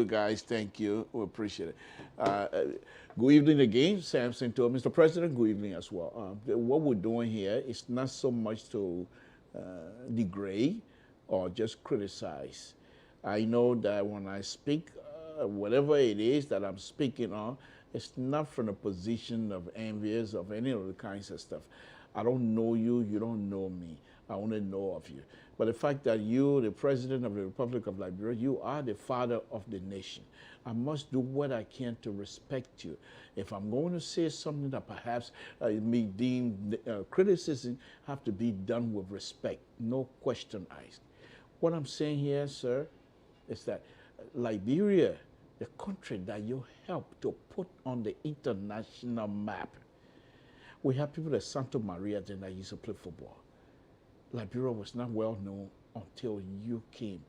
guys. Thank you. We appreciate it. Good evening again, Samson to Mr. President. Good evening as well. What we're doing here is not so much to degrade or just criticize. I know that when I speak, whatever it is that I'm speaking on, it's not from a position of envious of any of the kinds of stuff. I don't know you, you don't know me. I only know of you. But the fact that you, the President of the Republic of Liberia, you are the father of the nation. I must do what I can to respect you. If I'm going to say something that perhaps may deem criticism, have to be done with respect, no question asked. What I'm saying here, sir, is that Liberia, the country that you helped to put on the international map, we have people like Santa Maria that used to play football. Liberia was not well known until you came.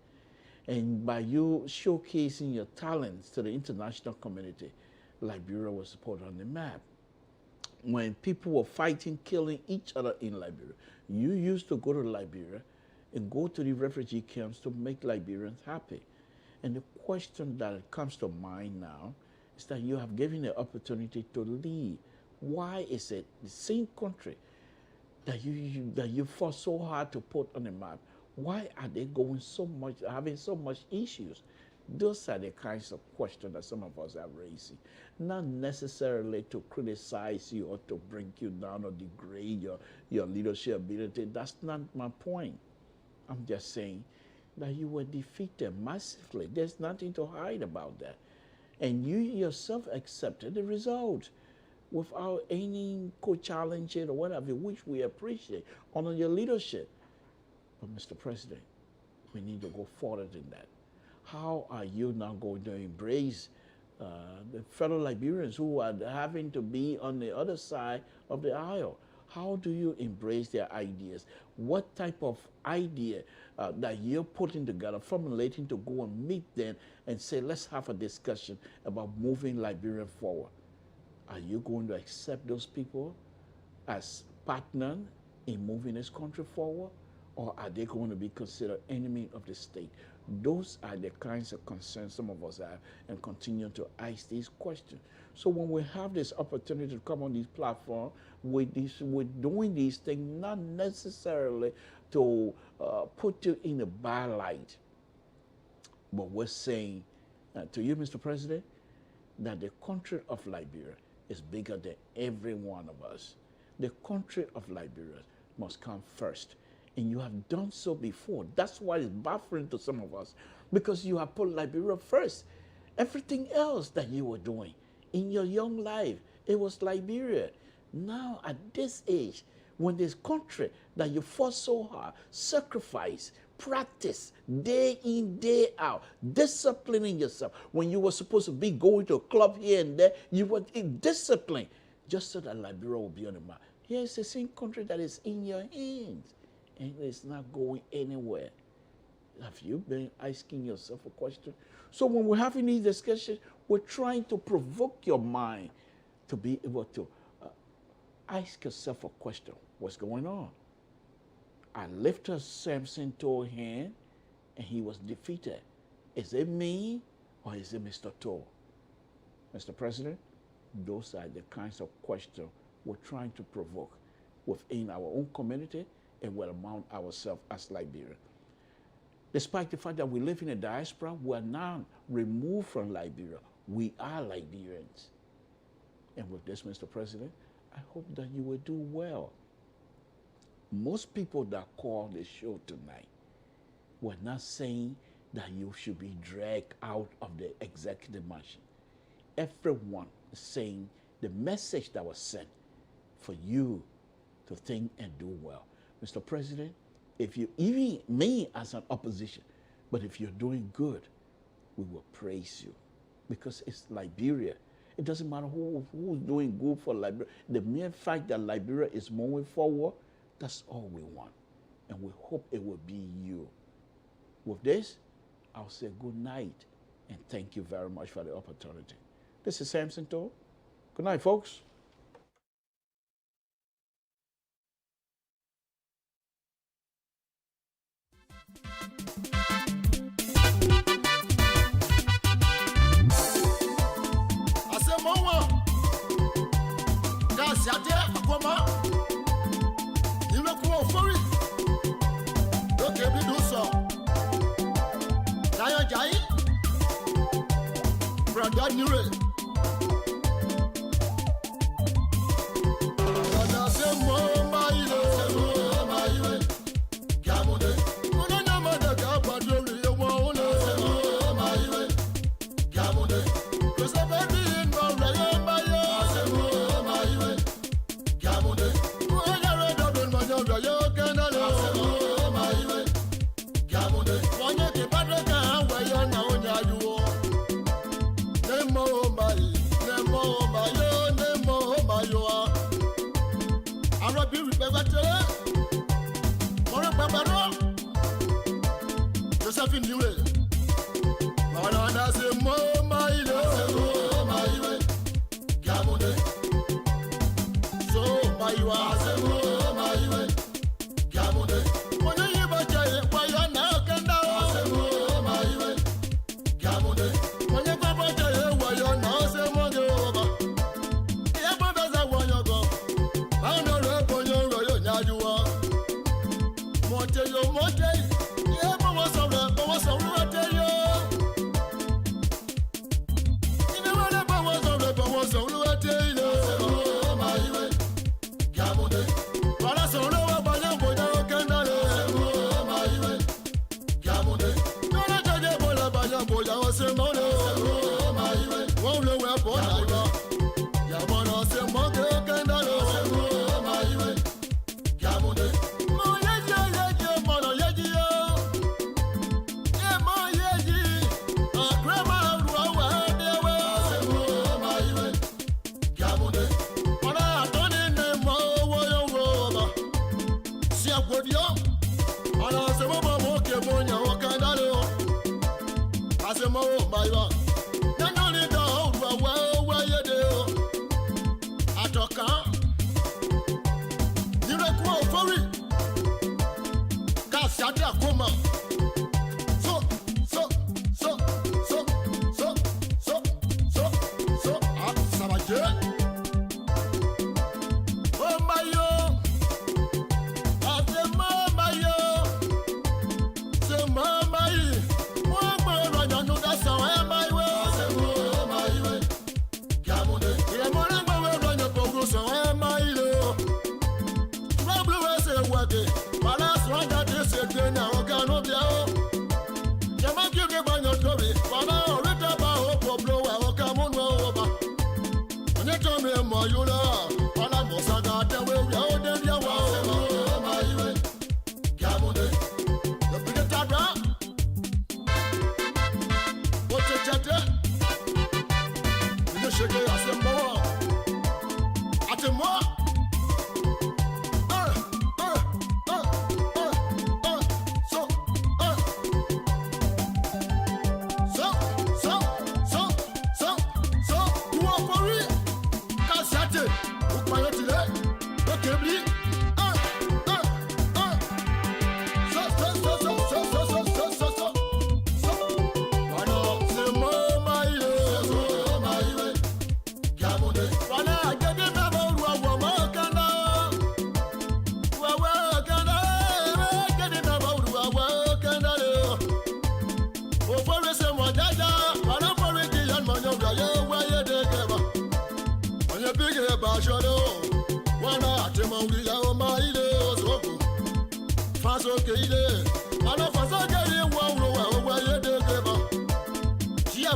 And by you showcasing your talents to the international community, Liberia was put on the map. When people were fighting, killing each other in Liberia, you used to go to Liberia and go to the refugee camps to make Liberians happy. And the question that comes to mind now is that you have given the opportunity to lead. Why is it the same country that you fought so hard to put on the map, why are they having so much issues? Those are the kinds of questions that some of us are raising. Not necessarily to criticize you or to bring you down or degrade your leadership ability. That's not my point. I'm just saying that you were defeated massively. There's nothing to hide about that. And you yourself accepted the result without any co-challenge or whatever, which we appreciate, honor your leadership. But Mr. President, we need to go further than that. How are you now going to embrace the fellow Liberians who are having to be on the other side of the aisle? How do you embrace their ideas? What type of idea that you're putting together, formulating to go and meet them and say, let's have a discussion about moving Liberia forward? Are you going to accept those people as partners in moving this country forward? Or are they going to be considered enemy of the state? Those are the kinds of concerns some of us have and continue to ask these questions. So when we have this opportunity to come on this platform, we're doing these things not necessarily to put you in a bad light, but we're saying to you, Mr. President, that the country of Liberia is bigger than every one of us. The country of Liberia must come first. And you have done so before. That's why it's baffling to some of us, because you have put Liberia first. Everything else that you were doing in your young life, it was Liberia. Now, at this age, when this country that you fought so hard, sacrifice, practice, day in, day out, disciplining yourself. When you were supposed to be going to a club here and there, you were in discipline, just so that Liberia will be on the map. Here is the same country that is in your hands, and it's not going anywhere. Have you been asking yourself a question? So when we're having these discussions, we're trying to provoke your mind to be able to ask yourself a question. What's going on? I lifted Samson to a hand, and he was defeated. Is it me, or is it Mr. Toe? Mr. President, those are the kinds of questions we're trying to provoke within our own community and well among ourselves as Liberia. Despite the fact that we live in a diaspora, we are now removed from Liberia. We are Liberians. And with this, Mr. President, I hope that you will do well. Most people that call the show tonight were not saying that you should be dragged out of the executive mansion. Everyone is saying the message that was sent for you to think and do well. Mr. President, if you, even me as an opposition, but if you're doing good, we will praise you. Because it's Liberia. It doesn't matter who's doing good for Liberia. The mere fact that Liberia is moving forward, that's all we want. And we hope it will be you. With this, I'll say good night and thank you very much for the opportunity. This is Samson Toll. Good night, folks.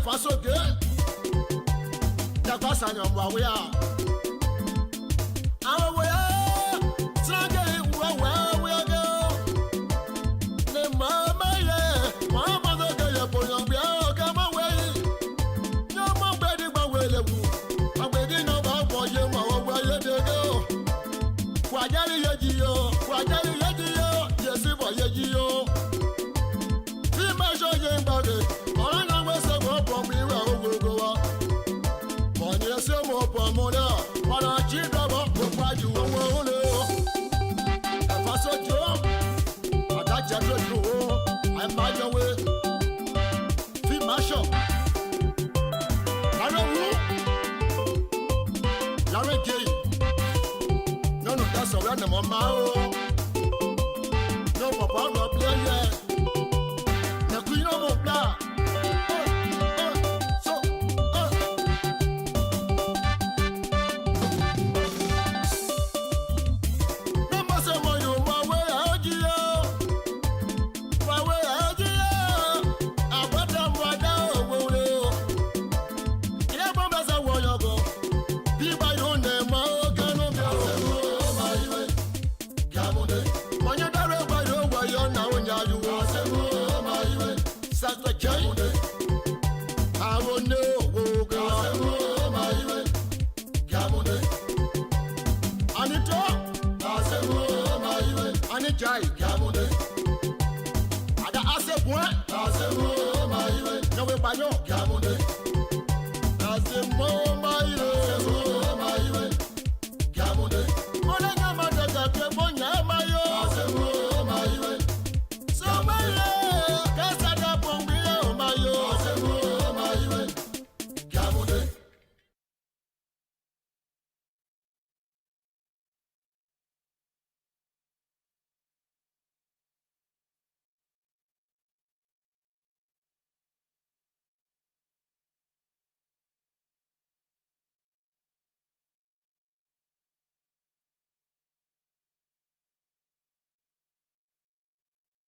Faso ke, ya kwasa nyamwa we a. okay. No, that's around the mama. No, papa, no play yet. The queen of the black. Jai, Gamode. Ada ase point. No we banyo.